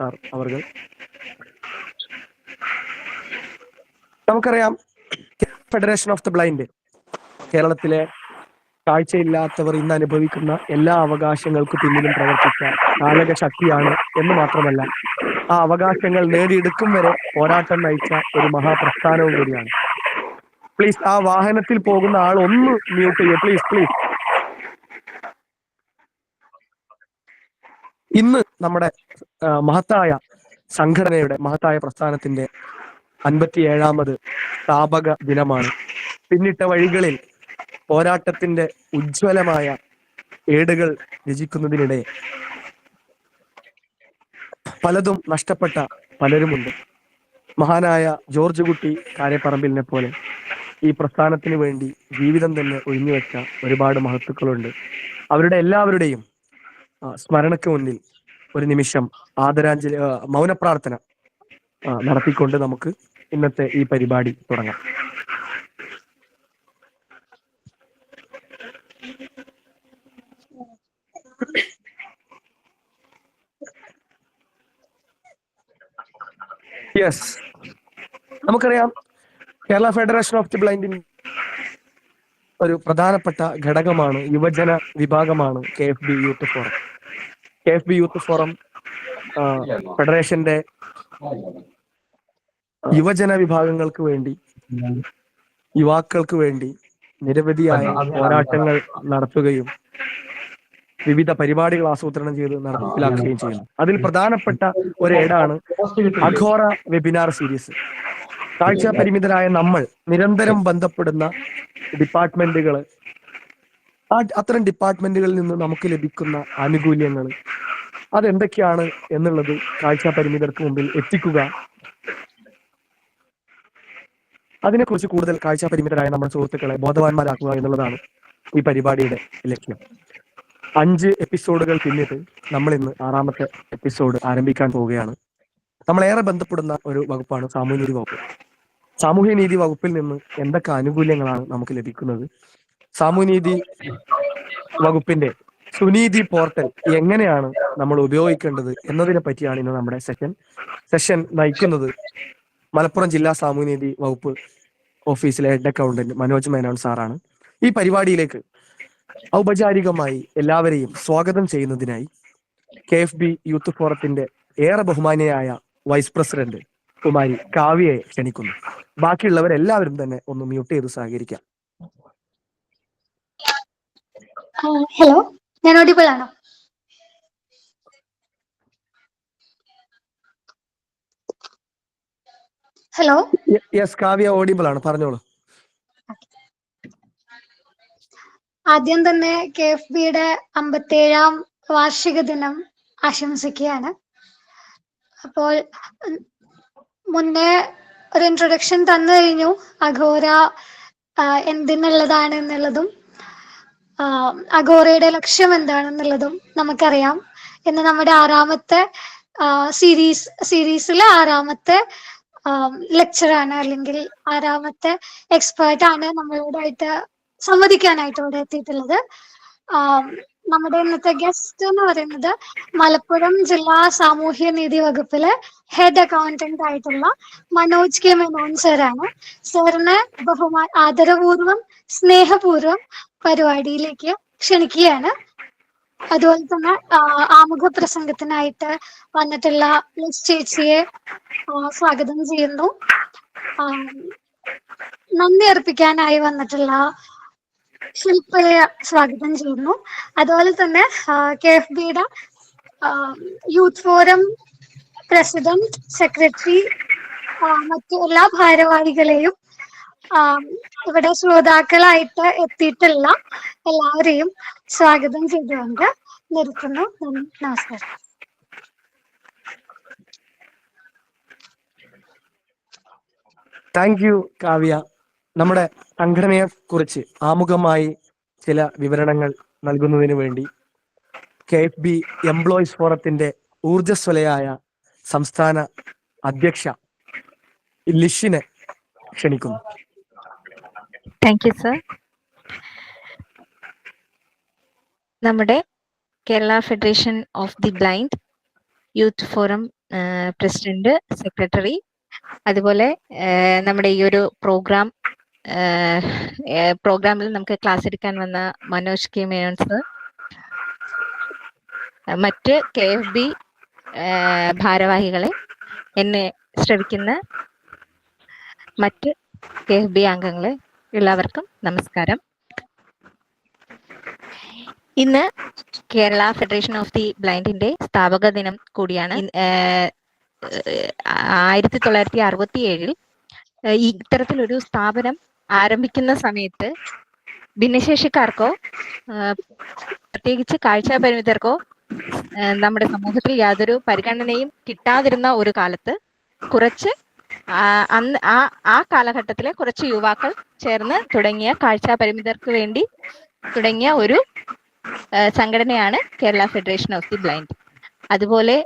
Sir അവർ. നമുക്കറിയാം, federation of the blind കേരളത്തിലെ കാഴ്ചയില്ലാത്തവർ ഇന്ന് അനുഭവിക്കുന്ന എല്ലാ അവകാശങ്ങൾക്ക് പിന്നിലും പ്രവർത്തിച്ച ചാലക ശക്തിയാണ് എന്ന് മാത്രമല്ല, ആ അവകാശങ്ങൾ നേടിയെടുക്കും വരെ പോരാട്ടം നയിച്ച ഒരു മഹാപ്രസ്ഥാനവും കൂടിയാണ്. പ്ലീസ്, ആ വാഹനത്തിൽ പോകുന്ന ആൾ ഒന്ന് മ്യൂട്ട് ചെയ്യൂ, പ്ലീസ് പ്ലീസ്. ഇന്ന് നമ്മുടെ മഹത്തായ സംഘടനയുടെ, മഹത്തായ പ്രസ്ഥാനത്തിന്റെ 57ാമത് സ്ഥാപക ദിനമാണ്. പിന്നിട്ട വഴികളിൽ പോരാട്ടത്തിന്റെ ഉജ്ജ്വലമായ ഏടുകൾ രചിക്കുന്നതിനിടെ പലതും നഷ്ടപ്പെട്ട പലരുമുണ്ട്. മഹാനായ ജോർജ് കുട്ടി കാരേപ്പറമ്പിലിനെ പോലെ ഈ പ്രസ്ഥാനത്തിന് വേണ്ടി ജീവിതം തന്നെ ഒഴിഞ്ഞുവെച്ച ഒരുപാട് മഹത്തുക്കളുണ്ട്. അവരുടെ എല്ലാവരുടെയും സ്മരണയ്ക്ക് മുന്നിൽ ഒരു നിമിഷം ആദരാഞ്ജലി, മൗനപ്രാർത്ഥന നടത്തിക്കൊണ്ട് നമുക്ക് ഇന്നത്തെ ഈ പരിപാടി തുടങ്ങാം. യെസ്, നമുക്കറിയാം, കേരള ഫെഡറേഷൻ ഓഫ് ദി ബ്ലൈൻഡിൻ ഒരു പ്രധാനപ്പെട്ട ഘടകമാണ്, യുവജന വിഭാഗമാണ് KFB youth forum. KFB youth forum ഫെഡറേഷന്റെ യുവജന വിഭാഗങ്ങൾക്ക് വേണ്ടി, യുവാക്കൾക്ക് വേണ്ടി നിരവധിയായ പോരാട്ടങ്ങൾ നടത്തുകയും വിവിധ പരിപാടികൾ ആസൂത്രണം ചെയ്ത് നടപ്പിലാക്കുകയും ചെയ്യുന്നു. അതിൽ പ്രധാനപ്പെട്ട ഒരേടാണ് അഘോറ വെബിനാർ സീരീസ്. കാഴ്ച പരിമിതരായ നമ്മൾ നിരന്തരം ബന്ധപ്പെടുന്ന ഡിപ്പാർട്ട്മെന്റുകൾ, അത്തരം ഡിപ്പാർട്ട്മെന്റുകളിൽ നിന്ന് നമുക്ക് ലഭിക്കുന്ന ആനുകൂല്യങ്ങൾ അതെന്തൊക്കെയാണ് എന്നുള്ളത് കാഴ്ച പരിമിതർക്ക് മുമ്പിൽ എത്തിക്കുക, അതിനെക്കുറിച്ച് കൂടുതൽ കാഴ്ച പരിമിതരായ നമ്മുടെ സുഹൃത്തുക്കളെ ബോധവാന്മാരാക്കുക എന്നുള്ളതാണ് ഈ പരിപാടിയുടെ ലക്ഷ്യം. 5 എപ്പിസോഡുകൾ പിന്നിട്ട് നമ്മൾ ഇന്ന് 6ാമത്തെ എപ്പിസോഡ് ആരംഭിക്കാൻ പോവുകയാണ്. നമ്മളേറെ ബന്ധപ്പെടുന്ന ഒരു വകുപ്പാണ് സാമൂഹ്യനീതി വകുപ്പ്. സാമൂഹ്യനീതി വകുപ്പിൽ നിന്ന് എന്തൊക്കെ ആനുകൂല്യങ്ങളാണ് നമുക്ക് ലഭിക്കുന്നത്, സാമൂഹ്യനീതി വകുപ്പിന്റെ സുനീതി പോർട്ടൽ എങ്ങനെയാണ് നമ്മൾ ഉപയോഗിക്കേണ്ടത് എന്നതിനെ പറ്റിയാണ് ഇന്ന് നമ്മുടെ സെഷൻ നയിക്കുന്നത് മലപ്പുറം ജില്ലാ സാമൂഹ്യനീതി വകുപ്പ് ഓഫീസിലെ ഹെഡ് അക്കൗണ്ടന്റ് മനോജ് മേനോൻ സാറാണ്. ഈ പരിപാടിയിലേക്ക് ഔപചാരികമായി എല്ലാവരെയും സ്വാഗതം ചെയ്യുന്നതിനായി KFB യൂത്ത് ഫോറത്തിന്റെ ഏറെ ബഹുമാനിയായ വൈസ് പ്രസിഡന്റ് കുമാരി കാവ്യയെ ക്ഷണിക്കുന്നു. ബാക്കിയുള്ളവരെല്ലാവരും തന്നെ ഒന്ന് മ്യൂട്ട് ചെയ്ത് സഹകരിക്കാം. ഹലോ, ഞാൻ ഓഡിബിൾ ആണോ? ഹലോ, യെസ്, കാവ്യ ഓഡിബിൾ ആണ്, പറഞ്ഞോളൂ. ആദ്യം തന്നെ KFBയുടെ 57ാം വാർഷിക ദിനം ആശംസിക്കുകയാണ്. അപ്പോൾ മുന്നേ ഒരു ഇൻട്രൊഡക്ഷൻ തന്നു കഴിഞ്ഞു, അഘോര എന്തിനുള്ളതാണ് എന്നുള്ളതും അഘോറയുടെ ലക്ഷ്യം എന്താണെന്നുള്ളതും നമുക്കറിയാം. ഇന്ന് നമ്മുടെ 6ാമത്തെ സീരീസിലെ 6ാമത്തെ ലെക്ചറാണ്, അല്ലെങ്കിൽ 6ാമത്തെ എക്സ്പേർട്ട് ആണ് നമ്മളോടായിട്ട് സംവദിക്കാനായിട്ട് ഇവിടെ എത്തിയിട്ടുള്ളത്. നമ്മുടെ ഇന്നത്തെ ഗസ്റ്റ് എന്ന് പറയുന്നത് മലപ്പുറം ജില്ലാ സാമൂഹ്യ നീതി വകുപ്പിലെ ഹെഡ് അക്കൗണ്ടന്റ് ആയിട്ടുള്ള മനോജ് കെ മേനോൻ സാറാണ്. സാറിനെ ആദരപൂർവം സ്നേഹപൂർവം പരിപാടിയിലേക്ക് ക്ഷണിക്കുകയാണ്. അതുപോലെ തന്നെ ആമുഖ പ്രസംഗത്തിനായിട്ട് വന്നിട്ടുള്ള ലിസ് ചേച്ചിയെ സ്വാഗതം ചെയ്യുന്നു. നന്ദി അർപ്പിക്കാനായി വന്നിട്ടുള്ള ശില്പയെ സ്വാഗതം ചെയ്യുന്നു. അതുപോലെ തന്നെ KFBയുടെ യൂത്ത് ഫോറം പ്രസിഡന്റ്, സെക്രട്ടറി, മറ്റു എല്ലാ ഭാരവാഹികളെയും ഇവിടെ ശ്രോതാക്കളായിട്ട് എത്തിയിട്ടുള്ള എല്ലാവരെയും സ്വാഗതം ചെയ്തുകൊണ്ട് നിർത്തുന്നു. നമസ്കാരം. Thank you Kavya. നമ്മുടെ സംഘടനയെ കുറിച്ച് ആമുഖമായി ചില വിവരണങ്ങൾ നൽകുന്നതിന് വേണ്ടി KFB എംപ്ലോയീസ് ഫോറത്തിന്റെ ഊർജ്ജസ്വലയായ സംസ്ഥാന അധ്യക്ഷ ലിഷിനെ ക്ഷണിക്കുന്നു. Thank you sir. നമ്മുടെ Kerala federation of the blind youth forum president, secretary, അതുപോലെ നമ്മുടെ ഈ ഒരു പ്രോഗ്രാമിൽ നമുക്ക് ക്ലാസ് എടുക്കാൻ വന്ന മനോജ് കെ മേനോൻ സർ, മറ്റ് KFB ഭാരവാഹികളെ, എന്നെ ശ്രവിക്കുന്ന മറ്റ് KFB അംഗങ്ങളെ, എല്ലാവർക്കും നമസ്കാരം. ഇന്ന് കേരള ഫെഡറേഷൻ ഓഫ് ദി ബ്ലൈൻഡിന്റെ സ്ഥാപക ദിനം കൂടിയാണ്. 1967 ഇത്തരത്തിലൊരു സ്ഥാപനം ആരംഭിക്കുന്ന സമയത്ത് ഭിന്നശേഷിക്കാർക്കോ പ്രത്യേകിച്ച് കാഴ്ചാപരിമിതർക്കോ നമ്മുടെ സമൂഹത്തിൽ യാതൊരു പരിഗണനയും കിട്ടാതിരുന്ന ഒരു കാലത്ത് കുറച്ച് അന്ന് ആ കാലഘട്ടത്തിലെ കുറച്ച് യുവാക്കൾ ചേർന്ന് തുടങ്ങിയ കാഴ്ചാപരിമിതർക്ക് വേണ്ടി തുടങ്ങിയ ഒരു സംഘടനയാണ് Kerala federation of the blind. അതുപോലെ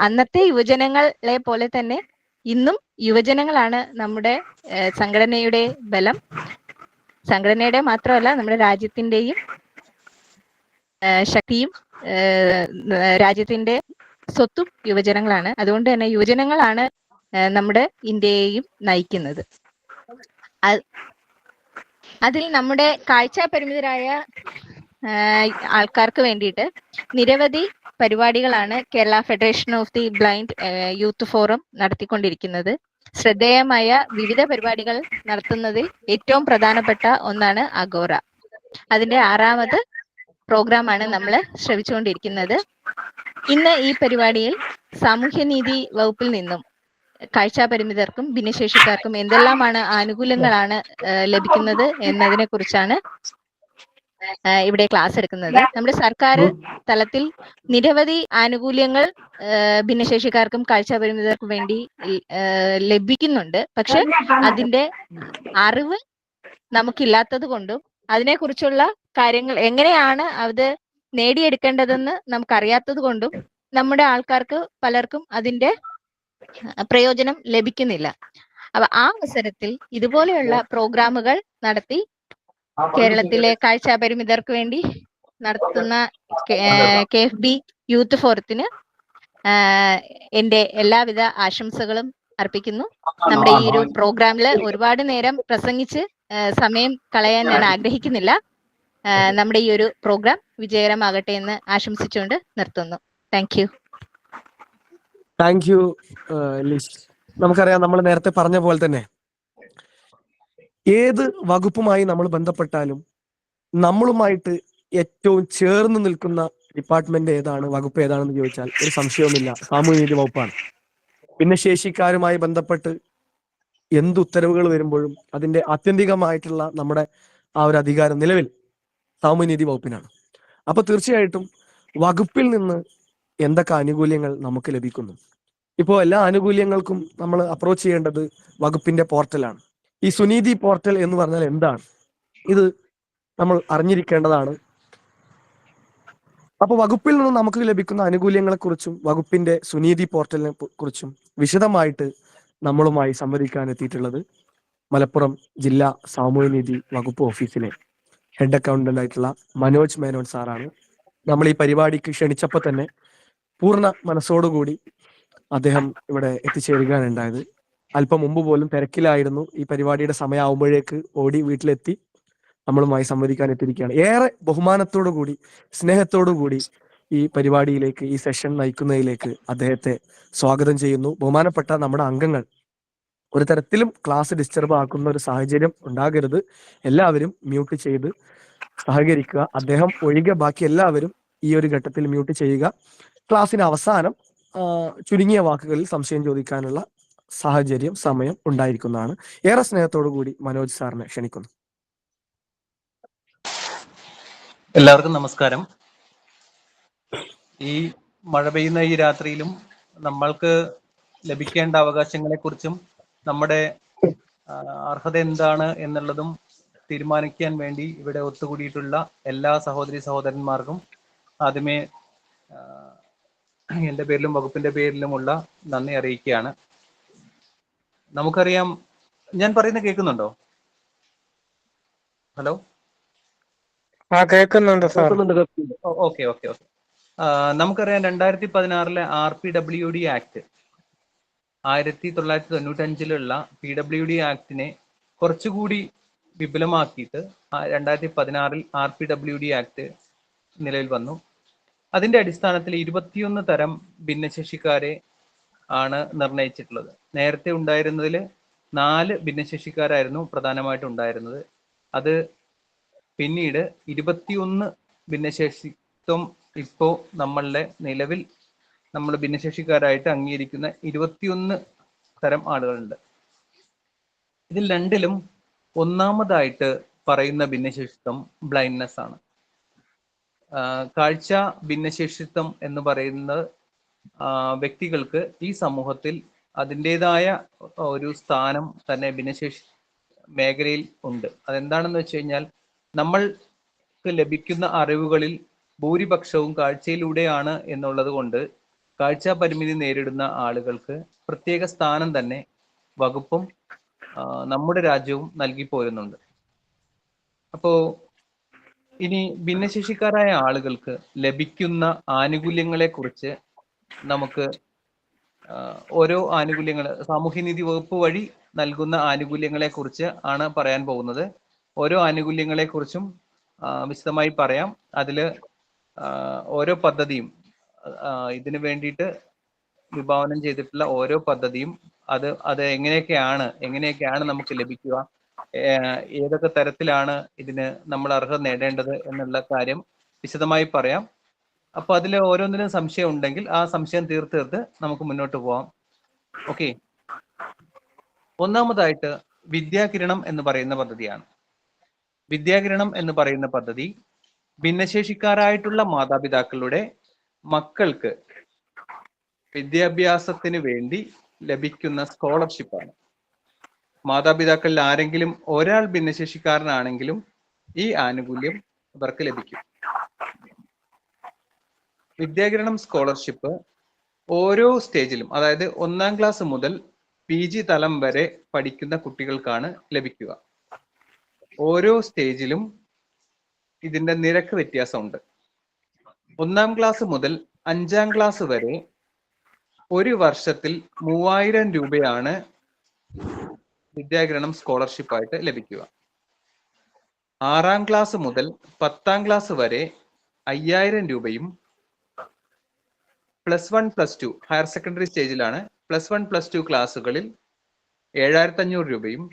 അന്നത്തെ യുവജനങ്ങളെ പോലെ തന്നെ ഇന്നും യുവജനങ്ങളാണ് നമ്മുടെ സംഘടനയുടെ ബലം. സംഘടനയുടെ മാത്രമല്ല, നമ്മുടെ രാജ്യത്തിന്റെയും ശക്തിയും രാജ്യത്തിന്റെ സ്വത്തും യുവജനങ്ങളാണ്. അതുകൊണ്ട് തന്നെ യുവജനങ്ങളാണ് നമ്മുടെ ഇന്ത്യയെയും നയിക്കുന്നത്. അതിൽ നമ്മുടെ കാഴ്ചാപരിമിതരായ ആൾക്കാർക്ക് വേണ്ടിയിട്ട് നിരവധി പരിപാടികളാണ് Kerala federation of the blind youth forum നടത്തിക്കൊണ്ടിരിക്കുന്നത്. ശ്രദ്ധേയമായ വിവിധ പരിപാടികൾ നടത്തുന്നതിൽ ഏറ്റവും പ്രധാനപ്പെട്ട ഒന്നാണ് അഗോറ. അതിന്റെ 6ാമത് പ്രോഗ്രാമാണ് നമ്മൾ ശ്രവിച്ചുകൊണ്ടിരിക്കുന്നത്. ഇന്ന് ഈ പരിപാടിയിൽ സാമൂഹ്യനീതി വകുപ്പിൽ നിന്നും കാഴ്ചാപരിമിതർക്കും ഭിന്നശേഷിക്കാർക്കും എന്തെല്ലാമാണ് ആനുകൂല്യങ്ങളാണ് ലഭിക്കുന്നത് എന്നതിനെ കുറിച്ചാണ് ഇവിടെ ക്ലാസ് എടുക്കുന്നത്. നമ്മുടെ സർക്കാർ തലത്തിൽ നിരവധി ആനുകൂല്യങ്ങൾ ഭിന്നശേഷിക്കാർക്കും കാഴ്ചാപരിമിതർക്കും വേണ്ടി ലഭിക്കുന്നുണ്ട്. പക്ഷെ അതിന്റെ അറിവ് നമുക്കില്ലാത്തത് കൊണ്ടും അതിനെക്കുറിച്ചുള്ള കാര്യങ്ങൾ എങ്ങനെയാണ് അത് നേടിയെടുക്കേണ്ടതെന്ന് നമുക്കറിയാത്തത് കൊണ്ടും നമ്മുടെ ആൾക്കാർക്ക് പലർക്കും അതിന്റെ പ്രയോജനം ലഭിക്കുന്നില്ല. അപ്പൊ ആ അവസരത്തിൽ ഇതുപോലെയുള്ള പ്രോഗ്രാമുകൾ നടത്തി കേരളത്തിലെ കാഴ്ചാപരിമിതർക്ക് വേണ്ടി നടത്തുന്ന KFB യൂത്ത് ഫോറത്തിന് എന്റെ എല്ലാവിധ ആശംസകളും അർപ്പിക്കുന്നു. നമ്മുടെ ഈ ഒരു പ്രോഗ്രാമില് ഒരുപാട് നേരം പ്രസംഗിച്ച് സമയം കളയാൻ ഞാൻ ആഗ്രഹിക്കുന്നില്ല. നമ്മുടെ ഈ ഒരു പ്രോഗ്രാം വിജയകരമാകട്ടെ എന്ന് ആശംസിച്ചുകൊണ്ട് നിർത്തുന്നു. Thank you Liz. നമുക്കറിയാം, നമ്മൾ നേരത്തെ പറഞ്ഞ പോലെ തന്നെ ഏത് വകുപ്പുമായി നമ്മൾ ബന്ധപ്പെട്ടാലും നമ്മളുമായിട്ട് ഏറ്റവും ചേർന്ന് നിൽക്കുന്ന ഡിപ്പാർട്ട്മെന്റ് ഏതാണ്, വകുപ്പ് ഏതാണെന്ന് ചോദിച്ചാൽ ഒരു സംശയവുമില്ല, സാമൂഹ്യനീതി വകുപ്പാണ്. ഭിന്നശേഷിക്കാരുമായി ബന്ധപ്പെട്ട് എന്ത് ഉത്തരവുകൾ വരുമ്പോഴും അതിന്റെ ആത്യന്തികമായിട്ടുള്ള നമ്മുടെ ആ ഒരു അധികാരം നിലവിൽ സാമൂഹ്യനീതി വകുപ്പിനാണ്. അപ്പൊ തീർച്ചയായിട്ടും വകുപ്പിൽ നിന്ന് എന്തൊക്കെ ആനുകൂല്യങ്ങൾ നമുക്ക് ലഭിക്കുന്നു? ഇപ്പോൾ എല്ലാ ആനുകൂല്യങ്ങൾക്കും നമ്മൾ അപ്രോച്ച് ചെയ്യേണ്ടത് വകുപ്പിന്റെ പോർട്ടലാണ്. ഈ സുനീതി പോർട്ടൽ എന്ന് പറഞ്ഞാൽ എന്താണ്? ഇത് നമ്മൾ അറിഞ്ഞിരിക്കേണ്ടതാണ്. അപ്പൊ വകുപ്പിൽ നിന്ന് നമുക്ക് ലഭിക്കുന്ന ആനുകൂല്യങ്ങളെ കുറിച്ചും വകുപ്പിന്റെ സുനീതി പോർട്ടലിനെ കുറിച്ചും വിശദമായിട്ട് നമ്മളുമായി സംവദിക്കാൻ എത്തിയിട്ടുള്ളത് മലപ്പുറം ജില്ലാ സാമൂഹ്യനീതി വകുപ്പ് ഓഫീസിലെ ഹെഡ് അക്കൗണ്ടന്റ് ആയിട്ടുള്ള മനോജ് മേനോൻ സാറാണ്. നമ്മൾ ഈ പരിപാടിക്ക് ക്ഷണിച്ചപ്പോൾ തന്നെ പൂർണ്ണ മനസ്സോടുകൂടി അദ്ദേഹം ഇവിടെ എത്തിച്ചേരുകയാണുണ്ടായത്. അല്പം മുമ്പ് പോലും തിരക്കിലായിരുന്നു. ഈ പരിപാടിയുടെ സമയമാകുമ്പോഴേക്ക് ഓടി വീട്ടിലെത്തി നമ്മളുമായി സംവദിക്കാൻ എത്തിയിരിക്കുകയാണ്. ഏറെ ബഹുമാനത്തോടു കൂടി, സ്നേഹത്തോടു കൂടി ഈ പരിപാടിയിലേക്ക്, ഈ സെഷൻ നയിക്കുന്നതിലേക്ക് അദ്ദേഹത്തെ സ്വാഗതം ചെയ്യുന്നു. ബഹുമാനപ്പെട്ട നമ്മുടെ അംഗങ്ങൾ, ഒരു തരത്തിലും ക്ലാസ് ഡിസ്റ്റർബ് ആക്കുന്ന ഒരു സാഹചര്യം ഉണ്ടാകരുത്. എല്ലാവരും മ്യൂട്ട് ചെയ്ത് സഹകരിക്കുക. അദ്ദേഹം ഒഴികെ ബാക്കി എല്ലാവരും ഈ ഒരു ഘട്ടത്തിൽ മ്യൂട്ട് ചെയ്യുക. ക്ലാസ്സിന് അവസാനം ചുരുങ്ങിയ വാക്കുകളിൽ സംശയം ചോദിക്കാനുള്ള സാഹചര്യം, സമയം ഉണ്ടായിരിക്കുന്നതാണ്. ഏറെ സ്നേഹത്തോടു കൂടി മനോജ് സാറിനെ ക്ഷണിക്കുന്നു. എല്ലാവർക്കും നമസ്കാരം. ഈ മഴ പെയ്യുന്ന ഈ രാത്രിയിലും നമ്മൾക്ക് ലഭിക്കേണ്ട അവകാശങ്ങളെ കുറിച്ചും നമ്മുടെ അർഹത എന്താണ് എന്നുള്ളതും തീരുമാനിക്കാൻ വേണ്ടി ഇവിടെ ഒത്തുകൂടിയിട്ടുള്ള എല്ലാ സഹോദരി സഹോദരന്മാർക്കും ആദ്യമേ എൻ്റെ പേരിലും വകുപ്പിന്റെ പേരിലുമുള്ള നന്ദി അറിയിക്കുകയാണ്. നമുക്കറിയാം, ഞാൻ പറയുന്നത് കേൾക്കുന്നുണ്ടോ? ഹലോ, കേൾക്കുന്നുണ്ട് സാർ. ഓക്കെ. നമുക്കറിയാം 2016 RPWD ആക്ട് 1995 PWD ആക്ടിനെ കുറച്ചുകൂടി വിപുലമാക്കിയിട്ട് 2016 RPWD ആക്ട് നിലവിൽ വന്നു. അതിന്റെ അടിസ്ഥാനത്തിൽ 21 തരം ഭിന്നശേഷിക്കാരെ ആണ് നിർണയിച്ചിട്ടുള്ളത്. നേരത്തെ ഉണ്ടായിരുന്നതിൽ 4 ഭിന്നശേഷിക്കാരായിരുന്നു പ്രധാനമായിട്ടും ഉണ്ടായിരുന്നത്. അത് പിന്നീട് 21 ഭിന്നശേഷിത്വം ഇപ്പോ നമ്മളുടെ നിലവിൽ നമ്മൾ ഭിന്നശേഷിക്കാരായിട്ട് അംഗീകരിക്കുന്ന 21 തരം ആളുകളുണ്ട്. ഇതിൽ രണ്ടിലും ഒന്നാമതായിട്ട് പറയുന്ന ഭിന്നശേഷിത്വം ബ്ലൈൻഡ്നെസ് ആണ്. കാഴ്ച ഭിന്നശേഷിത്വം എന്ന് പറയുന്നത് വ്യക്തികൾക്ക് ഈ സമൂഹത്തിൽ അതിൻ്റെതായ ഒരു സ്ഥാനം തന്നെ ഭിന്നശേഷി മേഖലയിൽ ഉണ്ട്. അതെന്താണെന്ന് വെച്ച് കഴിഞ്ഞാൽ നമ്മൾക്ക് ലഭിക്കുന്ന അറിവുകളിൽ ഭൂരിപക്ഷവും കാഴ്ചയിലൂടെയാണ് എന്നുള്ളത് കൊണ്ട് കാഴ്ച പരിമിതി നേരിടുന്ന ആളുകൾക്ക് പ്രത്യേക സ്ഥാനം തന്നെ വകുപ്പും നമ്മുടെ രാജ്യവും നൽകി പോരുന്നുണ്ട്. അപ്പോ ഇനി ഭിന്നശേഷിക്കാരായ ആളുകൾക്ക് ലഭിക്കുന്ന ആനുകൂല്യങ്ങളെ കുറിച്ച് നമുക്ക് ഓരോ ആനുകൂല്യങ്ങൾ സാമൂഹ്യനീതി വകുപ്പ് വഴി നൽകുന്ന ആനുകൂല്യങ്ങളെ കുറിച്ച് ആണ് പറയാൻ പോകുന്നത്. ഓരോ ആനുകൂല്യങ്ങളെ കുറിച്ചും വിശദമായി പറയാം. അതില് ഓരോ പദ്ധതിയും ഇതിനു വേണ്ടിയിട്ട് വിഭാവനം ചെയ്തിട്ടുള്ള ഓരോ പദ്ധതിയും അത് എങ്ങനെയൊക്കെയാണ് നമുക്ക് ലഭിക്കുക, ഏതൊക്കെ തരത്തിലാണ് ഇതിന് നമ്മൾ അർഹത നേടേണ്ടത് എന്നുള്ള കാര്യം വിശദമായി പറയാം. അപ്പൊ അതിൽ ഓരോന്നിനും സംശയം ഉണ്ടെങ്കിൽ ആ സംശയം തീർത്ത് നമുക്ക് മുന്നോട്ട് പോവാം. ഓക്കെ, ഒന്നാമതായിട്ട് വിദ്യാകിരണം എന്ന് പറയുന്ന പദ്ധതിയാണ്. വിദ്യാകിരണം എന്ന് പറയുന്ന പദ്ധതി ഭിന്നശേഷിക്കാരായിട്ടുള്ള മാതാപിതാക്കളുടെ മക്കൾക്ക് വിദ്യാഭ്യാസത്തിന് വേണ്ടി ലഭിക്കുന്ന സ്കോളർഷിപ്പാണ്. മാതാപിതാക്കളിൽ ആരെങ്കിലും ഒരാൾ ഭിന്നശേഷിക്കാരനാണെങ്കിലും ഈ ആനുകൂല്യം അവർക്ക് ലഭിക്കും. വിദ്യാകിരണം സ്കോളർഷിപ്പ് ഓരോ സ്റ്റേജിലും, അതായത് 1ാം ക്ലാസ് മുതൽ PG തലം വരെ പഠിക്കുന്ന കുട്ടികൾക്കാണ് ലഭിക്കുക. ഓരോ സ്റ്റേജിലും ഇതിന്റെ നിരക്ക് വ്യത്യാസമുണ്ട്. 1ാം ക്ലാസ് മുതൽ 5ാം ക്ലാസ് വരെ ഒരു വർഷത്തിൽ 3000 രൂപയാണ് വിദ്യാകിരണം സ്കോളർഷിപ്പ് ആയിട്ട് ലഭിക്കുക. 6ാം ക്ലാസ് മുതൽ 10ാം ക്ലാസ് വരെ 5000 രൂപയും, +1 +2 ഹയർ സെക്കൻഡറി സ്റ്റേജിലാണ്, +1 +2 ക്ലാസ്സുകളിൽ 7500 രൂപയും,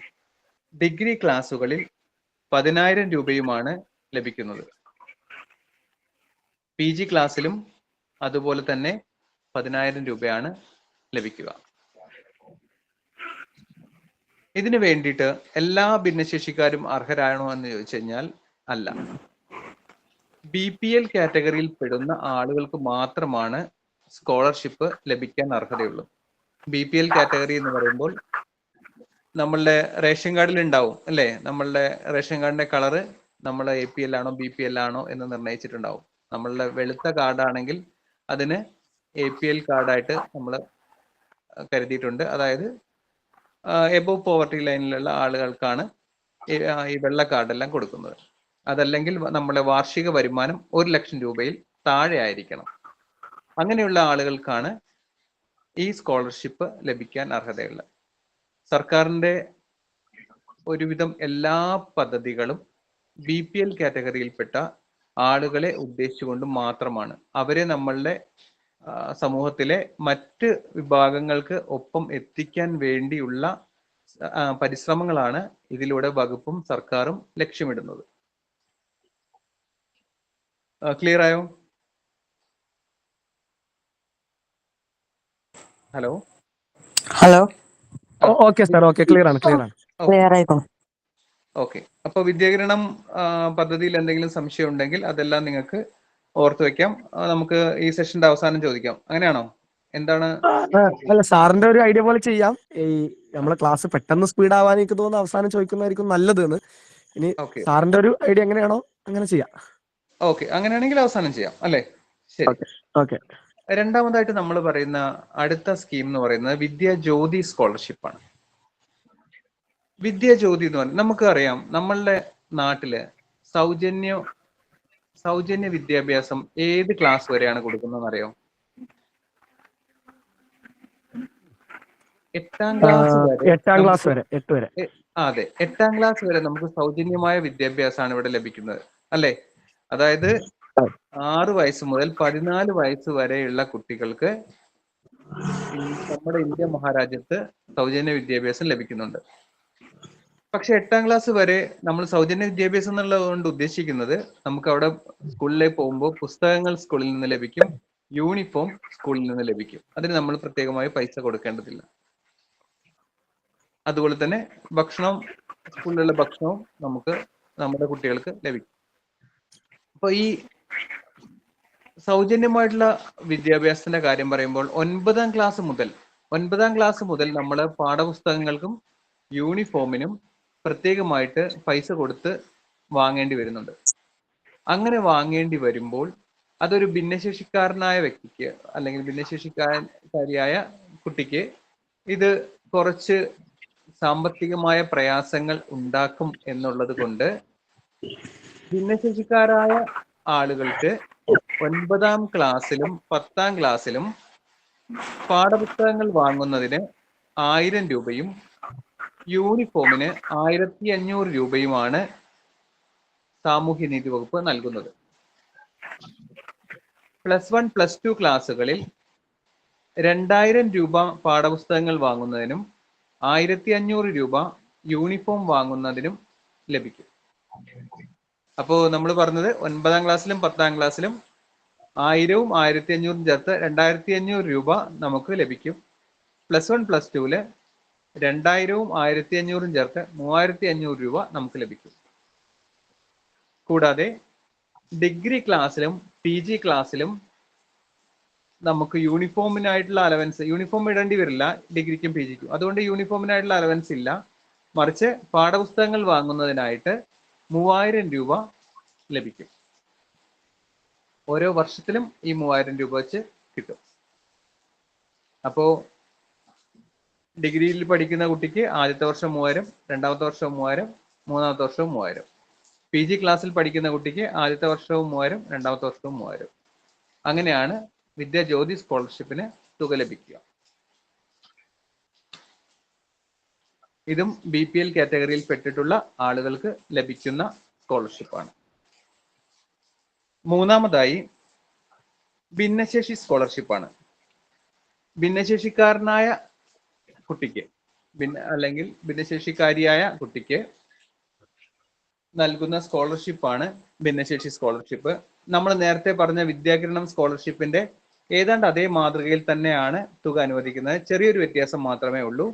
ഡിഗ്രി ക്ലാസ്സുകളിൽ 10000 രൂപയുമാണ് ലഭിക്കുന്നത്. PG ക്ലാസ്സിലും അതുപോലെ തന്നെ 10000 രൂപയാണ് ലഭിക്കുക. ഇതിനു വേണ്ടിയിട്ട് എല്ലാ ഭിന്നശേഷിക്കാരും അർഹരാണോ എന്ന് ചോദിച്ചു കഴിഞ്ഞാൽ അല്ല. BPL കാറ്റഗറിയിൽ പെടുന്ന ആളുകൾക്ക് മാത്രമാണ് സ്കോളർഷിപ്പ് ലഭിക്കാൻ അർഹതയുള്ളൂ. BPL കാറ്റഗറി എന്ന് പറയുമ്പോൾ നമ്മളുടെ റേഷൻ കാർഡിൽ ഉണ്ടാവും അല്ലേ, നമ്മളുടെ റേഷൻ കാർഡിന്റെ കളറ് നമ്മൾ APL ആണോ BPL ആണോ എന്ന് നിർണയിച്ചിട്ടുണ്ടാവും. നമ്മളുടെ വെളുത്ത കാർഡാണെങ്കിൽ അതിന് APL കാർഡായിട്ട് നമ്മൾ കരുതിയിട്ടുണ്ട്. അതായത് എബോവ് പോവർട്ടി ലൈനിലുള്ള ആളുകൾക്കാണ് ഈ വെള്ള കാർഡെല്ലാം കൊടുക്കുന്നത്. അതല്ലെങ്കിൽ നമ്മുടെ വാർഷിക വരുമാനം 1 ലക്ഷം രൂപയിൽ താഴെ ആയിരിക്കണം. അങ്ങനെയുള്ള ആളുകൾക്കാണ് ഈ സ്കോളർഷിപ്പ് ലഭിക്കാൻ അർഹതയുള്ളത്. സർക്കാരിന്റെ ഒരുവിധം എല്ലാ പദ്ധതികളും BPL കാറ്റഗറിയിൽപ്പെട്ട ആളുകളെ ഉദ്ദേശിച്ചുകൊണ്ട് മാത്രമാണ്. അവരെ നമ്മളുടെ സമൂഹത്തിലെ മറ്റ് വിഭാഗങ്ങൾക്ക് ഒപ്പം എത്തിക്കാൻ വേണ്ടിയുള്ള പരിശ്രമങ്ങളാണ് ഇതിലൂടെ വകുപ്പും സർക്കാരും ലക്ഷ്യമിടുന്നത്. ക്ലിയർ ആയോ? Hello okay sir, okay, clear ആണ്. ഓക്കെ, അപ്പൊ വിദ്യാകിരണം പദ്ധതിയിൽ എന്തെങ്കിലും സംശയം ഉണ്ടെങ്കിൽ അതെല്ലാം നിങ്ങൾക്ക് ഓർത്തു വെക്കാം. നമുക്ക് ഈ സെഷന്റെ അവസാനം ചോദിക്കാം. അങ്ങനെയാണോ? എന്താണ്? അല്ല, സാറിന്റെ ഒരു ഐഡിയ പോലെ ചെയ്യാം. ഈ നമ്മളെ ക്ലാസ് പെട്ടെന്ന് സ്പീഡ് ആവാൻ എനിക്ക് തോന്നുന്നു അവസാനം ചോദിക്കുന്നതായിരിക്കും നല്ലത് എന്ന്. ഇനി സാറിന്റെ ഒരു ഐഡിയ എങ്ങനെയാണോ അങ്ങനെ ചെയ്യാം. ഓക്കെ, അങ്ങനെയാണെങ്കിൽ അവസാനം ചെയ്യാം അല്ലേ? ശരി, ഓക്കെ. രണ്ടാമതായിട്ട് നമ്മൾ പറയുന്ന അടുത്ത സ്കീം എന്ന് പറയുന്നത് വിദ്യാജ്യോതി സ്കോളർഷിപ്പ് ആണ്. വിദ്യാജ്യോതി എന്ന് പറഞ്ഞാൽ നമുക്കറിയാം, നമ്മളുടെ നാട്ടില് സൗജന്യ വിദ്യാഭ്യാസം ഏത് ക്ലാസ് വരെയാണ് കൊടുക്കുന്നതെന്ന് അറിയോ? 8ാം ക്ലാസ് വരെ 8ാം ക്ലാസ് വരെ, 8 വരെ. അതെ, 8ാം ക്ലാസ് വരെ നമുക്ക് സൗജന്യമായ വിദ്യാഭ്യാസമാണ് ഇവിടെ ലഭിക്കുന്നത്, അല്ലേ? അതായത് 6 വയസ്സ് മുതൽ 14 വയസ്സ് വരെയുള്ള കുട്ടികൾക്ക് നമ്മുടെ ഇന്ത്യ മഹാരാജ്യത്ത് സൗജന്യ വിദ്യാഭ്യാസം ലഭിക്കുന്നുണ്ട്. പക്ഷെ 8ാം ക്ലാസ് വരെ നമ്മൾ സൗജന്യ വിദ്യാഭ്യാസം എന്നുള്ളത് കൊണ്ട് ഉദ്ദേശിക്കുന്നത് നമുക്ക് അവിടെ സ്കൂളിലേക്ക് പോകുമ്പോൾ പുസ്തകങ്ങൾ സ്കൂളിൽ നിന്ന് ലഭിക്കും, യൂണിഫോം സ്കൂളിൽ നിന്ന് ലഭിക്കും. അതിന് നമ്മൾ പ്രത്യേകമായി പൈസ കൊടുക്കേണ്ടതില്ല. അതുപോലെ തന്നെ ഭക്ഷണം, സ്കൂളിലുള്ള ഭക്ഷണവും നമുക്ക് നമ്മുടെ കുട്ടികൾക്ക് ലഭിക്കും. അപ്പൊ ഈ സൗജന്യമായിട്ടുള്ള വിദ്യാഭ്യാസത്തിന്റെ കാര്യം പറയുമ്പോൾ 9ാം ക്ലാസ് മുതൽ നമ്മൾ പാഠപുസ്തകങ്ങൾക്കും യൂണിഫോമിനും പ്രത്യേകമായിട്ട് പൈസ കൊടുത്ത് വാങ്ങേണ്ടി വരുന്നുണ്ട്. അങ്ങനെ വാങ്ങേണ്ടി വരുമ്പോൾ അതൊരു ഭിന്നശേഷിക്കാരനായ വ്യക്തിക്ക് അല്ലെങ്കിൽ ഭിന്നശേഷിക്കാരിയായ കുട്ടിക്ക് ഇത് കുറച്ച് സാമ്പത്തികമായ പ്രയാസങ്ങൾ ഉണ്ടാക്കും എന്നുള്ളത് കൊണ്ട് ഭിന്നശേഷിക്കാരായ ആളുകൾക്ക് 9ാം ക്ലാസ്സിലും 10ാം ക്ലാസ്സിലും പാഠപുസ്തകങ്ങൾ വാങ്ങുന്നതിന് 1000 രൂപയും യൂണിഫോമിന് 1500 രൂപയുമാണ് സാമൂഹ്യനീതി വകുപ്പ് നൽകുന്നത്. +1, +2 ക്ലാസ്സുകളിൽ 2000 രൂപ പാഠപുസ്തകങ്ങൾ വാങ്ങുന്നതിനും 1500 രൂപ യൂണിഫോം വാങ്ങുന്നതിനും ലഭിക്കും. അപ്പോ നമ്മൾ പറഞ്ഞത് 9ാം ക്ലാസ്സിലും 10ാം ക്ലാസ്സിലും 1000ഉം 1500ഉം ചേർത്ത് 2500 രൂപ നമുക്ക് ലഭിക്കും. +1, +2 2000ഉം 1500ഉം ചേർത്ത് 3500 രൂപ നമുക്ക് ലഭിക്കും. കൂടാതെ ഡിഗ്രി ക്ലാസ്സിലും PG ക്ലാസ്സിലും നമുക്ക് യൂണിഫോമിനായിട്ടുള്ള അലവൻസ്, യൂണിഫോം ഇടേണ്ടി വരില്ല ഡിഗ്രിക്കും PGക്കും, അതുകൊണ്ട് യൂണിഫോമിനായിട്ടുള്ള അലവൻസ് ഇല്ല. മറിച്ച് പാഠപുസ്തകങ്ങൾ വാങ്ങുന്നതിനായിട്ട് 3000 രൂപ ലഭിക്കും. ഓരോ വർഷത്തിലും ഈ 3000 രൂപ വെച്ച് കിട്ടും. അപ്പോ ഡിഗ്രിയിൽ പഠിക്കുന്ന കുട്ടിക്ക് ആദ്യത്തെ വർഷം 3000, രണ്ടാമത്തെ വർഷം 3000, മൂന്നാമത്തെ വർഷവും 3000. PG ക്ലാസ്സിൽ പഠിക്കുന്ന കുട്ടിക്ക് ആദ്യത്തെ വർഷവും 3000, രണ്ടാമത്തെ വർഷവും 3000. അങ്ങനെയാണ് വിദ്യാജ്യോതി സ്കോളർഷിപ്പിന് തുക ലഭിക്കുക. ഇതും BPL കാറ്റഗറിയിൽ പെട്ടിട്ടുള്ള ആളുകൾക്ക് ലഭിക്കുന്ന സ്കോളർഷിപ്പാണ്. മൂന്നാമതായി ഭിന്നശേഷി സ്കോളർഷിപ്പാണ്. ഭിന്നശേഷിക്കാരനായ കുട്ടിക്ക് അല്ലെങ്കിൽ ഭിന്നശേഷിക്കാരിയായ കുട്ടിക്ക് നൽകുന്ന സ്കോളർഷിപ്പാണ് ഭിന്നശേഷി സ്കോളർഷിപ്പ്. നമ്മൾ നേരത്തെ പറഞ്ഞ വിദ്യാകിരണം സ്കോളർഷിപ്പിന്റെ ഏതാണ്ട് അതേ മാതൃകയിൽ തന്നെയാണ് തുക അനുവദിക്കുന്നത്. ചെറിയൊരു വ്യത്യാസം മാത്രമേ ഉള്ളൂ.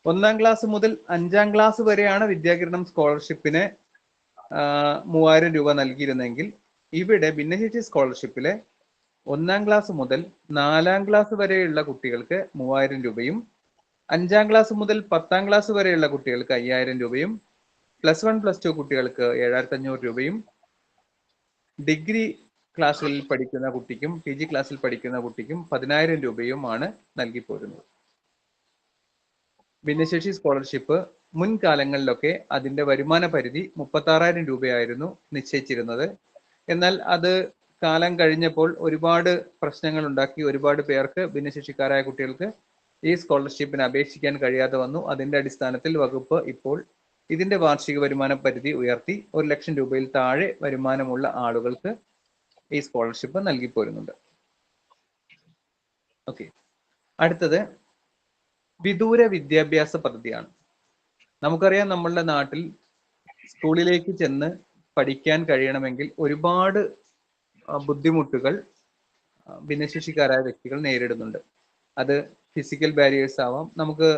1ാം ക്ലാസ് മുതൽ 5ാം ക്ലാസ് വരെയാണ് വിദ്യാകിരണം സ്കോളർഷിപ്പിന് 3000 രൂപ നൽകിയിരുന്നെങ്കിൽ ഇവിടെ ഭിന്നശേഷി സ്കോളർഷിപ്പിലെ 1ാം ക്ലാസ് മുതൽ 4ാം ക്ലാസ് വരെയുള്ള കുട്ടികൾക്ക് 3000 രൂപയും 5ാം ക്ലാസ് മുതൽ 10ാം ക്ലാസ് വരെയുള്ള കുട്ടികൾക്ക് 5000 രൂപയും +1, +2 കുട്ടികൾക്ക് 7500 രൂപയും ഡിഗ്രി ക്ലാസ്സിൽ പഠിക്കുന്ന കുട്ടിക്കും PG ക്ലാസ്സിൽ പഠിക്കുന്ന കുട്ടിക്കും 10000 രൂപയുമാണ് നൽകി പോരുന്നത്. ഭിന്നശേഷി സ്കോളർഷിപ്പ് മുൻകാലങ്ങളിലൊക്കെ അതിന്റെ വരുമാന പരിധി 36,000 രൂപയായിരുന്നു നിശ്ചയിച്ചിരുന്നത്. എന്നാൽ അത് കാലം കഴിഞ്ഞപ്പോൾ ഒരുപാട് പ്രശ്നങ്ങൾ ഉണ്ടാക്കി, ഒരുപാട് പേർക്ക് ഭിന്നശേഷിക്കാരായ കുട്ടികൾക്ക് ഈ സ്കോളർഷിപ്പിന് അപേക്ഷിക്കാൻ കഴിയാതെ വന്നു. അതിന്റെ അടിസ്ഥാനത്തിൽ വകുപ്പ് ഇപ്പോൾ ഇതിന്റെ വാർഷിക വരുമാന പരിധി ഉയർത്തി 1 ലക്ഷം രൂപയിൽ താഴെ വരുമാനമുള്ള ആളുകൾക്ക് ഈ സ്കോളർഷിപ്പ് നൽകി പോരുന്നുണ്ട്. ഓക്കെ, അടുത്തത് വിദൂര വിദ്യാഭ്യാസ പദ്ധതിയാണ്. നമുക്കറിയാം നമ്മളുടെ നാട്ടിൽ സ്കൂളിലേക്ക് ചെന്ന് പഠിക്കാൻ കഴിയണമെങ്കിൽ ഒരുപാട് ബുദ്ധിമുട്ടുകൾ ഭിന്നശേഷിക്കാരായ വ്യക്തികൾ നേരിടുന്നുണ്ട്. അത് ഫിസിക്കൽ ബാരിയേഴ്സ് ആവാം, നമുക്ക്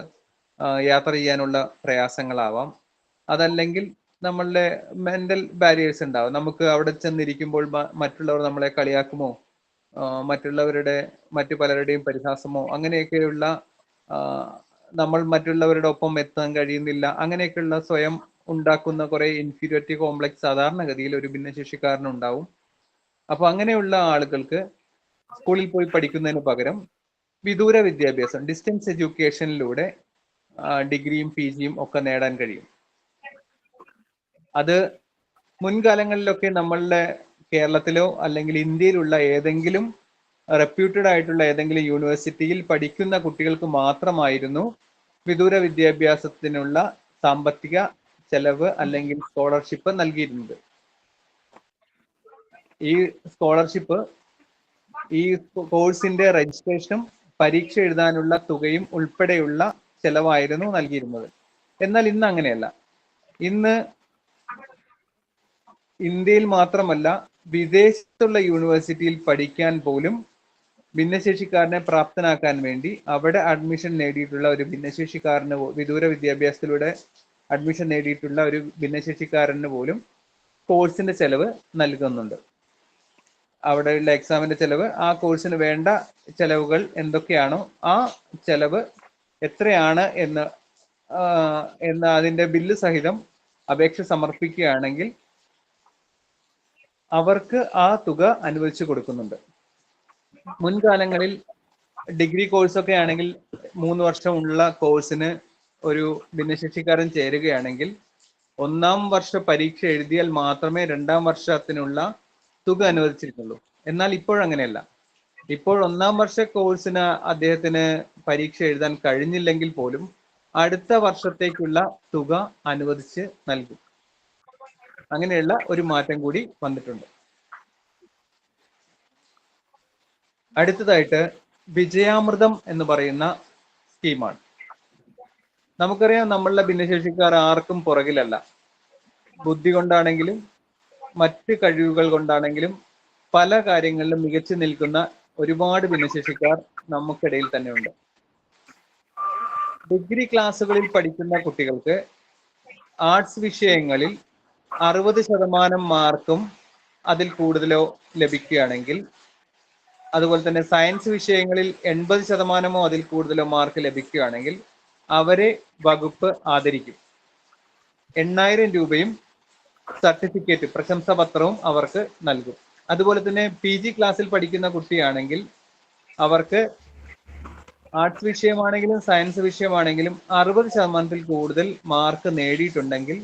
യാത്ര ചെയ്യാനുള്ള പ്രയാസങ്ങളാവാം, അതല്ലെങ്കിൽ നമ്മളുടെ മെന്റൽ ബാരിയേഴ്സ് ഉണ്ടാവും. നമുക്ക് അവിടെ ചെന്നിരിക്കുമ്പോൾ മറ്റുള്ളവർ നമ്മളെ കളിയാക്കുമോ, മറ്റു പലരുടെയും പരിഹാസമോ, അങ്ങനെയൊക്കെയുള്ള നമ്മൾ മറ്റുള്ളവരുടെ ഒപ്പം എത്താൻ കഴിയുന്നില്ല, അങ്ങനെയൊക്കെയുള്ള സ്വയം ഉണ്ടാക്കുന്ന കുറെ ഇൻഫീരിയോറിറ്റി കോംപ്ലക്സ് സാധാരണഗതിയിൽ ഒരു ഭിന്നശേഷിക്കാരനുണ്ടാവും. അപ്പൊ അങ്ങനെയുള്ള ആളുകൾക്ക് സ്കൂളിൽ പോയി പഠിക്കുന്നതിന് പകരം വിദൂര വിദ്യാഭ്യാസം, ഡിസ്റ്റൻസ് എഡ്യൂക്കേഷനിലൂടെ ഡിഗ്രിയും PGയും ഒക്കെ നേടാൻ കഴിയും. അത് മുൻകാലങ്ങളിലൊക്കെ നമ്മളുടെ കേരളത്തിലോ അല്ലെങ്കിൽ ഇന്ത്യയിലുള്ള ഏതെങ്കിലും റെപ്യൂട്ടഡ് ആയിട്ടുള്ള ഏതെങ്കിലും യൂണിവേഴ്സിറ്റിയിൽ പഠിക്കുന്ന കുട്ടികൾക്ക് മാത്രമായിരുന്നു വിദൂര വിദ്യാഭ്യാസത്തിനുള്ള സാമ്പത്തിക ചെലവ് അല്ലെങ്കിൽ സ്കോളർഷിപ്പ് നൽകിയിരുന്നത്. ഈ സ്കോളർഷിപ്പ് ഈ കോഴ്സിന്റെ രജിസ്ട്രേഷനും പരീക്ഷ എഴുതാനുള്ള തുകയും ഉൾപ്പെടെയുള്ള ചെലവായിരുന്നു നൽകിയിരുന്നത്. എന്നാൽ ഇന്ന് അങ്ങനെയല്ല. ഇന്ന് ഇന്ത്യയിൽ മാത്രമല്ല വിദേശത്തുള്ള യൂണിവേഴ്സിറ്റിയിൽ പഠിക്കാൻ പോലും ഭിന്നശേഷിക്കാരനെ പ്രാപ്തനാക്കാൻ വേണ്ടി അവിടെ അഡ്മിഷൻ നേടിയിട്ടുള്ള ഒരു ഭിന്നശേഷിക്കാരന് വിദൂര വിദ്യാഭ്യാസത്തിലൂടെ അഡ്മിഷൻ നേടിയിട്ടുള്ള ഒരു ഭിന്നശേഷിക്കാരന് പോലും കോഴ്സിന്റെ ചെലവ് നൽകുന്നുണ്ട്. അവിടെയുള്ള എക്സാമിന്റെ ചെലവ്, ആ കോഴ്സിന് വേണ്ട ചെലവുകൾ എന്തൊക്കെയാണോ ആ ചെലവ് എത്രയാണ് എന്ന് അതിന്റെ ബില്ല് സഹിതം അപേക്ഷ സമർപ്പിക്കുകയാണെങ്കിൽ അവർക്ക് ആ തുക അനുവദിച്ചു കൊടുക്കുന്നുണ്ട്. മുൻകാലങ്ങളിൽ ഡിഗ്രി കോഴ്സൊക്കെ ആണെങ്കിൽ 3 വർഷമുള്ള കോഴ്സിന് ഒരു ഭിന്നശേഷിക്കാരൻ ചേരുകയാണെങ്കിൽ 1-ാം വർഷ പരീക്ഷ എഴുതിയാൽ മാത്രമേ 2-ാം വർഷത്തിനുള്ള തുക അനുവദിച്ചിട്ടുള്ളൂ. എന്നാൽ ഇപ്പോഴങ്ങനെയല്ല. ഇപ്പോൾ 1-ാം വർഷ കോഴ്സിന് അദ്ദേഹത്തിന് പരീക്ഷ എഴുതാൻ കഴിഞ്ഞില്ലെങ്കിൽ പോലും അടുത്ത വർഷത്തേക്കുള്ള തുക അനുവദിച്ച് നൽകും. അങ്ങനെയുള്ള ഒരു മാറ്റം കൂടി വന്നിട്ടുണ്ട്. അടുത്തതായിട്ട് വിജയാമൃതം എന്ന് പറയുന്ന സ്കീമാണ്. നമുക്കറിയാം, നമ്മളുടെ ഭിന്നശേഷിക്കാർ ആർക്കും പുറകിലല്ല. ബുദ്ധി കൊണ്ടാണെങ്കിലും മറ്റ് കഴിവുകൾ കൊണ്ടാണെങ്കിലും പല കാര്യങ്ങളിലും മികച്ചു നിൽക്കുന്ന ഒരുപാട് ഭിന്നശേഷിക്കാർ നമുക്കിടയിൽ തന്നെ ഉണ്ട്. ഡിഗ്രി ക്ലാസ്സുകളിൽ പഠിക്കുന്ന കുട്ടികൾക്ക് ആർട്സ് വിഷയങ്ങളിൽ 60% മാർക്കും അതിൽ കൂടുതലോ ലഭിക്കുകയാണെങ്കിൽ, അതുപോലെ തന്നെ സയൻസ് വിഷയങ്ങളിൽ 80% അതിൽ കൂടുതലോ മാർക്ക് ലഭിക്കുകയാണെങ്കിൽ അവരെ വകുപ്പ് ആദരിക്കും. 8000 രൂപയും സർട്ടിഫിക്കറ്റ്, പ്രശംസാപത്രവും അവർക്ക് നൽകും. അതുപോലെ തന്നെ PG ക്ലാസ്സിൽ പഠിക്കുന്ന കുട്ടിയാണെങ്കിൽ അവർക്ക് ആർട്സ് വിഷയമാണെങ്കിലും സയൻസ് വിഷയമാണെങ്കിലും 60% കൂടുതൽ മാർക്ക് നേടിയിട്ടുണ്ടെങ്കിൽ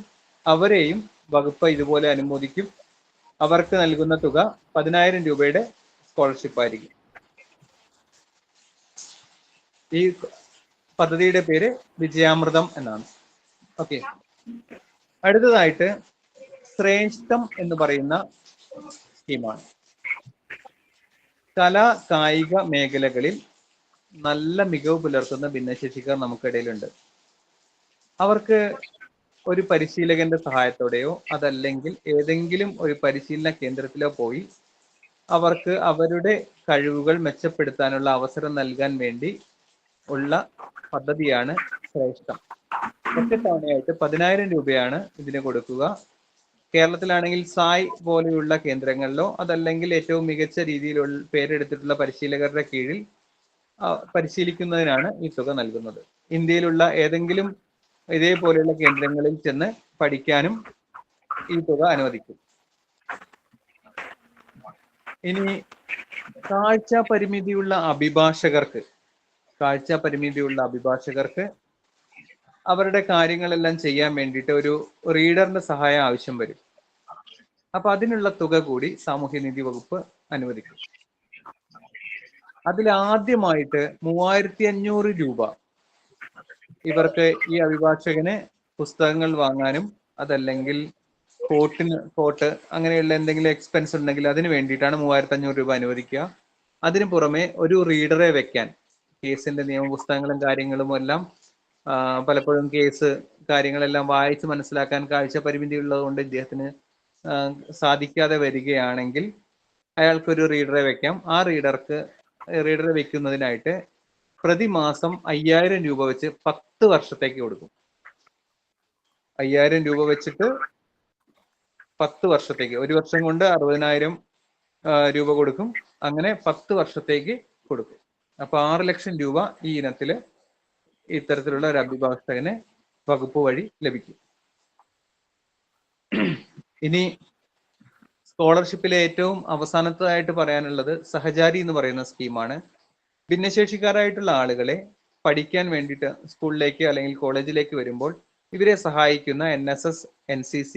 അവരെയും വകുപ്പ് ഇതുപോലെ അനുമോദിക്കും. അവർക്ക് നൽകുന്ന തുക 10000 രൂപയുടെ സ്കോളർഷിപ്പ് ആയിരിക്കും. ഈ പദ്ധതിയുടെ പേര് വിജയാമൃതം എന്നാണ്. ഓക്കെ, അടുത്തതായിട്ട് ശ്രേഷ്ഠം എന്ന് പറയുന്ന സ്കീമാണ്. കലാ കായിക മേഖലകളിൽ നല്ല മികവ് പുലർത്തുന്ന ഭിന്നശേഷിക്കാർ നമുക്കിടയിലുണ്ട്. അവർക്ക് ഒരു പരിശീലകന്റെ സഹായത്തോടെയോ അതല്ലെങ്കിൽ ഏതെങ്കിലും ഒരു പരിശീലന കേന്ദ്രത്തിലോ പോയി അവർക്ക് അവരുടെ കഴിവുകൾ മെച്ചപ്പെടുത്താനുള്ള അവസരം നൽകാൻ വേണ്ടി ഉള്ള പദ്ധതിയാണ് ശ്രേഷ്ഠം. ഒറ്റത്തവണയായിട്ട് 10000 രൂപയാണ് ഇതിന് കൊടുക്കുക. കേരളത്തിലാണെങ്കിൽ സായ് പോലെയുള്ള കേന്ദ്രങ്ങളിലോ അതല്ലെങ്കിൽ ഏറ്റവും മികച്ച രീതിയിലുള്ള പേരെടുത്തിട്ടുള്ള പരിശീലകരുടെ കീഴിൽ പരിശീലിക്കുന്നതിനാണ് ഈ തുക നൽകുന്നത്. ഇന്ത്യയിലുള്ള ഏതെങ്കിലും ഇതേപോലെയുള്ള കേന്ദ്രങ്ങളിൽ ചെന്ന് പഠിക്കാനും ഈ തുക അനുവദിക്കും. ഇനി കാഴ്ച പരിമിതിയുള്ള അഭിഭാഷകർക്ക് അവരുടെ കാര്യങ്ങളെല്ലാം ചെയ്യാൻ വേണ്ടിയിട്ട് ഒരു റീഡറിന്റെ സഹായം ആവശ്യം വരും. അപ്പൊ അതിനുള്ള തുക കൂടി സാമൂഹ്യനീതി വകുപ്പ് അനുവദിക്കും. അതിൽ ആദ്യമായിട്ട് 3500 രൂപ ഇവർക്ക് ഈ അഭിഭാഷകന് പുസ്തകങ്ങൾ വാങ്ങാനും അതല്ലെങ്കിൽ കോട്ട് അങ്ങനെയുള്ള എന്തെങ്കിലും എക്സ്പെൻസ് ഉണ്ടെങ്കിൽ അതിന് വേണ്ടിയിട്ടാണ് 3500 രൂപ അനുവദിക്കുക. അതിനു പുറമെ ഒരു റീഡറെ വെക്കാൻ, കേസിന്റെ നിയമപുസ്തകങ്ങളും കാര്യങ്ങളും എല്ലാം പലപ്പോഴും കേസ് കാര്യങ്ങളെല്ലാം വായിച്ച് മനസ്സിലാക്കാൻ കാഴ്ച പരിമിതി ഉള്ളതുകൊണ്ട് ഇദ്ദേഹത്തിന് സാധിക്കാതെ വരികയാണെങ്കിൽ അയാൾക്കൊരു റീഡറെ വെക്കാം. ആ റീഡറെ വെക്കുന്നതിനായിട്ട് പ്രതിമാസം 5000 രൂപ വെച്ച് 10 വർഷത്തേക്ക് കൊടുക്കും. 5000 രൂപ വെച്ചിട്ട് 10 വർഷത്തേക്ക്, ഒരു വർഷം കൊണ്ട് 60000 രൂപ കൊടുക്കും. അങ്ങനെ 10 വർഷത്തേക്ക് കൊടുക്കും. അപ്പൊ 6 ലക്ഷം രൂപ ഈ ഇനത്തില് ഇത്തരത്തിലുള്ള ഒരു അഭിഭാഷകന് വകുപ്പ് വഴി ലഭിക്കും. ഇനി സ്കോളർഷിപ്പിലെ ഏറ്റവും അവസാനത്തായിട്ട് പറയാനുള്ളത് സഹചാരി എന്ന് പറയുന്ന സ്കീമാണ്. ഭിന്നശേഷിക്കാരായിട്ടുള്ള ആളുകളെ പഠിക്കാൻ വേണ്ടിയിട്ട് സ്കൂളിലേക്ക് അല്ലെങ്കിൽ കോളേജിലേക്ക് വരുമ്പോൾ ഇവരെ സഹായിക്കുന്ന NSS, NCC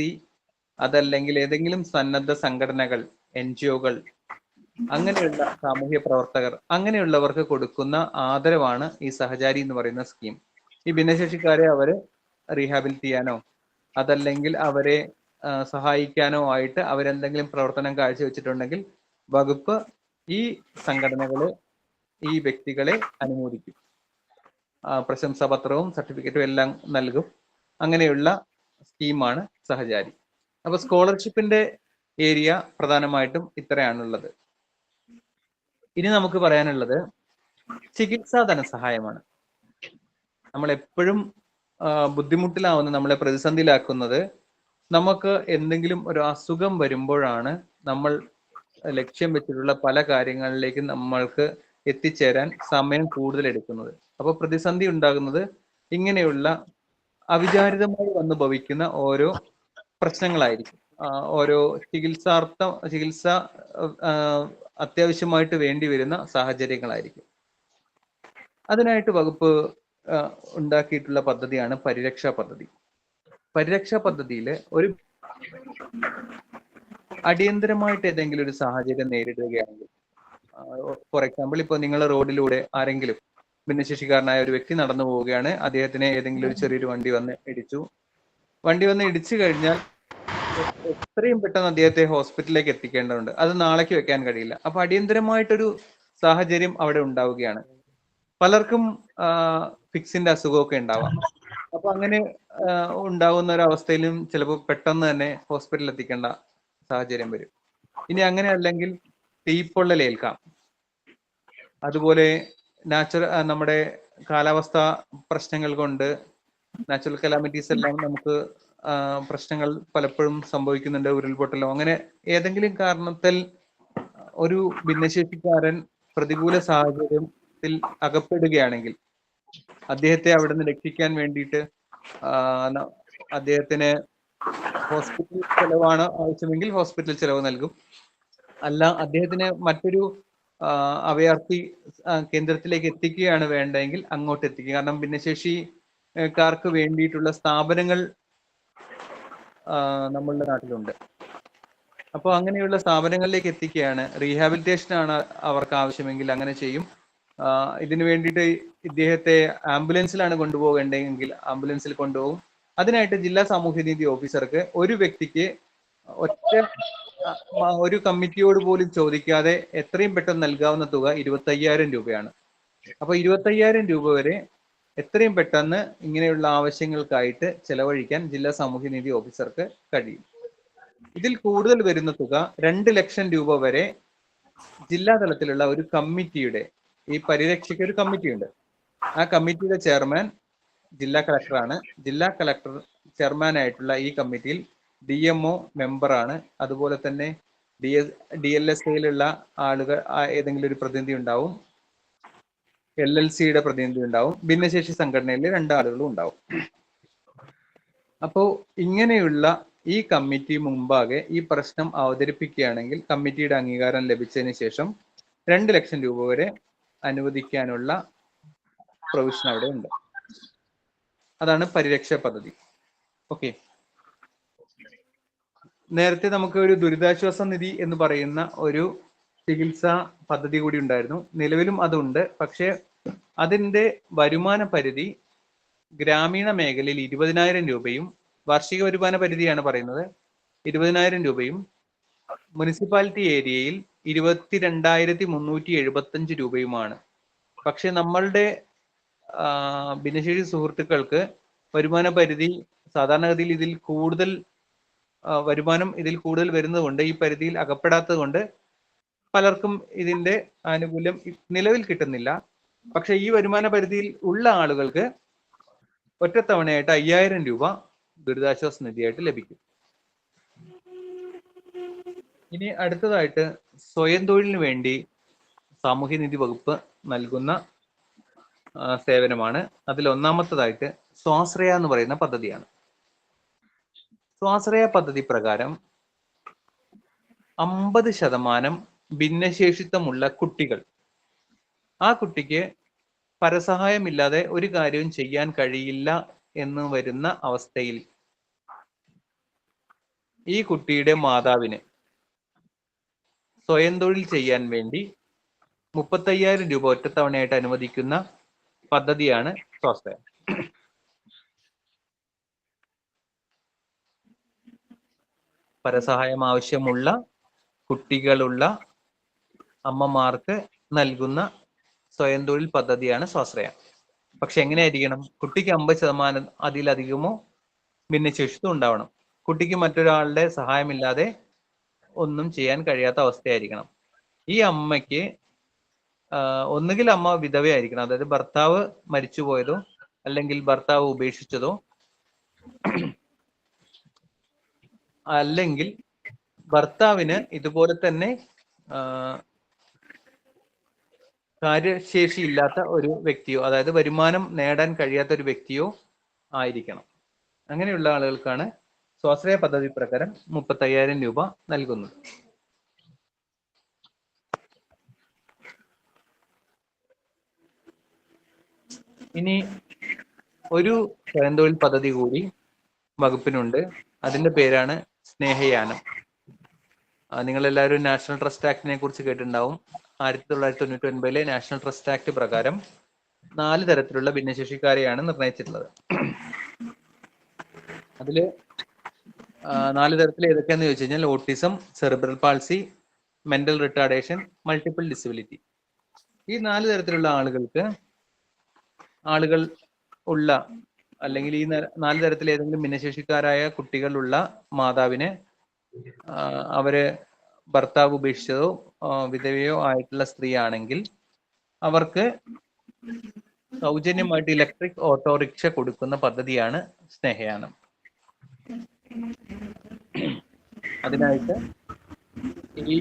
അതല്ലെങ്കിൽ ഏതെങ്കിലും സന്നദ്ധ സംഘടനകൾ NGO-കൾ, അങ്ങനെയുള്ള സാമൂഹ്യ പ്രവർത്തകർ, അങ്ങനെയുള്ളവർക്ക് കൊടുക്കുന്ന ആദരവാണ് ഈ സഹചാരി എന്ന് പറയുന്ന സ്കീം. ഈ ഭിന്നശേഷിക്കാരെ അവരെ റീഹാബിലിറ്റ് ചെയ്യാനോ അതല്ലെങ്കിൽ അവരെ സഹായിക്കാനോ ആയിട്ട് അവരെന്തെങ്കിലും പ്രവർത്തനം കാഴ്ചവെച്ചിട്ടുണ്ടെങ്കിൽ വകുപ്പ് ഈ സംഘടനകളെ, ഈ വ്യക്തികളെ അനുമോദിക്കും. പ്രശംസാപത്രവും സർട്ടിഫിക്കറ്റും എല്ലാം നൽകും. അങ്ങനെയുള്ള സ്കീമാണ് സഹചാരി. അപ്പൊ സ്കോളർഷിപ്പിന്റെ ഏരിയ പ്രധാനമായിട്ടും ഇത്രയാണുള്ളത്. ഇനി നമുക്ക് പറയാനുള്ളത് ചികിത്സാ ധനസഹായമാണ്. നമ്മൾ എപ്പോഴും ബുദ്ധിമുട്ടിലാവുന്ന, നമ്മളെ പ്രതിസന്ധിയിലാക്കുന്നത് നമുക്ക് എന്തെങ്കിലും ഒരു അസുഖം വരുമ്പോഴാണ് നമ്മൾ ലക്ഷ്യം വെച്ചിട്ടുള്ള പല കാര്യങ്ങളിലേക്ക് നമ്മൾക്ക് എത്തിച്ചേരാൻ സമയം കൂടുതൽ എടുക്കുന്നത്. അപ്പോൾ പ്രതിസന്ധി ഉണ്ടാകുന്നത് ഇങ്ങനെയുള്ള അവിചാരിതമായി വന്നു ഭവിക്കുന്ന ഓരോ പ്രശ്നങ്ങളായിരിക്കും. ഓരോ ചികിത്സ അത്യാവശ്യമായിട്ട് വേണ്ടി വരുന്ന സാഹചര്യങ്ങളായിരിക്കും. അതിനായിട്ട് വകുപ്പ് ഉണ്ടാക്കിയിട്ടുള്ള പദ്ധതിയാണ് പരിരക്ഷാ പദ്ധതി. പരിരക്ഷാ പദ്ധതിയിൽ ഒരു അടിയന്തരമായിട്ട് ഏതെങ്കിലും ഒരു സാഹചര്യം നേരിടുകയാണെങ്കിൽ, ഫോർ എക്സാമ്പിൾ ഇപ്പോൾ നിങ്ങൾ റോഡിലൂടെ ആരെങ്കിലും ഭിന്നശേഷിക്കാരനായ ഒരു വ്യക്തി നടന്നു പോവുകയാണ്, അദ്ദേഹത്തിനെ ഏതെങ്കിലും ഒരു ചെറിയൊരു വണ്ടി വന്ന് ഇടിച്ചു കഴിഞ്ഞാൽ എത്രയും പെട്ടെന്ന് അദ്ദേഹത്തെ ഹോസ്പിറ്റലിലേക്ക് എത്തിക്കേണ്ടതുണ്ട്. അത് നാളേക്ക് വെക്കാൻ കഴിയില്ല. അപ്പൊ അടിയന്തരമായിട്ടൊരു സാഹചര്യം അവിടെ ഉണ്ടാവുകയാണ്. പലർക്കും ഫിക്സിന്റെ അസുഖമൊക്കെ ഉണ്ടാവാം. അപ്പൊ അങ്ങനെ ഉണ്ടാവുന്ന ഒരു അവസ്ഥയിലും ചിലപ്പോൾ പെട്ടെന്ന് തന്നെ ഹോസ്പിറ്റലിൽ എത്തിക്കേണ്ട സാഹചര്യം വരും. ഇനി അങ്ങനെ അല്ലെങ്കിൽ തീപ്പൊള്ളലേൽക്കാം. അതുപോലെ നമ്മുടെ കാലാവസ്ഥ പ്രശ്നങ്ങൾ കൊണ്ട് നാച്ചുറൽ കലാമിറ്റീസ് എല്ലാം നമുക്ക് പ്രശ്നങ്ങൾ പലപ്പോഴും സംഭവിക്കുന്നുണ്ട്. ഉരുൾപൊട്ടലോ അങ്ങനെ ഏതെങ്കിലും കാരണത്തിൽ ഒരു ഭിന്നശേഷിക്കാരൻ പ്രതികൂല സാഹചര്യത്തിൽ അകപ്പെടുകയാണെങ്കിൽ അദ്ദേഹത്തെ അവിടെ നിന്ന് രക്ഷിക്കാൻ വേണ്ടിയിട്ട് അദ്ദേഹത്തിന് ഹോസ്പിറ്റൽ ചെലവാണ് ആവശ്യമെങ്കിൽ ഹോസ്പിറ്റൽ ചെലവ് നൽകും. അല്ല, അദ്ദേഹത്തിന് മറ്റൊരു അഭയാർത്ഥി കേന്ദ്രത്തിലേക്ക് എത്തിക്കുകയാണ് വേണ്ടതെങ്കിൽ അങ്ങോട്ട് എത്തിക്കുക. കാരണം ഭിന്നശേഷിക്കാർക്ക് വേണ്ടിയിട്ടുള്ള സ്ഥാപനങ്ങൾ നമ്മളുടെ നാട്ടിലുണ്ട്. അപ്പോൾ അങ്ങനെയുള്ള സ്ഥാപനങ്ങളിലേക്ക് എത്തിക്കുകയാണ്. റീഹാബിലിറ്റേഷൻ ആണ് അവർക്ക് ആവശ്യമെങ്കിൽ അങ്ങനെ ചെയ്യും. ഇതിനു വേണ്ടിയിട്ട് ഇദ്ദേഹത്തെ ആംബുലൻസിലാണ് കൊണ്ടുപോകേണ്ടതെങ്കിൽ ആംബുലൻസിൽ കൊണ്ടുപോകും. അതിനായിട്ട് ജില്ലാ സാമൂഹ്യനീതി ഓഫീസർക്ക് ഒരു വ്യക്തിക്ക് ഒരു കമ്മിറ്റിയോട് പോലും ചോദിക്കാതെ എത്രയും പെട്ടെന്ന് നൽകാവുന്ന തുക 25,000 രൂപയാണ്. അപ്പൊ 25,000 രൂപ വരെ എത്രയും പെട്ടെന്ന് ഇങ്ങനെയുള്ള ആവശ്യങ്ങൾക്കായിട്ട് ചെലവഴിക്കാൻ ജില്ലാ സാമൂഹ്യനീതി ഓഫീസർക്ക് കഴിയും. ഇതിൽ കൂടുതൽ വരുന്ന തുക 2 ലക്ഷം രൂപ വരെ ജില്ലാ തലത്തിലുള്ള ഒരു കമ്മിറ്റിയുടെ, ഈ പരിരക്ഷയ്ക്ക് ഒരു കമ്മിറ്റിയുണ്ട്. ആ കമ്മിറ്റിയുടെ ചെയർമാൻ ജില്ലാ കളക്ടറാണ്. ജില്ലാ കളക്ടർ ചെയർമാനായിട്ടുള്ള ഈ കമ്മിറ്റിയിൽ DMO മെമ്പറാണ്. അതുപോലെ തന്നെ DLSAയിലുള്ള ആളുകൾ ഏതെങ്കിലും ഒരു പ്രതിനിധി ഉണ്ടാവും, LLCയുടെ പ്രതിനിധി ഉണ്ടാവും, ഭിന്നശേഷി സംഘടനയിലെ 2 ആളുകളും ഉണ്ടാവും. അപ്പോൾ ഇങ്ങനെയുള്ള ഈ കമ്മിറ്റി മുമ്പാകെ ഈ പ്രശ്നം അവതരിപ്പിക്കുകയാണെങ്കിൽ കമ്മിറ്റിയുടെ അംഗീകാരം ലഭിച്ചതിന് ശേഷം 2 ലക്ഷം രൂപ വരെ അനുവദിക്കാനുള്ള പ്രൊവിഷൻ അവിടെ ഉണ്ട്. അതാണ് പരിരക്ഷാ പദ്ധതി. ഓക്കെ, നേരത്തെ നമുക്ക് ഒരു ദുരിതാശ്വാസ നിധി എന്ന് പറയുന്ന ഒരു ചികിത്സാ പദ്ധതി കൂടി ഉണ്ടായിരുന്നു. നിലവിലും അതുണ്ട്. പക്ഷെ അതിന്റെ വരുമാന പരിധി ഗ്രാമീണ മേഖലയിൽ 20,000 രൂപയും, വാർഷിക വരുമാന പരിധിയാണ് പറയുന്നത്, 20,000 രൂപയും, മുനിസിപ്പാലിറ്റി ഏരിയയിൽ 22,375 രൂപയുമാണ്. പക്ഷെ നമ്മളുടെ ഭിന്നശേഷി സുഹൃത്തുക്കൾക്ക് വരുമാന പരിധി സാധാരണഗതിയിൽ ഇതിൽ കൂടുതൽ വരുമാനം വരുന്നതുകൊണ്ട്, ഈ പരിധിയിൽ അകപ്പെടാത്തത് കൊണ്ട് പലർക്കും ഇതിന്റെ ആനുകൂല്യം നിലവിൽ കിട്ടുന്നില്ല. പക്ഷെ ഈ വരുമാന പരിധിയിൽ ഉള്ള ആളുകൾക്ക് ഒറ്റത്തവണയായിട്ട് 5,000 രൂപ ദുരിതാശ്വാസ നിധിയായിട്ട് ലഭിക്കും. ഇനി അടുത്തതായിട്ട് സ്വയം തൊഴിലിന് വേണ്ടി സാമൂഹ്യനീതി വകുപ്പ് നൽകുന്ന സേവനമാണ്. അതിൽ ഒന്നാമത്തതായിട്ട് സ്വാശ്രയ എന്ന് പറയുന്ന പദ്ധതിയാണ്. സ്വാശ്രയ പദ്ധതി പ്രകാരം 50% ഭിന്നശേഷിത്വമുള്ള കുട്ടികൾ, ആ കുട്ടിക്ക് പരസഹായമില്ലാതെ ഒരു കാര്യവും ചെയ്യാൻ കഴിയില്ല എന്ന് വരുന്ന അവസ്ഥയിൽ ഈ കുട്ടിയുടെ മാതാവിന് സ്വയം തൊഴിൽ ചെയ്യാൻ വേണ്ടി 35,000 രൂപ ഒറ്റത്തവണയായിട്ട് അനുവദിക്കുന്ന പദ്ധതിയാണ് സ്വാശ്രയ. പരസഹായം ആവശ്യമുള്ള കുട്ടികളുള്ള അമ്മമാർക്ക് നൽകുന്ന സ്വയം തൊഴിൽ പദ്ധതിയാണ് സ്വാശ്രയ. പക്ഷെ എങ്ങനെയായിരിക്കണം? കുട്ടിക്ക് 50% അതിലധികമോ ഭിന്നശേഷിത്വം ഉണ്ടാവണം. കുട്ടിക്ക് മറ്റൊരാളുടെ സഹായമില്ലാതെ ഒന്നും ചെയ്യാൻ കഴിയാത്ത അവസ്ഥയായിരിക്കണം. ഈ അമ്മയ്ക്ക് ഒന്നുകിൽ അമ്മ വിധവയായിരിക്കണം, അതായത് ഭർത്താവ് മരിച്ചുപോയതോ അല്ലെങ്കിൽ ഭർത്താവ് ഉപേക്ഷിച്ചതോ, അല്ലെങ്കിൽ ഭർത്താവിന് ഇതുപോലെ തന്നെ കാര്യശേഷി ഇല്ലാത്ത ഒരു വ്യക്തിയോ, അതായത് വരുമാനം നേടാൻ കഴിയാത്ത ഒരു വ്യക്തിയോ ആയിരിക്കണം. അങ്ങനെയുള്ള ആളുകൾക്കാണ് സ്വാശ്രയ പദ്ധതി പ്രകാരം 35,000 രൂപ നൽകുന്നത്. ഇനി ഒരു സ്വയം തൊഴിൽ പദ്ധതി കൂടി വകുപ്പിനുണ്ട്. അതിന്റെ പേരാണ് സ്നേഹയാനം. നിങ്ങളെല്ലാവരും നാഷണൽ ട്രസ്റ്റ് ആക്ടിനെ കുറിച്ച് കേട്ടിട്ടുണ്ടാവും. 1999 നാഷണൽ ട്രസ്റ്റ് ആക്ട് പ്രകാരം 4 തരത്തിലുള്ള ഭിന്നശേഷിക്കാരെയാണ് നിർണയിച്ചിട്ടുള്ളത്. അതില് 4 തരത്തിൽ ഏതൊക്കെയാന്ന് ചോദിച്ചു കഴിഞ്ഞാൽ autism, cerebral palsy, mental retardation, multiple disability. ഈ 4 തരത്തിലുള്ള ആളുകൾ ഉള്ള അല്ലെങ്കിൽ ഈ 4 തരത്തിൽ ഏതെങ്കിലും ഭിന്നശേഷിക്കാരായ കുട്ടികളുള്ള മാതാവിന് അവര് ഭർത്താവ് ഉപേക്ഷിച്ചതോ വിധവയോ ആയിട്ടുള്ള സ്ത്രീ ആണെങ്കിൽ അവർക്ക് സൗജന്യമായിട്ട് ഇലക്ട്രിക് ഓട്ടോറിക്ഷ കൊടുക്കുന്ന പദ്ധതിയാണ് സ്നേഹയാനം. അതിനായിട്ട് ഈ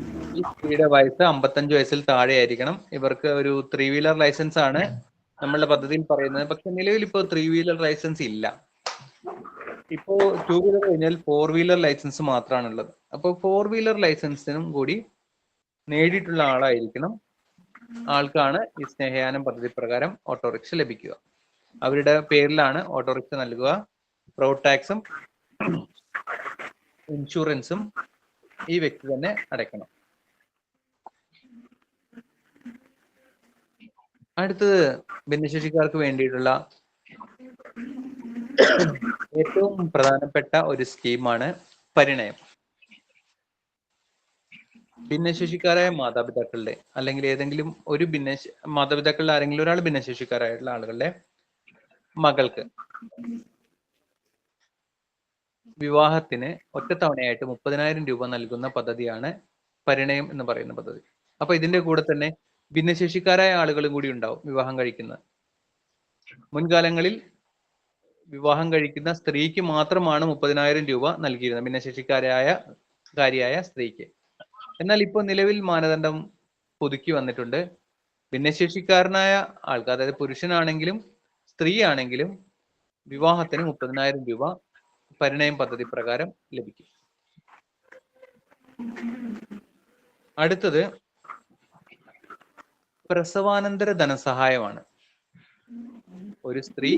സ്ത്രീയുടെ വയസ്സ് 55 വയസ്സിൽ താഴെ ആയിരിക്കണം. ഇവർക്ക് ഒരു 3 വീലർ ലൈസൻസ് ആണ് നമ്മളുടെ പദ്ധതിയിൽ പറയുന്നത്. പക്ഷെ നിലവിൽ ഇപ്പോൾ 3 വീലർ ലൈസൻസ് ഇല്ല. ഇപ്പോ 2 വീലർ കഴിഞ്ഞാൽ 4 വീലർ ലൈസൻസ് മാത്രമാണ് ഉള്ളത്. അപ്പോൾ 4 വീലർ ലൈസൻസിനും കൂടി നേടിയിട്ടുള്ള ആൾക്കാണ് ഈ സ്നേഹയാനം പദ്ധതി പ്രകാരം ഓട്ടോറിക്ഷ ലഭിക്കുക. അവരുടെ പേരിലാണ് ഓട്ടോറിക്ഷ നൽകുക. റോഡ് ടാക്സും ഇൻഷുറൻസും ഈ വ്യക്തി തന്നെ അടയ്ക്കണം. അടുത്തത് ഭിന്നശേഷിക്കാർക്ക് വേണ്ടിയിട്ടുള്ള ഏറ്റവും പ്രധാനപ്പെട്ട ഒരു സ്കീമാണ് പരിണയം. ഭിന്നശേഷിക്കാരായ മാതാപിതാക്കളുടെ അല്ലെങ്കിൽ ഏതെങ്കിലും ഒരു മാതാപിതാക്കളുടെ ആരെങ്കിലും ഒരാൾ ഭിന്നശേഷിക്കാരായിട്ടുള്ള ആളുകളുടെ മകൾക്ക് വിവാഹത്തിന് ഒറ്റത്തവണയായിട്ട് 30,000 രൂപ നൽകുന്ന പദ്ധതിയാണ് പരിണയം എന്ന് പറയുന്ന പദ്ധതി. അപ്പൊ ഇതിന്റെ കൂടെ തന്നെ ഭിന്നശേഷിക്കാരായ ആളുകളും കൂടി ഉണ്ടാവും വിവാഹം കഴിക്കുന്നത്. മുൻകാലങ്ങളിൽ വിവാഹം കഴിക്കുന്ന സ്ത്രീക്ക് മാത്രമാണ് 30,000 രൂപ നൽകിയിരുന്നത്, ഭിന്നശേഷിക്കാരിയായ സ്ത്രീക്ക്. എന്നാൽ ഇപ്പോൾ നിലവിൽ മാനദണ്ഡം പുതുക്കി വന്നിട്ടുണ്ട്. ഭിന്നശേഷിക്കാരനായ ആൾക്ക്, അതായത് പുരുഷനാണെങ്കിലും സ്ത്രീ ആണെങ്കിലും വിവാഹത്തിന് 30,000 രൂപ പരിണയം പദ്ധതി പ്രകാരം ലഭിക്കും. അടുത്തത് പ്രസവാനന്തര ധനസഹായമാണ്. ഒരു സ്ത്രീ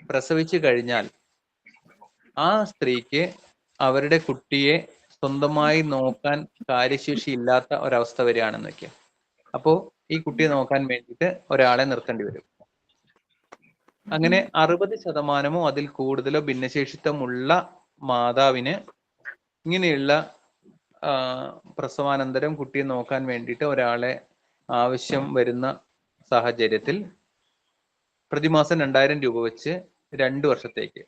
പ്രസവിച്ചു കഴിഞ്ഞാൽ ആ സ്ത്രീക്ക് അവരുടെ കുട്ടിയെ സ്വന്തമായി നോക്കാൻ കാര്യശേഷി ഇല്ലാത്ത ഒരവസ്ഥ വരികയാണെന്ന് വെക്കുക. അപ്പോ ഈ കുട്ടിയെ നോക്കാൻ വേണ്ടിയിട്ട് ഒരാളെ നിർത്തേണ്ടി വരും. അങ്ങനെ 60% അതിൽ കൂടുതലോ ഭിന്നശേഷിത്വമുള്ള മാതാവിന് ഇങ്ങനെയുള്ള പ്രസവാനന്തരം കുട്ടിയെ നോക്കാൻ വേണ്ടിയിട്ട് ഒരാളെ ആവശ്യം വരുന്ന സാഹചര്യത്തിൽ പ്രതിമാസം 2,000 രൂപ വെച്ച് 2 വർഷത്തേക്ക്,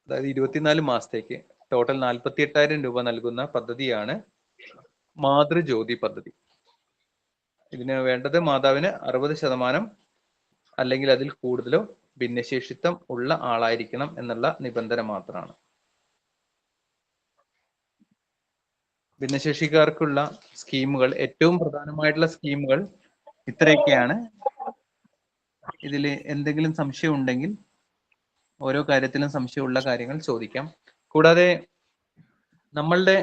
അതായത് 24 മാസത്തേക്ക് ടോട്ടൽ 48,000 രൂപ നൽകുന്ന പദ്ധതിയാണ് മാതൃജ്യോതി പദ്ധതി. ഇതിന് വേണ്ടത് മാതാവിന് 60% അല്ലെങ്കിൽ അതിൽ കൂടുതലോ ഭിന്നശേഷിത്വം ഉള്ള ആളായിരിക്കണം എന്നുള്ള നിബന്ധന മാത്രമാണ്. ഭിന്നശേഷിക്കാർക്കുള്ള സ്കീമുകൾ, ഏറ്റവും പ്രധാനമായിട്ടുള്ള സ്കീമുകൾ ഇത്രയൊക്കെയാണ്. ഇതിൽ എന്തെങ്കിലും സംശയം ഉണ്ടെങ്കിൽ ഓരോ കാര്യത്തിലും സംശയമുള്ള കാര്യങ്ങൾ ചോദിക്കാം. കൂടാതെ നമ്മളുടെ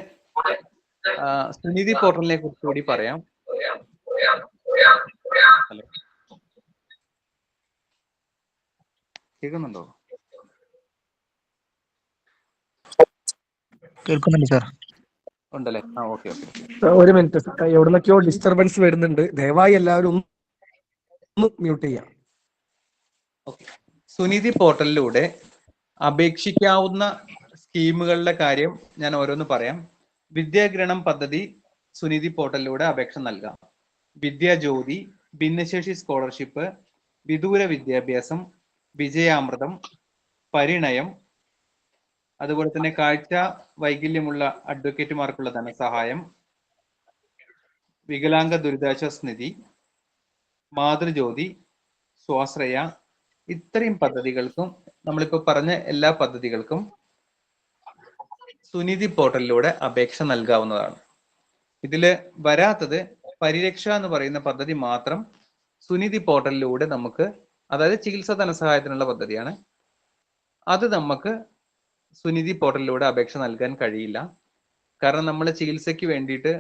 സുനിധി പോർട്ടലിനെ കുറിച്ച് കൂടി പറയാം. ഹലോ, കേൾക്കുന്നുണ്ടോ? കേൾക്കുന്നുണ്ട് സാർ. ഉണ്ടല്ലേ? ആ, ഓക്കെ. ഒരു മിനിറ്റ്, എവിടുന്നൊക്കെയോ ഡിസ്റ്റർബൻസ് വരുന്നുണ്ട്. ദയവായി എല്ലാവരും ഒന്ന് മ്യൂട്ട് ചെയ്യാം. സുനിധി പോർട്ടലിലൂടെ അപേക്ഷിക്കാവുന്ന സ്കീമുകളുടെ കാര്യം ഞാൻ ഓരോന്ന് പറയാം. വിദ്യാഗ്രഹണം പദ്ധതി സുനിധി പോർട്ടലിലൂടെ അപേക്ഷ നൽകാം. വിദ്യാജ്യോതി, ഭിന്നശേഷി സ്കോളർഷിപ്പ്, വിദൂര വിദ്യാഭ്യാസം, വിജയാമൃതം, പരിണയം, അതുപോലെ തന്നെ കാഴ്ച വൈകല്യമുള്ള അഡ്വക്കേറ്റുമാർക്കുള്ള ധനസഹായം, വികലാംഗ ദുരിതാശ്വാസ നിധി, മാതൃജ്യോതി, സ്വാശ്രയ, ഇത്രയും പദ്ധതികൾക്കും നമ്മളിപ്പോ പറഞ്ഞ എല്ലാ പദ്ധതികൾക്കും സുനിധി പോർട്ടലിലൂടെ അപേക്ഷ നൽകാവുന്നതാണ്. ഇതില് വരാത്തത് പരിരക്ഷ എന്ന് പറയുന്ന പദ്ധതി മാത്രം സുനിധി പോർട്ടലിലൂടെ നമുക്ക്, അതായത് ചികിത്സാ ധനസഹായത്തിനുള്ള പദ്ധതിയാണ്, അത് നമുക്ക് സുനിധി പോർട്ടലിലൂടെ അപേക്ഷ നൽകാൻ കഴിയില്ല. കാരണം നമ്മൾ ചികിത്സയ്ക്ക് വേണ്ടിയിട്ട്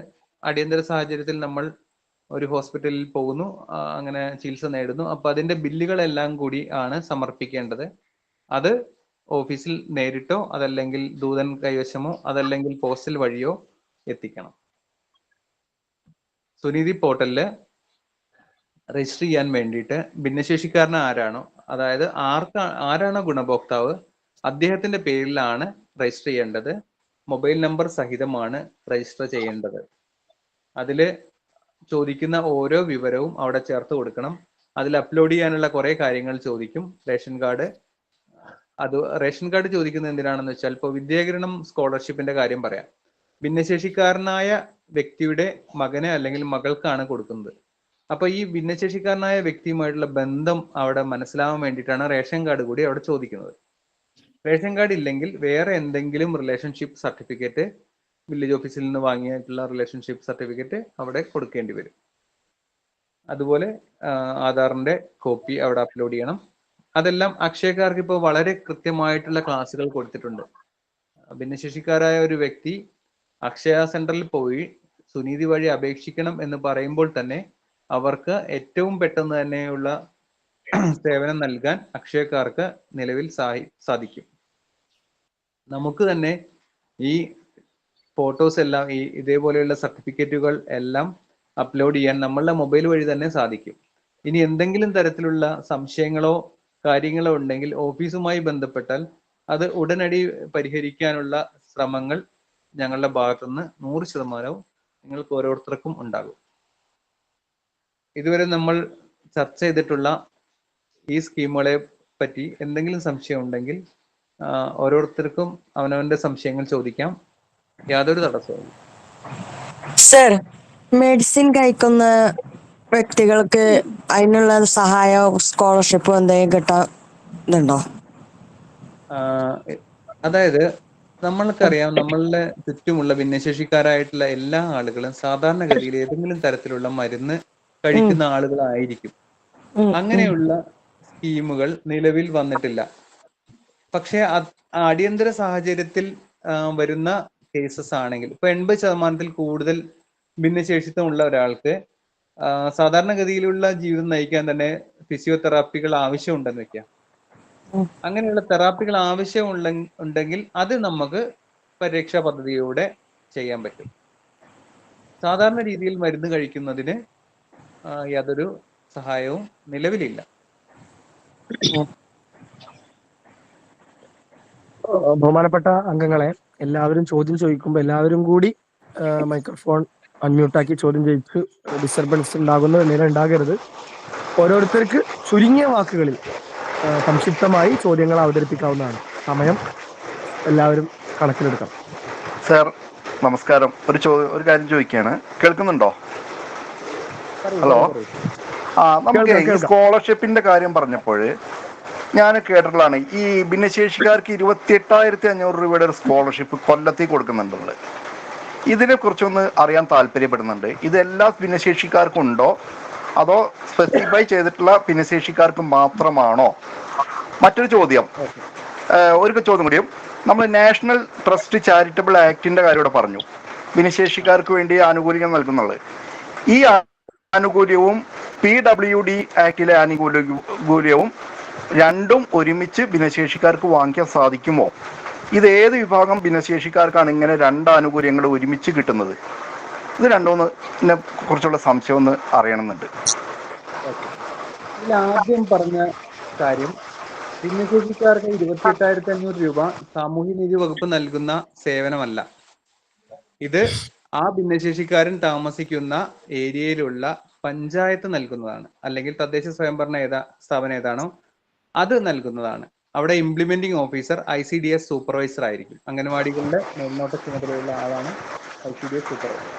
അടിയന്തര സാഹചര്യത്തിൽ നമ്മൾ ഒരു ഹോസ്പിറ്റലിൽ പോകുന്നു, അങ്ങനെ ചികിത്സ നേടുന്നു. അപ്പൊ അതിന്റെ ബില്ലുകളെല്ലാം കൂടി ആണ് സമർപ്പിക്കേണ്ടത്. അത് ഓഫീസിൽ നേരിട്ടോ അതല്ലെങ്കിൽ ദൂതൻ കൈവശമോ അതല്ലെങ്കിൽ പോസ്റ്റൽ വഴിയോ എത്തിക്കണം. സുനിധി പോർട്ടലില് രജിസ്റ്റർ ചെയ്യാൻ വേണ്ടിയിട്ട് ഭിന്നശേഷിക്കാരന് ആരാണോ, അതായത് ആരാണോ ഗുണഭോക്താവ്, അദ്ദേഹത്തിന്റെ പേരിലാണ് രജിസ്റ്റർ ചെയ്യേണ്ടത്. മൊബൈൽ നമ്പർ സഹിതമാണ് രജിസ്റ്റർ ചെയ്യേണ്ടത്. അതില് ചോദിക്കുന്ന ഓരോ വിവരവും അവിടെ ചേർത്ത് കൊടുക്കണം. അതിൽ അപ്ലോഡ് ചെയ്യാനുള്ള കുറെ കാര്യങ്ങൾ ചോദിക്കും. റേഷൻ കാർഡ് ചോദിക്കുന്നത് എന്തിനാണെന്ന് വെച്ചാൽ, ഇപ്പോൾ വിദ്യാഗ്രഹണം സ്കോളർഷിപ്പിന്റെ കാര്യം പറയാം. ഭിന്നശേഷിക്കാരനായ വ്യക്തിയുടെ മകന് അല്ലെങ്കിൽ മകൾക്കാണ് കൊടുക്കുന്നത്. അപ്പൊ ഈ ഭിന്നശേഷിക്കാരനായ വ്യക്തിയുമായിട്ടുള്ള ബന്ധം അവിടെ മനസ്സിലാവാൻ വേണ്ടിയിട്ടാണ് റേഷൻ കാർഡ് കൂടി അവിടെ ചോദിക്കുന്നത്. റേഷൻ കാർഡ് ഇല്ലെങ്കിൽ വേറെ എന്തെങ്കിലും റിലേഷൻഷിപ്പ് സർട്ടിഫിക്കറ്റ്, വില്ലേജ് ഓഫീസിൽ നിന്ന് വാങ്ങിയിട്ടുള്ള റിലേഷൻഷിപ്പ് സർട്ടിഫിക്കറ്റ് അവിടെ കൊടുക്കേണ്ടി വരും. അതുപോലെ ആധാറിന്റെ കോപ്പി അവിടെ അപ്ലോഡ് ചെയ്യണം. അതെല്ലാം അക്ഷയക്കാർക്ക് ഇപ്പോൾ വളരെ കൃത്യമായിട്ടുള്ള ക്ലാസ്സുകൾ കൊടുത്തിട്ടുണ്ട്. ഭിന്നശേഷിക്കാരായ ഒരു വ്യക്തി അക്ഷയ സെന്ററിൽ പോയി സുനീതി വഴി അപേക്ഷിക്കണം എന്ന് പറയുമ്പോൾ തന്നെ അവർക്ക് ഏറ്റവും പെട്ടെന്ന് തന്നെയുള്ള സേവനം നൽകാൻ അക്ഷയക്കാർക്ക് നിലവിൽ സാധിക്കും. നമുക്ക് തന്നെ ഈ ഫോട്ടോസ് എല്ലാം, ഈ ഇതേപോലെയുള്ള സർട്ടിഫിക്കറ്റുകൾ എല്ലാം അപ്ലോഡ് ചെയ്യാൻ നമ്മളുടെ മൊബൈൽ വഴി തന്നെ സാധിക്കും. ഇനി എന്തെങ്കിലും തരത്തിലുള്ള സംശയങ്ങളോ കാര്യങ്ങളോ ഉണ്ടെങ്കിൽ ഓഫീസുമായി ബന്ധപ്പെട്ടാൽ അത് ഉടനടി പരിഹരിക്കാനുള്ള ശ്രമങ്ങൾ ഞങ്ങളുടെ ഭാഗത്തുനിന്ന് 100% നിങ്ങൾക്ക് ഓരോരുത്തർക്കും ഉണ്ടാകും. ഇതുവരെ നമ്മൾ ചർച്ച ചെയ്തിട്ടുള്ള ഈ സ്കീമുകളെ പറ്റി എന്തെങ്കിലും സംശയം ഉണ്ടെങ്കിൽ ഓരോരുത്തർക്കും അവനവന്റെ സംശയങ്ങൾ ചോദിക്കാം. യാതൊരു തടസ്സവും. സർ, മെഡിസിൻ കഴിക്കുന്ന വ്യക്തികൾക്ക് അതിനുള്ള സഹായം സ്കോളർഷിപ്പ് എന്തെങ്കിലും കിട്ടാറുണ്ടോ? അതായത് നമ്മൾക്കറിയാം, നമ്മളുടെ ചുറ്റുമുള്ള ഭിന്നശേഷിക്കാരായിട്ടുള്ള എല്ലാ ആളുകളും സാധാരണഗതിയിൽ ഏതെങ്കിലും തരത്തിലുള്ള മരുന്ന് കഴിക്കുന്ന ആളുകളായിരിക്കും. അങ്ങനെയുള്ള സ്കീമുകൾ നിലവിൽ വന്നിട്ടില്ല. പക്ഷെ അടിയന്തര സാഹചര്യത്തിൽ വരുന്ന കേസസ് ആണെങ്കിൽ, ഇപ്പൊ 80% കൂടുതൽ ഭിന്നശേഷിത്വമുള്ള ഒരാൾക്ക് സാധാരണഗതിയിലുള്ള ജീവിതം നയിക്കാൻ തന്നെ ഫിസിയോതെറാപ്പികൾ ആവശ്യമുണ്ടെന്ന് വെക്കാം. അങ്ങനെയുള്ള തെറാപ്പികൾ ഉണ്ടെങ്കിൽ അത് നമുക്ക് പരിരക്ഷാ പദ്ധതിയിലൂടെ ചെയ്യാൻ പറ്റും. സാധാരണ രീതിയിൽ മരുന്ന് കഴിക്കുന്നതിന് യാതൊരു സഹായവും നിലവിലില്ല. ബഹുമാനപ്പെട്ട അംഗങ്ങളെ, എല്ലാവരും ചോദ്യം ചോദിക്കുമ്പോൾ എല്ലാവരും കൂടി മൈക്രോഫോൺ അൺമ്യൂട്ടാക്കി ചോദ്യം ചോദിച്ച് ഡിസ്റ്റർബൻസ് ഉണ്ടാകുന്ന നില ഉണ്ടാകരുത്. ഓരോരുത്തർക്ക് ചുരുങ്ങിയ വാക്കുകളിൽ സംക്ഷിപ്തമായി ചോദ്യങ്ങൾ അവതരിപ്പിക്കാവുന്നതാണ്. സമയം എല്ലാവരും കണക്കിലെടുക്കണം. സർ നമസ്കാരം. ഒരു കാര്യം ചോദിക്കുകയാണ്. കേൾക്കുന്നുണ്ടോ? ഹലോ. നമുക്ക് ഈ സ്കോളർഷിപ്പിന്റെ കാര്യം പറഞ്ഞപ്പോൾ ഞാൻ കേട്ടിട്ടുള്ളതാണ്, ഈ ഭിന്നശേഷിക്കാർക്ക് 28,500 രൂപയുടെ ഒരു സ്കോളർഷിപ്പ് കൊല്ലത്തിൽ കൊടുക്കുന്നുണ്ട്. ഇതിനെ കുറിച്ചൊന്ന് അറിയാൻ താല്പര്യപ്പെടുന്നുണ്ട്. ഇത് എല്ലാ ഭിന്നശേഷിക്കാർക്കും ഉണ്ടോ അതോ സ്പെസിഫൈ ചെയ്തിട്ടുള്ള ഭിന്നശേഷിക്കാർക്ക് മാത്രമാണോ? മറ്റൊരു ചോദ്യം, ഒരു ചോദ്യം കൂടിയും, നമ്മൾ നാഷണൽ ട്രസ്റ്റ് ചാരിറ്റബിൾ ആക്ടിന്റെ കാര്യം ഇവിടെ പറഞ്ഞു, ഭിന്നശേഷിക്കാർക്ക് വേണ്ടി ആനുകൂല്യം നൽകുന്നുള്ളത്. ഈ ആനുകൂല്യവും PWD ആക്ടിലെ ആനുകൂല്യവും രണ്ടും ഒരുമിച്ച് ഭിന്നശേഷിക്കാർക്ക് വാങ്ങിക്കാൻ സാധിക്കുമോ? ഇത് ഏത് വിഭാഗം ഭിന്നശേഷിക്കാർക്കാണ് ഇങ്ങനെ രണ്ട് ആനുകൂല്യങ്ങൾ ഒരുമിച്ച് കിട്ടുന്നത്? ഇത് രണ്ടോന്നിനെ കുറിച്ചുള്ള സംശയം ഒന്ന് അറിയണമെന്നുണ്ട്. ഓക്കെ, ഇതിൽ ആദ്യം പറഞ്ഞ കാര്യം, ഭിന്നശേഷിക്കാർക്ക് 28,500 രൂപ സാമൂഹ്യനീതി വകുപ്പ് നൽകുന്ന സേവനമല്ല. ഇത് ആ ഭിന്നശേഷിക്കാരൻ താമസിക്കുന്ന ഏരിയയിലുള്ള പഞ്ചായത്ത് നൽകുന്നതാണ്, അല്ലെങ്കിൽ തദ്ദേശ സ്വയംഭരണ സ്ഥാപനം ഏതാണോ അത് നൽകുന്നതാണ്. അവിടെ ഇംപ്ലിമെന്റിംഗ് ഓഫീസർ ICDS സൂപ്പർവൈസർ ആയിരിക്കും. അംഗനവാടികളുടെ മേൽനോട്ട ചുമതലയുള്ള ആളാണ് ICDS സൂപ്പർവൈസർ.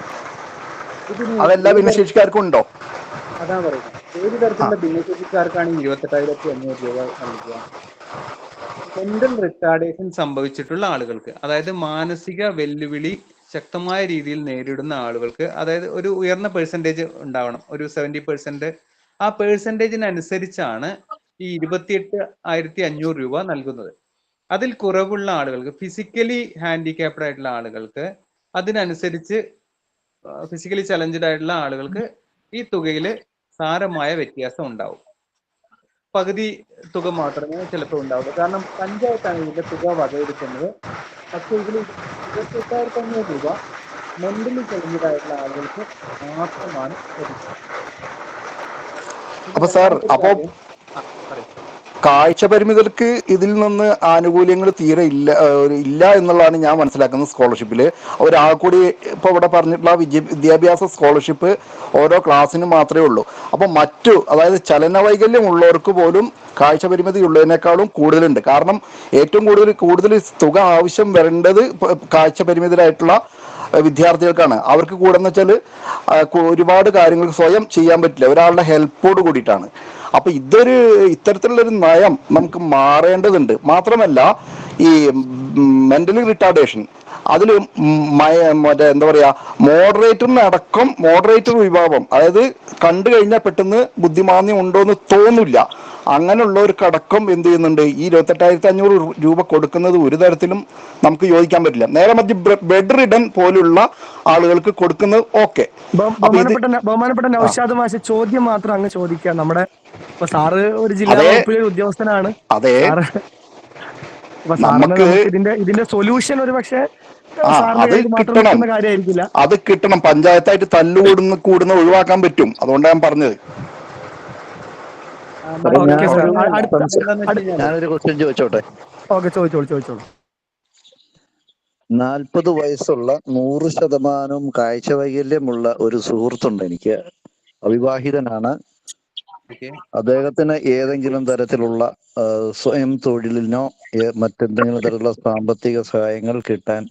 അതെല്ലാ ഭിന്നശേഷിക്കാർക്കും ഉണ്ടോ? അതാ പറയുന്നത്. ഏത് തരത്തിലുള്ള ഭിന്നശേഷിക്കാർക്കാണ് 28,500 രൂപ നൽകുക? മെന്റൽ റിട്ടാർഡേഷൻ സംഭവിച്ചിട്ടുള്ള ആളുകൾക്ക്, അതായത് മാനസിക വെല്ലുവിളി ശക്തമായ രീതിയിൽ നേരിടുന്ന ആളുകൾക്ക്, അതായത് ഒരു ഉയർന്ന പെർസെൻറ്റേജ് ഉണ്ടാവണം, ഒരു 70%. ആ പെർസെൻറ്റേജിനനുസരിച്ചാണ് ഈ 28,500 രൂപ നൽകുന്നത്. അതിൽ കുറവുള്ള ആളുകൾക്ക്, ഫിസിക്കലി ഹാൻഡിക്യാപ്ഡ് ആയിട്ടുള്ള ആളുകൾക്ക്, അതിനനുസരിച്ച് ഫിസിക്കലി ചലഞ്ചഡ് ആയിട്ടുള്ള ആളുകൾക്ക് ഈ തുകയിൽ സാരമായ വ്യത്യാസം ഉണ്ടാവും. പകുതി തുക മാത്രമേ ചിലപ്പോൾ ഉണ്ടാവുള്ളൂ. കാരണം പഞ്ചായത്താണ് ഇതിന്റെ തുക വകയിരുത്തുന്നത്. പക്ഷേ ഇതിൽ 28,500 രൂപ മെന്റലി ചലഞ്ചഡ് ആയിട്ടുള്ള ആളുകൾക്ക് മാത്രമാണ് ലഭിക്കുന്നത്. അപ്പൊ സാർ, അപ്പോ കാഴ്ച പരിമിതർക്ക് ഇതിൽ നിന്ന് ആനുകൂല്യങ്ങൾ തീരെ ഇല്ല എന്നുള്ളതാണ് ഞാൻ മനസ്സിലാക്കുന്നത്. സ്കോളർഷിപ്പിൽ ഒരാൾ കൂടി ഇപ്പോൾ ഇവിടെ പറഞ്ഞിട്ടുള്ള വിദ്യാഭ്യാസ സ്കോളർഷിപ്പ് ഓരോ ക്ലാസ്സിനും മാത്രമേ ഉള്ളൂ. അപ്പോൾ അതായത് ചലന വൈകല്യം ഉള്ളവർക്ക് പോലും കാഴ്ച പരിമിതി ഉള്ളതിനേക്കാളും കൂടുതലുണ്ട്. കാരണം ഏറ്റവും കൂടുതൽ തുക ആവശ്യം വരേണ്ടത് കാഴ്ച പരിമിതരായിട്ടുള്ള വിദ്യാർത്ഥികൾക്കാണ്. അവർക്ക് കൂടെന്ന് വെച്ചാൽ ഒരുപാട് കാര്യങ്ങൾ സ്വയം ചെയ്യാൻ പറ്റില്ല, ഒരാളുടെ ഹെൽപ്പോട് കൂടിയിട്ടാണ്. അപ്പൊ ഇത്തരത്തിലുള്ളൊരു നയം നമുക്ക് മാറേണ്ടതുണ്ട്. മാത്രമല്ല, ഈ മെന്റലി റിട്ടാർഡേഷൻ അതിൽ എന്താ പറയാ, മോഡറേറ്റർ വിഭാഗം, അതായത് കണ്ടു കഴിഞ്ഞാൽ പെട്ടെന്ന് ബുദ്ധിമാന്യം ഉണ്ടോ എന്ന് തോന്നില്ല, അങ്ങനെയുള്ളവർക്കടക്കം എന്ത് ചെയ്യുന്നുണ്ട്, ഈ 28,500 രൂപ കൊടുക്കുന്നത് ഒരു തരത്തിലും നമുക്ക് യോജിക്കാൻ പറ്റില്ല. നേരെ മറിച്ച് ബെഡ് റിഡൻ പോലുള്ള ആളുകൾക്ക് കൊടുക്കുന്നത് ഓക്കെ. ബഹുമാനപ്പെട്ട നൗഷാദ് മാഷ്, ചോദ്യം മാത്രം അങ്ങ് ചോദിക്കുക. നമ്മുടെ സാറ് ഒരു ജില്ലാ വകുപ്പിലെ ഉദ്യോഗസ്ഥനാണ്. നമുക്ക് ഇതിന്റെ സൊല്യൂഷൻ ഒരു പക്ഷേ കാര്യമായിരിക്കില്ല. അത് കിട്ടണം. പഞ്ചായത്തായിട്ട് കൂടുന്ന ഒഴിവാക്കാൻ പറ്റും. അതുകൊണ്ടാണ് ഞാൻ പറഞ്ഞത്. ഞാനൊരു ക്വസ്റ്റ്യൻ ചോദിച്ചോട്ടെ? ഓക്കെ, ചോദിച്ചോളൂ. 40 വയസ്സുള്ള 100% കാഴ്ച വൈകല്യമുള്ള ഒരു സുഹൃത്തുണ്ട് എനിക്ക്. അവിവാഹിതനാണ്. അദ്ദേഹത്തിന് ഏതെങ്കിലും തരത്തിലുള്ള സ്വയം തൊഴിലിനോ മറ്റെന്തെങ്കിലും തരത്തിലുള്ള സാമ്പത്തിക സഹായങ്ങൾ കിട്ടാൻ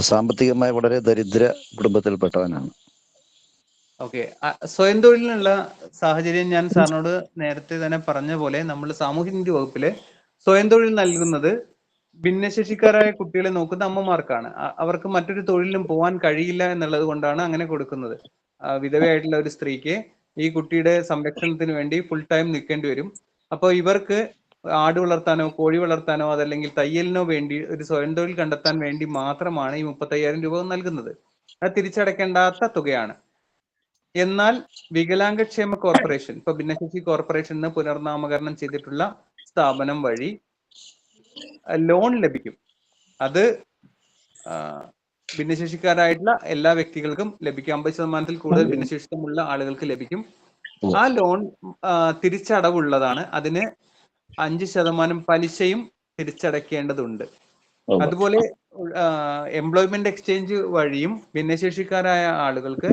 സാമ്പത്തികമായി വളരെ ദരിദ്ര കുടുംബത്തിൽപ്പെട്ടവനാണ്. ഓക്കെ, സ്വയം തൊഴിലിനുള്ള സാഹചര്യം ഞാൻ സാറിനോട് നേരത്തെ തന്നെ പറഞ്ഞ പോലെ നമ്മൾ സാമൂഹ്യനീതി വകുപ്പില് സ്വയം തൊഴിൽ നൽകുന്നത് ഭിന്നശേഷിക്കാരായ കുട്ടികളെ നോക്കുന്ന അമ്മമാർക്കാണ്. അവർക്ക് മറ്റൊരു തൊഴിലിലും പോകാൻ കഴിയില്ല എന്നുള്ളത് കൊണ്ടാണ് അങ്ങനെ കൊടുക്കുന്നത്. വിധവയായിട്ടുള്ള ഒരു സ്ത്രീക്ക് ഈ കുട്ടിയുടെ സംരക്ഷണത്തിന് വേണ്ടി ഫുൾ ടൈം നിൽക്കേണ്ടി വരും. അപ്പോൾ ഇവർക്ക് ആട് വളർത്താനോ കോഴി വളർത്താനോ അതല്ലെങ്കിൽ തയ്യലിനോ വേണ്ടി ഒരു സ്വയം തൊഴിൽ കണ്ടെത്താൻ വേണ്ടി മാത്രമാണ് ഈ 35,000 രൂപ നൽകുന്നത്. അത് തിരിച്ചടക്കേണ്ടാത്ത തുകയാണ്. എന്നാൽ വികലാംഗക്ഷേമ കോർപ്പറേഷൻ, ഇപ്പൊ ഭിന്നശേഷി കോർപ്പറേഷൻ പുനർനാമകരണം ചെയ്തിട്ടുള്ള സ്ഥാപനം വഴി ലോൺ ലഭിക്കും. അത് ഭിന്നശേഷിക്കാരായിട്ടുള്ള എല്ലാ വ്യക്തികൾക്കും ലഭിക്കും. 50% കൂടുതൽ ഭിന്നശേഷിത്വമുള്ള ആളുകൾക്ക് ലഭിക്കും. ആ ലോൺ തിരിച്ചടവുള്ളതാണ്. അതിന് 5% പലിശയും തിരിച്ചടയ്ക്കേണ്ടതുണ്ട്. അതുപോലെ എംപ്ലോയ്മെന്റ് എക്സ്ചേഞ്ച് വഴിയും ഭിന്നശേഷിക്കാരായ ആളുകൾക്ക്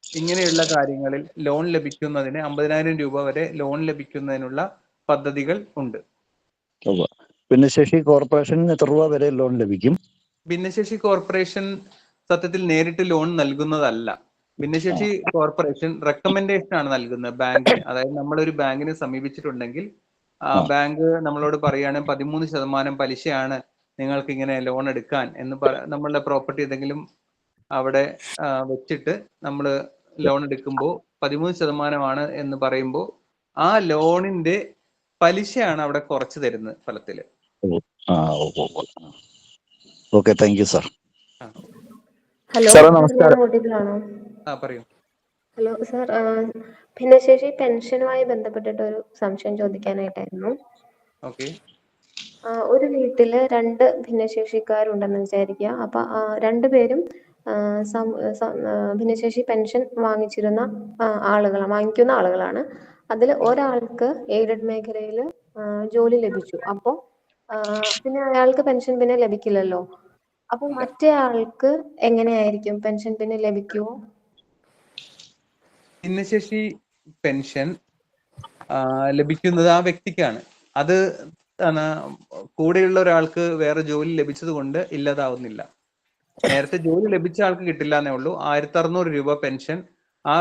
ഇങ്ങനെയുള്ള കാര്യങ്ങളിൽ ലോൺ ലഭിക്കുന്നതിന് 50,000 രൂപ വരെ ലോൺ ലഭിക്കുന്നതിനുള്ള പദ്ധതികൾ ഉണ്ട്. ഭിന്നശേഷി കോർപ്പറേഷന് എത്ര രൂപ വരെ ലോൺ ലഭിക്കും? ഭിന്നശേഷി കോർപ്പറേഷൻ സത്യത്തിൽ നേരിട്ട് ലോൺ നൽകുന്നതല്ല. ഭിന്നശേഷി കോർപ്പറേഷൻ റെക്കമെൻഡേഷൻ ആണ് നൽകുന്നത് ബാങ്കിന്. അതായത് നമ്മളൊരു ബാങ്കിനെ സമീപിച്ചിട്ടുണ്ടെങ്കിൽ ബാങ്ക് നമ്മളോട് പറയാണ് 13% പലിശയാണ് നിങ്ങൾക്ക് ഇങ്ങനെ ലോൺ എടുക്കാൻ എന്ന് നമ്മളുടെ പ്രോപ്പർട്ടി ഏതെങ്കിലും അവിടെ വെച്ചിട്ട് നമ്മൾ ലോൺ എടുക്കുമ്പോൾ 13% എന്ന് പറയുമ്പോൾ ആ ലോണിന്റെ പലിശയാണ് അവിടെ കുറച്ച് തരുന്നത് ഫലത്തില്. Okay, thank you sir. Hello, നമസ്കാരം. പറയൂ. ഹലോ സാർ, ഭിന്നശേഷി പെൻഷനുമായി ബന്ധപ്പെട്ടിട്ട് ഒരു സംശയം ചോദിക്കാനായിട്ടായിരുന്നു. ഓക്കെ. ഒരു വീട്ടില് 2 ഭിന്നശേഷിക്കാരുണ്ടെന്ന് വിചാരിക്കുക. അപ്പൊ രണ്ടുപേരും ഭിന്നശേഷി പെൻഷൻ വാങ്ങിക്കുന്ന ആളുകളാണ്. അതിൽ ഒരാൾക്ക് എയ്ഡഡ് മേഖലയിൽ ജോലി ലഭിച്ചു. അപ്പോ പിന്നെ അയാൾക്ക് പെൻഷൻ പിന്നെ ലഭിക്കില്ലല്ലോ. അപ്പൊ മറ്റേ ആൾക്ക് എങ്ങനെയായിരിക്കും പെൻഷൻ പിന്നെ ലഭിക്കുമോ? ഭിന്നശേഷി പെൻഷൻ ലഭിക്കുന്നത് ആ വ്യക്തിക്കാണ്. അത് കൂടെയുള്ള ഒരാൾക്ക് വേറെ ജോലി ലഭിച്ചത് കൊണ്ട് ഇല്ലാതാവുന്നില്ല. നേരത്തെ ജോലി ലഭിച്ച ആൾക്ക് കിട്ടില്ല എന്നേ ഉള്ളൂ. 1600 രൂപ പെൻഷൻ ആ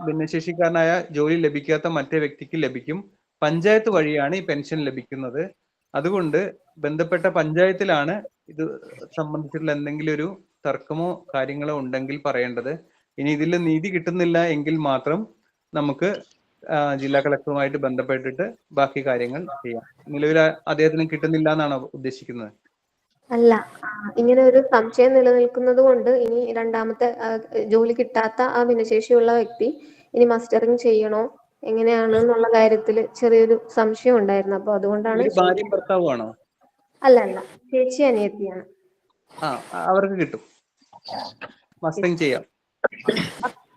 ഭിന്നശേഷിക്കാരനായ ജോലി ലഭിക്കാത്ത മറ്റേ വ്യക്തിക്ക് ലഭിക്കും. പഞ്ചായത്ത് വഴിയാണ് ഈ പെൻഷൻ ലഭിക്കുന്നത്. അതുകൊണ്ട് ബന്ധപ്പെട്ട പഞ്ചായത്തിലാണ് ഇത് സംബന്ധിച്ചിട്ടുള്ള എന്തെങ്കിലും ഒരു തർക്കമോ കാര്യങ്ങളോ ഉണ്ടെങ്കിൽ പറയേണ്ടത്. ഇനി ഇതിൽ നീതി കിട്ടുന്നില്ല എങ്കിൽ മാത്രം നമുക്ക് ജില്ലാ കളക്ടറുമായിട്ട് ബന്ധപ്പെട്ടിട്ട് ബാക്കി കാര്യങ്ങൾ ചെയ്യാം. നിലവിൽ അദ്ദേഹത്തിന് കിട്ടുന്നില്ല എന്നാണോ ഉദ്ദേശിക്കുന്നത്? അല്ല, ഇങ്ങനെ ഒരു സംശയം നിലനിൽക്കുന്നത് കൊണ്ട് ഇനി രണ്ടാമത്തെ ജോലി കിട്ടാത്ത ആ ഭിന്നശേഷിയുള്ള വ്യക്തി ഇനി മസ്റ്ററിങ് ചെയ്യണോ എങ്ങനെയാണെന്നുള്ള കാര്യത്തിൽ ചെറിയൊരു സംശയം ഉണ്ടായിരുന്നു. അപ്പൊ അതുകൊണ്ടാണ് ഇവര് ഭാര്യയും ഭർത്താവുമാണോ? അല്ല, ചേച്ചി അനിയത്തിയാണ്. അവർക്ക് കിട്ടും, മസ്റ്ററിങ് ചെയ്യാം.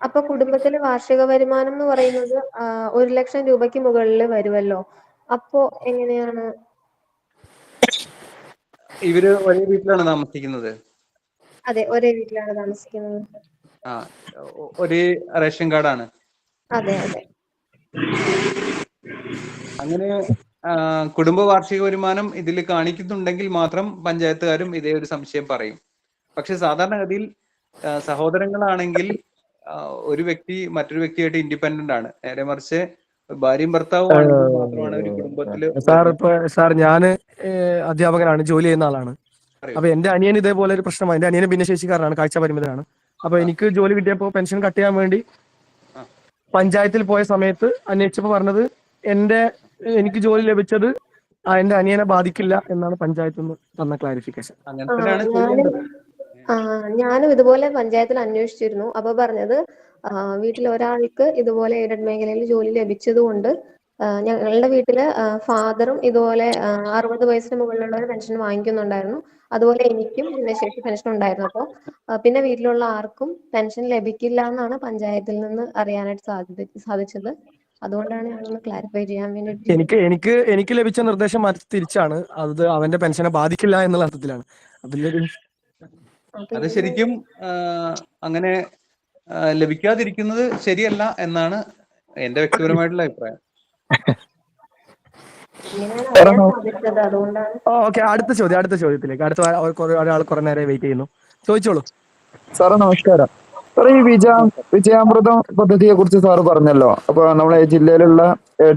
അപ്പൊ കുടുംബത്തിലെ വാർഷിക വരുമാനം എന്ന് പറയുന്നത് 1,00,000 രൂപയ്ക്ക് മുകളിൽ വരുമല്ലോ. അപ്പോ എങ്ങനെയാണ്? ഇവര് ഒരേ വീട്ടിലാണ് താമസിക്കുന്നത്? അതെ, ഒരേ വീട്ടിലാണ് താമസിക്കുന്നത്. ഒരേ റേഷൻ കാർഡാണ്? അതെ. അങ്ങനെ കുടുംബ വാർഷിക വരുമാനം ഇതിൽ കാണിക്കുന്നുണ്ടെങ്കിൽ മാത്രം പഞ്ചായത്തുകാരും ഇതേ ഒരു സംശയം പറയും. പക്ഷെ സാധാരണഗതിയിൽ സഹോദരങ്ങളാണെങ്കിൽ ഒരു വ്യക്തി മറ്റൊരു വ്യക്തിയായിട്ട് ഇൻഡിപെൻഡന്റ് ആണ്. നേരെ മറിച്ച് ഭാര്യയും ഭർത്താവും ആണെങ്കിൽ മാത്രമാണ് ഒരു കുടുംബത്തില്. സാർ ഞാന് അധ്യാപകനാണ്, ജോലി ചെയ്യുന്ന ആളാണ്. അപ്പൊ എന്റെ അനിയൻ ഇതേപോലെ ഒരു പ്രശ്നമാണ്. എന്റെ അനിയൻ ഭിന്നശേഷിക്കാരനാണ്, കാഴ്ച പരിമിതനാണ്. അപ്പൊ എനിക്ക് ജോലി കിട്ടിയപ്പോ പെൻഷൻ കട്ട് ചെയ്യാൻ വേണ്ടി പഞ്ചായത്തിൽ പോയ സമയത്ത് അന്വേഷിച്ചപ്പോ പറഞ്ഞത് എനിക്ക് ജോലി ലഭിച്ചത് എന്റെ അനിയനെ ബാധിക്കില്ല എന്നാണ് പഞ്ചായത്ത് നിന്ന് തന്ന ക്ലാരിഫിക്കേഷൻ. ഞാനും ഇതുപോലെ പഞ്ചായത്തിൽ അന്വേഷിച്ചിരുന്നു. അപ്പൊ പറഞ്ഞത് വീട്ടിൽ ഒരാൾക്ക് ഇതുപോലെ എയ്ഡഡ് മേഖലയിൽ ജോലി ലഭിച്ചത് കൊണ്ട് ഞങ്ങളുടെ വീട്ടില് ഫാദറും ഇതുപോലെ 60 വയസ്സിന് മുകളിലുള്ള ഒരു പെൻഷൻ വാങ്ങിക്കുന്നുണ്ടായിരുന്നു. അതുപോലെ എനിക്കും ഭിന്നശേഷി പെൻഷൻ ഉണ്ടായിരുന്നു. അപ്പോൾ പിന്നെ വീട്ടിലുള്ള ആർക്കും പെൻഷൻ ലഭിക്കില്ല എന്നാണ് പഞ്ചായത്തിൽ നിന്ന് അറിയാനായിട്ട് സാധിച്ചത്. അതുകൊണ്ടാണ് ഞാനൊന്ന് ക്ലാരിഫൈ ചെയ്യാൻ വേണ്ടി. എനിക്ക് ലഭിച്ച നിർദ്ദേശം തിരിച്ചാണ്. അത് അവന്റെ പെൻഷനെ ബാധിക്കില്ല എന്നുള്ള അർത്ഥത്തിലാണ്. അത് ശരിക്കും അങ്ങനെ ലഭിക്കാതിരിക്കുന്നത് ശരിയല്ല എന്നാണ് എന്റെ വ്യക്തിപരമായിട്ടുള്ള അഭിപ്രായം. ഓക്കെ, അടുത്ത ചോദ്യത്തിലേക്ക്. ഒരാൾ കുറെ നേരം വെയിറ്റ് ചെയ്യുന്നു. ചോദിച്ചോളൂ സാറേ. നമസ്കാരം സാറേ. ഈ വിജയാമൃതം പദ്ധതിയെ കുറിച്ച് സാറ് പറഞ്ഞല്ലോ. അപ്പൊ നമ്മളെ ജില്ലയിലുള്ള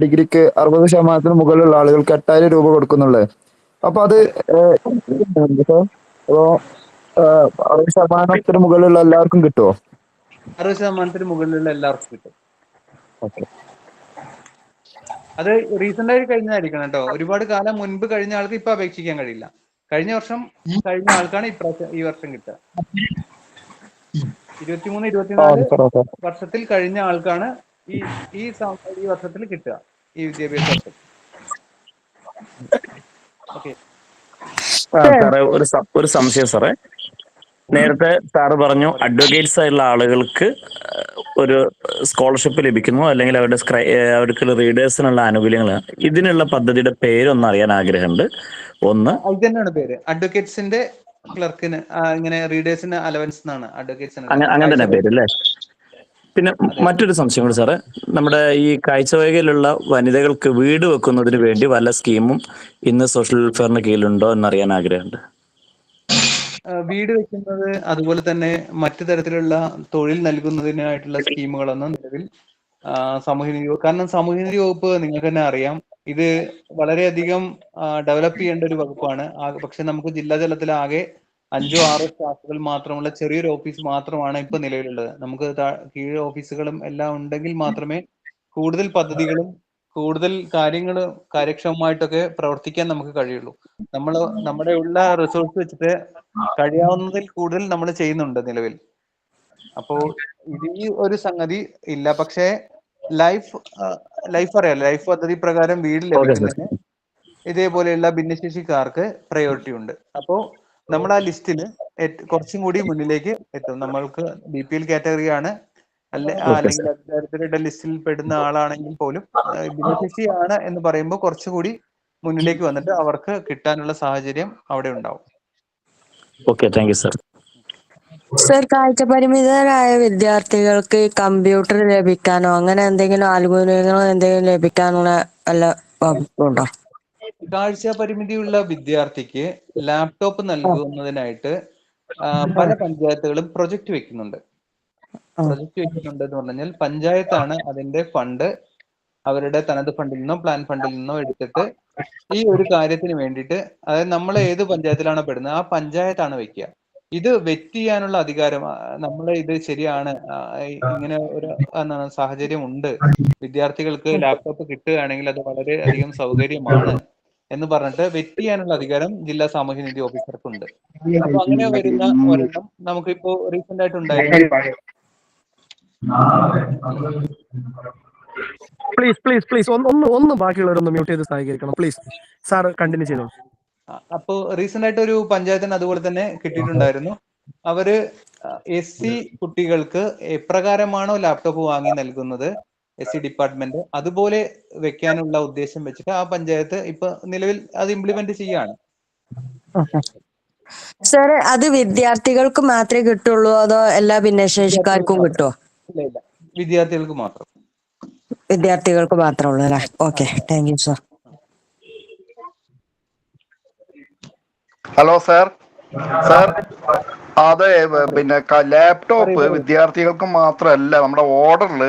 ഡിഗ്രിക്ക് 60% മുകളിലുള്ള ആളുകൾക്ക് 8,000 രൂപ കൊടുക്കുന്നുള്ളത്. അപ്പൊ അത് 60% മുകളിലുള്ള എല്ലാവർക്കും കിട്ടുമോ? 60% മുകളിലുള്ള എല്ലാവർക്കും കിട്ടും. അത് റീസെന്റ് ആയിട്ട് കഴിഞ്ഞായിരിക്കണം കേട്ടോ. ഒരുപാട് കാലം മുൻപ് കഴിഞ്ഞ ആൾക്ക് ഇപ്പൊ അപേക്ഷിക്കാൻ കഴിയില്ല. കഴിഞ്ഞ വർഷം കഴിഞ്ഞ ആൾക്കാണ് ഈ വർഷം കിട്ടുക. 23-24 വർഷത്തിൽ കഴിഞ്ഞ ആൾക്കാണ് ഈ വർഷത്തിൽ കിട്ടുക, ഈ വിദ്യാഭ്യാസ വർഷം. സാറേ, ഒരു സംശയം സാറേ. നേരത്തെ സാറ് പറഞ്ഞു അഡ്വക്കേറ്റ്സ് ആയിട്ടുള്ള ആളുകൾക്ക് ഒരു സ്കോളർഷിപ്പ് ലഭിക്കുന്നു, അല്ലെങ്കിൽ അവർക്ക് റീഡേഴ്സിനുള്ള ആനുകൂല്യങ്ങൾ. ഇതിനുള്ള പദ്ധതിയുടെ പേരൊന്ന് അറിയാൻ ആഗ്രഹമുണ്ട്. ഒന്ന് ഇത് തന്നെയാണ് പേര്, അഡ്വക്കേറ്റ്സിന്റെ ക്ലർക്കിന് ഇങ്ങനെ റീഡേഴ്സിന് അലവൻസ് എന്നാണ് അഡ്വക്കേറ്റ്സിന് അങ്ങനെ തന്നെ പേര് അല്ലേ? പിന്നെ മറ്റൊരു സംശയം കൂടി സാറേ. നമ്മുടെ ഈ കാഴ്ചവൈകല്യമുള്ള വനിതകൾക്ക് വീട് വെക്കുന്നതിന് വേണ്ടി വല്ല സ്കീമും ഇന്ന് സോഷ്യൽ വെൽഫെയറിന് കീഴിലുണ്ടോ എന്നറിയാൻ ആഗ്രഹമുണ്ട്. വീട് വെക്കുന്നത് അതുപോലെ തന്നെ മറ്റു തരത്തിലുള്ള തൊഴിൽ നൽകുന്നതിനായിട്ടുള്ള സ്കീമുകളൊന്നും നിലവിൽ കാരണം സാമൂഹ്യനീതി വകുപ്പ് നിങ്ങൾക്ക് തന്നെ അറിയാം, ഇത് വളരെയധികം ഡെവലപ്പ് ചെയ്യേണ്ട ഒരു വകുപ്പാണ്. പക്ഷെ നമുക്ക് ജില്ലാ തലത്തിൽ ആകെ 5-6 സ്റ്റാഫുകൾ മാത്രമുള്ള ചെറിയൊരു ഓഫീസ് മാത്രമാണ് ഇപ്പൊ നിലവിലുള്ളത്. നമുക്ക് കീഴ് ഓഫീസുകളും എല്ലാം ഉണ്ടെങ്കിൽ മാത്രമേ കൂടുതൽ പദ്ധതികളും കൂടുതൽ കാര്യങ്ങൾ കാര്യക്ഷമമായിട്ടൊക്കെ പ്രവർത്തിക്കാൻ നമുക്ക് കഴിയുള്ളൂ. നമ്മുടെ ഉള്ള റിസോഴ്സ് വെച്ചിട്ട് കഴിയാവുന്നതിൽ കൂടുതൽ നമ്മൾ ചെയ്യുന്നുണ്ട് നിലവിൽ. അപ്പോ ഈ ഒരു സംഗതി ഇല്ല. പക്ഷേ ലൈഫ് അറിയാലോ, ലൈഫ് പദ്ധതി പ്രകാരം വീട് ലഭിക്കുന്നതിന് ഇതേപോലെയുള്ള ഭിന്നശേഷിക്കാർക്ക് പ്രയോറിറ്റി ഉണ്ട്. അപ്പോൾ നമ്മൾ ആ ലിസ്റ്റിൽ കുറച്ചും കൂടി മുന്നിലേക്ക് എത്തും. നമ്മൾക്ക് BPL കാറ്റഗറിയാണ് അല്ലെങ്കിൽ ദരിദ്രരുടെ ലിസ്റ്റിൽ പെടുന്ന ആളാണെങ്കിൽ പോലും ഭിന്നശേഷിയാണ് എന്ന് പറയുമ്പോൾ കുറച്ചുകൂടി മുന്നിലേക്ക് വന്നിട്ട് അവർക്ക് കിട്ടാനുള്ള സാഹചര്യം അവിടെ ഉണ്ടാവും. Okay, thank you sir. Sir, കാഴ്ച പരിമിതരായ വിദ്യാർത്ഥികൾക്ക് കമ്പ്യൂട്ടർ ലഭിക്കാനോ അങ്ങനെ എന്തെങ്കിലും ആനുകൂല്യങ്ങളോ എന്തെങ്കിലും ലഭിക്കാനുള്ള വല്ല വകുപ്പുണ്ടോ? കാഴ്ച പരിമിതിയുള്ള വിദ്യാർത്ഥിക്ക് ലാപ്ടോപ്പ് നൽകുന്നതിനായിട്ട് പല പഞ്ചായത്തുകളും പ്രൊജക്ട് വെക്കുന്നുണ്ട്. പ്രൊജക്ട് വെക്കുന്നുണ്ട് എന്ന് പറഞ്ഞാൽ പഞ്ചായത്താണ് അതിന്റെ ഫണ്ട് അവരുടെ തനത് ഫണ്ടിൽ നിന്നോ പ്ലാൻ ഫണ്ടിൽ നിന്നോ എടുത്തിട്ട് ഈ ഒരു കാര്യത്തിന് വേണ്ടിയിട്ട്, അതായത് നമ്മൾ ഏത് പഞ്ചായത്തിലാണോ പെടുന്നത് ആ പഞ്ചായത്താണ് വെക്കുക. ഇത് വെറ്റ് ചെയ്യാനുള്ള അധികാരം, നമ്മൾ ഇത് ശരിയാണ്, ഇങ്ങനെ ഒരു സാഹചര്യം ഉണ്ട്, വിദ്യാർത്ഥികൾക്ക് ലാപ്ടോപ്പ് കിട്ടുകയാണെങ്കിൽ അത് വളരെ അധികം സൗകര്യമാണ് എന്ന് പറഞ്ഞിട്ട് വെറ്റ് ചെയ്യാനുള്ള അധികാരം ജില്ലാ സാമൂഹ്യനീതി ഓഫീസർക്കുണ്ട്. അപ്പൊ അങ്ങനെ വരുന്ന ഒരെണ്ണം നമുക്കിപ്പോ റീസെന്റ് ആയിട്ട് ഉണ്ടായിരുന്നു. പ്ലീസ് ഒന്ന് ബാക്കിയുള്ളവരൊന്ന് മ്യൂട്ട് ചെയ്ത് സഹകരിക്കണം പ്ലീസ്. സാർ കണ്ടിന്യൂ ചെയ്തോളൂ. അപ്പോൾ റീസെന്റ് ആയിട്ട് ഒരു പഞ്ചായത്തിന് അതുപോലെ തന്നെ കിട്ടിയിട്ടുണ്ടായിരുന്നു. അവര് SC കുട്ടികൾക്ക് എപ്രകാരമാണോ ലാപ്ടോപ്പ് വാങ്ങി നൽകുന്നത് SC ഡിപ്പാർട്ട്മെന്റ്, അതുപോലെ വെക്കാനുള്ള ഉദ്ദേശം വെച്ചിട്ട് ആ പഞ്ചായത്ത് ഇപ്പൊ നിലവിൽ അത് ഇംപ്ലിമെന്റ് ചെയ്യാണ്. സർ, അത് വിദ്യാർത്ഥികൾക്ക് മാത്രമേ കിട്ടുള്ളൂ അതോ എല്ലാ ഭിന്നശേഷിക്കാർക്കും കിട്ടുമോ? ഇല്ല, വിദ്യാർത്ഥികൾക്ക് മാത്രം. വിദ്യാർത്ഥികൾക്ക് മാത്രമേ ഉള്ളൂ അല്ലേ? Okay, thank you sir. Hello sir. അതെ, പിന്നെ ലാപ്ടോപ്പ് വിദ്യാർത്ഥികൾക്ക് മാത്രമല്ല, നമ്മുടെ ഓർഡറിൽ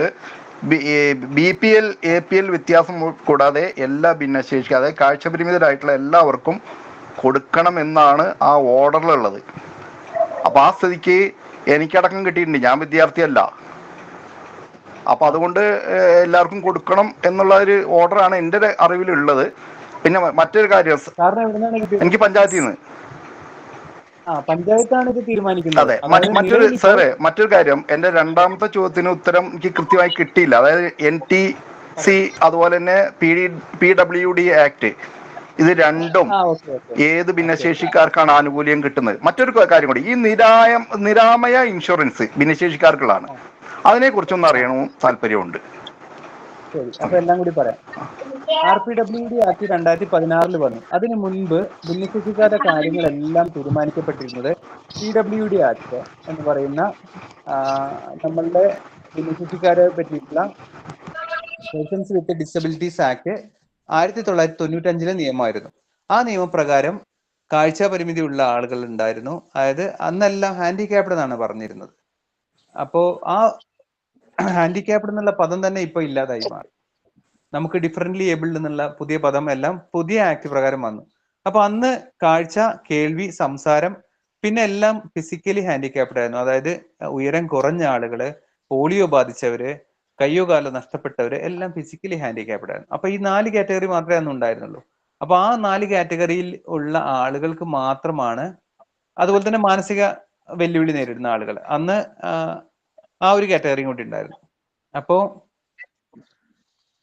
BPL APL വ്യത്യാസം കൂടാതെ എല്ലാ ഭിന്നശേഷി, അതായത് കാഴ്ചപരിമിതരായിട്ടുള്ള എല്ലാവർക്കും കൊടുക്കണം എന്നാണ് ആ ഓർഡറിലുള്ളത്. അപ്പൊ ആ സ്ഥിതിക്ക് എനിക്കടക്കം കിട്ടിയിട്ടുണ്ട്, ഞാൻ വിദ്യാർത്ഥിയല്ല. അപ്പൊ അതുകൊണ്ട് എല്ലാവർക്കും കൊടുക്കണം എന്നുള്ള ഒരു ഓർഡറാണ് എൻ്റെ അറിവിലുള്ളത്. പിന്നെ മറ്റൊരു കാര്യം, എനിക്ക് പഞ്ചായത്തിൽ നിന്ന് പഞ്ചായത്താണ് ഇത് തീരുമാനിക്കുന്നത്. അതെ, മറ്റൊരു കാര്യം, എന്റെ രണ്ടാമത്തെ ചോദ്യത്തിന് ഉത്തരം എനിക്ക് കൃത്യമായി കിട്ടിയില്ല. അതായത് NTC അതുപോലെ തന്നെ PWD ആക്ട്, ഇത് രണ്ടും ഏത് ഭിന്നശേഷിക്കാർക്കാണ് ആനുകൂല്യം കിട്ടുന്നത്? മറ്റൊരു കാര്യം കൂടി, ഈ നിരാമയ ഇൻഷുറൻസ് ഭിന്നശേഷിക്കാർക്കുള്ളതാണ്, അതിനെ കുറിച്ചൊന്നും അറിയണമെന്ന് താല്പര്യമുണ്ട്. ശരി, അപ്പൊ എല്ലാം കൂടി പറയാം. RPWD ആക്ട് 2016 വന്നു. അതിനു മുൻപ് ഭിന്നശേഷിക്കാരുടെ കാര്യങ്ങളെല്ലാം തീരുമാനിക്കപ്പെട്ടിരുന്നത് PWD ആക്ട് എന്ന് പറയുന്ന നമ്മളുടെ ഭിന്നശേഷിക്കാരെ പറ്റിയിട്ടുള്ള പേഴ്സൺസ് വിത്ത് ഡിസബിലിറ്റീസ് ആക്ട് 1995 നിയമമായിരുന്നു. ആ നിയമപ്രകാരം കാഴ്ച പരിമിതിയുള്ള ആളുകൾ ഉണ്ടായിരുന്നു. അതായത് അന്നെല്ലാം ഹാൻഡിക്യാപ്ഡ് എന്നാണ് പറഞ്ഞിരുന്നത്. അപ്പോ ആ ഹാൻഡിക്യാപ്ഡ് എന്നുള്ള പദം തന്നെ ഇപ്പൊ ഇല്ലാതായി മാറി. നമുക്ക് ഡിഫറൻ്റ്ലി ഏബിൾഡ് എന്നുള്ള പുതിയ പദം എല്ലാം പുതിയ ആക്ട് പ്രകാരം വന്നു. അപ്പൊ അന്ന് കാഴ്ച, കേൾവി, സംസാരം, പിന്നെ എല്ലാം ഫിസിക്കലി ഹാൻഡിക്യാപ്ഡ് ആയിരുന്നു. അതായത് ഉയരം കുറഞ്ഞ ആളുകള്, പോളിയോ ബാധിച്ചവര്, കയ്യോ കാലോ നഷ്ടപ്പെട്ടവര് എല്ലാം ഫിസിക്കലി ഹാൻഡിക്യാപ്ഡ് ആയിരുന്നു. അപ്പൊ ഈ 4 കാറ്റഗറി മാത്രമേ അന്ന് ഉണ്ടായിരുന്നുള്ളൂ. അപ്പൊ ആ 4 കാറ്റഗറിയിൽ ഉള്ള ആളുകൾക്ക് മാത്രമാണ്, അതുപോലെ തന്നെ മാനസിക വെല്ലുവിളി നേരിടുന്ന ആളുകൾ, അന്ന് ആ ഒരു കാറ്റഗറിയും കൂടി ഉണ്ടായിരുന്നു. അപ്പോ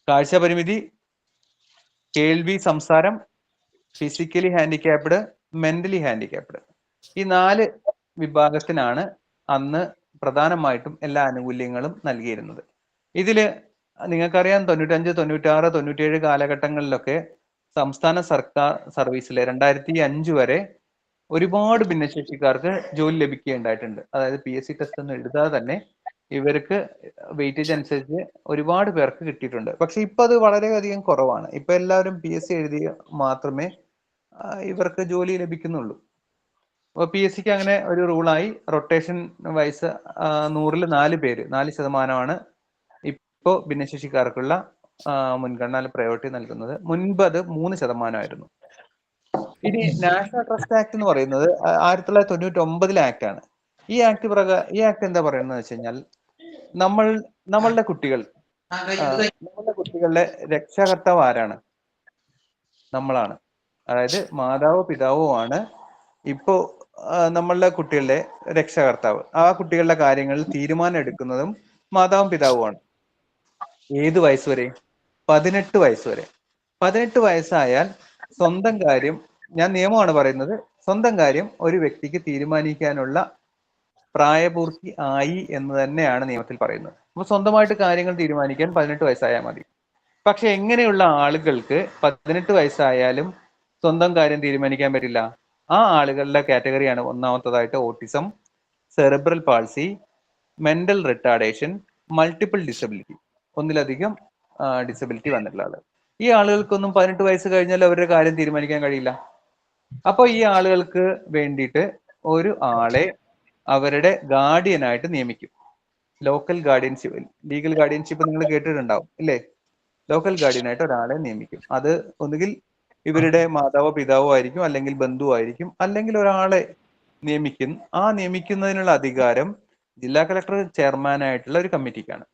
കാഴ്ച പരിമിതി, കേൾവി, സംസാരം, ഫിസിക്കലി ഹാൻഡിക്യാപ്ഡ്, മെന്റലി ഹാൻഡിക്യാപ്ഡ്, ഈ 4 വിഭാഗത്തിനാണ് അന്ന് പ്രധാനമായിട്ടും എല്ലാ ആനുകൂല്യങ്ങളും നൽകിയിരുന്നത്. ഇതില് നിങ്ങൾക്കറിയാം, 95, 96, 97 കാലഘട്ടങ്ങളിലൊക്കെ സംസ്ഥാന സർക്കാർ സർവീസിലെ 2005 വരെ ഒരുപാട് ഭിന്നശേഷിക്കാർക്ക് ജോലി ലഭിക്കുകയുണ്ടായിട്ടുണ്ട്. അതായത് PSC ടെസ്റ്റ് ഒന്നും എഴുതാതെ തന്നെ ഇവർക്ക് വെയിറ്റേജ് അനുസരിച്ച് ഒരുപാട് പേർക്ക് കിട്ടിയിട്ടുണ്ട്. പക്ഷെ ഇപ്പൊ അത് വളരെയധികം കുറവാണ്. ഇപ്പൊ എല്ലാവരും PSC എഴുതി മാത്രമേ ഇവർക്ക് ജോലി ലഭിക്കുന്നുള്ളൂ. അപ്പോൾ PSCക്ക് അങ്ങനെ ഒരു റൂളായി, റൊട്ടേഷൻ വൈസ് 100-ൽ 4% ഇപ്പോൾ ഭിന്നശേഷിക്കാർക്കുള്ള മുൻഗണന പ്രയോറിറ്റി നൽകുന്നത്. മുൻപ് അത് 3% ഇനി നാഷണൽ ട്രസ്റ്റ് ആക്ട് എന്ന് പറയുന്നത് 1999 ആക്ട് ആണ്. ഈ ആക്ട് എന്താ പറയുന്നത് വെച്ച് കഴിഞ്ഞാൽ, നമ്മളുടെ കുട്ടികളുടെ രക്ഷാകർത്താവ് ആരാണ്? നമ്മളാണ്. അതായത് മാതാവോ പിതാവോ ആണ് ഇപ്പോ നമ്മളുടെ കുട്ടികളുടെ രക്ഷാകർത്താവ്. ആ കുട്ടികളുടെ കാര്യങ്ങളിൽ തീരുമാനം എടുക്കുന്നതും മാതാവും പിതാവുമാണ്. ഏത് വയസ്സ് വരെ? 18 വയസ്സ് വരെ. 18 വയസ്സായാൽ സ്വന്തം കാര്യം, ഞാൻ നിയമമാണ് പറയുന്നത്, സ്വന്തം കാര്യം ഒരു വ്യക്തിക്ക് തീരുമാനിക്കാനുള്ള പ്രായപൂർത്തി ആയി എന്ന് തന്നെയാണ് നിയമത്തിൽ പറയുന്നത്. അപ്പോൾ സ്വന്തമായിട്ട് കാര്യങ്ങൾ തീരുമാനിക്കാൻ 18 വയസ്സായാൽ മതി. പക്ഷെ എങ്ങനെയുള്ള ആളുകൾക്ക് 18 വയസ്സായാലും സ്വന്തം കാര്യം തീരുമാനിക്കാൻ പറ്റില്ല? ആ ആളുകളുടെ കാറ്റഗറിയാണ് ഒന്നാമത്തതായിട്ട് autism, cerebral palsy, mental retardation, multiple disability, ഒന്നിലധികം ഡിസബിലിറ്റി വന്നിട്ടുള്ള ആള്. ഈ ആളുകൾക്കൊന്നും 18 വയസ്സ് കഴിഞ്ഞാൽ അവരുടെ കാര്യം തീരുമാനിക്കാൻ കഴിയില്ല. അപ്പോൾ ഈ ആളുകൾക്ക് വേണ്ടിയിട്ട് ഒരു ആളെ അവരുടെ ഗാർഡിയനായിട്ട് നിയമിക്കും. ലോക്കൽ ഗാർഡിയൻഷിപ്പ്, ലീഗൽ ഗാർഡിയൻഷിപ്പ് നിങ്ങൾ കേട്ടിട്ടുണ്ടാവും അല്ലേ? ലോക്കൽ ഗാർഡിയനായിട്ട് ഒരാളെ നിയമിക്കും. അത് ഒന്നുകിൽ ഇവരുടെ മാതാവോ പിതാവോ ആയിരിക്കും, അല്ലെങ്കിൽ ബന്ധുവായിരിക്കും, അല്ലെങ്കിൽ ഒരാളെ നിയമിക്കും. ആ നിയമിക്കുന്നതിനുള്ള അധികാരം ജില്ലാ കളക്ടർ ചെയർമാനായിട്ടുള്ള ഒരു കമ്മിറ്റിക്കാണ്.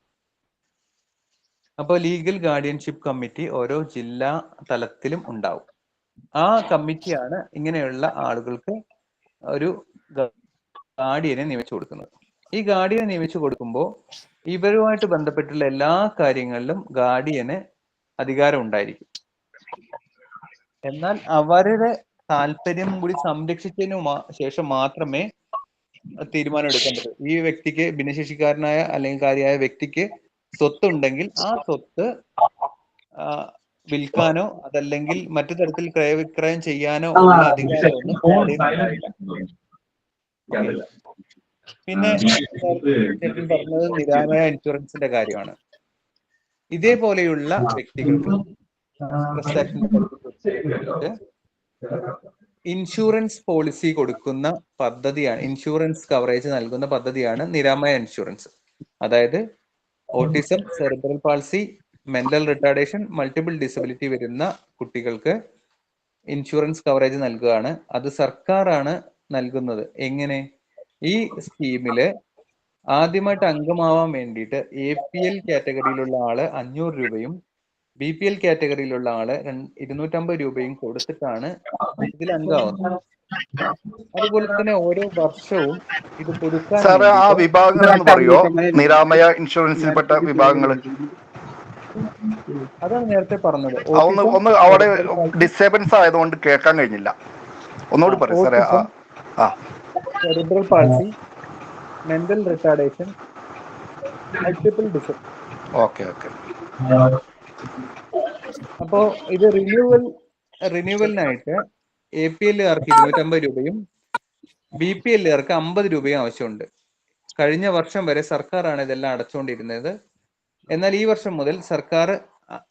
അപ്പോൾ ലീഗൽ ഗാർഡിയൻഷിപ്പ് കമ്മിറ്റി ഓരോ ജില്ലാ തലത്തിലും ഉണ്ടാവും. ആ കമ്മിറ്റിയാണ് ഇങ്ങനെയുള്ള ആളുകൾക്ക് ഒരു ഗാർഡിയനെ നിയമിച്ചു കൊടുക്കുന്നത്. ഈ ഗാർഡിയനെ നിയമിച്ചു കൊടുക്കുമ്പോൾ ഇവരുമായിട്ട് ബന്ധപ്പെട്ടുള്ള എല്ലാ കാര്യങ്ങളിലും ഗാർഡിയന് അധികാരം ഉണ്ടായിരിക്കും. എന്നാൽ അവരുടെ താല്പര്യം കൂടി സംരക്ഷിച്ചതിനു ശേഷം മാത്രമേ തീരുമാനം എടുക്കാൻ പറ്റൂ. ഈ വ്യക്തിക്ക്, ഭിന്നശേഷിക്കാരനായ അല്ലെങ്കിൽ കാര്യമായ വ്യക്തിക്ക് സ്വത്തുണ്ടെങ്കിൽ ആ സ്വത്ത് വിൽക്കാനോ അതല്ലെങ്കിൽ മറ്റു തരത്തിൽ ക്രയവിക്രയം ചെയ്യാനോ ഉള്ള അധികാരമൊന്നും പിന്നെ പറഞ്ഞത് നിരാമയ ഇൻഷുറൻസിന്റെ കാര്യമാണ്. ഇതേപോലെയുള്ള വ്യക്തികൾക്ക് ഇൻഷുറൻസ് പോളിസി കൊടുക്കുന്ന പദ്ധതിയാണ്, ഇൻഷുറൻസ് കവറേജ് നൽകുന്ന പദ്ധതിയാണ് നിരാമയ ഇൻഷുറൻസ്. അതായത് autism, cerebral palsy, mental retardation, multiple disability വരുന്ന കുട്ടികൾക്ക് ഇൻഷുറൻസ് കവറേജ് നൽകുകയാണ്. അത് സർക്കാരാണ് നൽകുന്നത്. എങ്ങനെ? ഈ സ്കീമില് ആദ്യമായിട്ട് അംഗമാവാൻ വേണ്ടിയിട്ട് APL കാറ്റഗറിയിലുള്ള ആള് 500 രൂപയും BPL കാറ്റഗറിയിലുള്ള ആള് 250 രൂപയും കൊടുത്തിട്ടാണ് ഇതിൽ അംഗമാവുന്നത്. അതുപോലെ തന്നെ ഓരോ വർഷവും ഇത് പുതുക്കാൻ സാറേ, ആ വിഭാഗങ്ങൾ എന്ന് പറയോ? നിരാമയ ഇൻഷുറൻസിൽപ്പെട്ട വിഭാഗങ്ങൾ അതാണ് നേരത്തെ പറഞ്ഞത്. ഒന്ന് അവിടെ ഡിസ്റ്റർബൻസ് ആയതുകൊണ്ട് കേൾക്കാൻ കഴിഞ്ഞില്ല. ഒന്നുകൂടി പറയൂ സാറേ. Cerebral palsy, mental retardation, multiple disability. Okay. അപ്പോ ഇത് റിന്യൂവലിനായിട്ട് APLകാർക്ക് 250 രൂപയും BPLകാർക്ക് 50 രൂപയും ആവശ്യമുണ്ട്. കഴിഞ്ഞ വർഷം വരെ സർക്കാരാണ് ഇതെല്ലാം അടച്ചുകൊണ്ടിരുന്നത്. എന്നാൽ ഈ വർഷം മുതൽ സർക്കാർ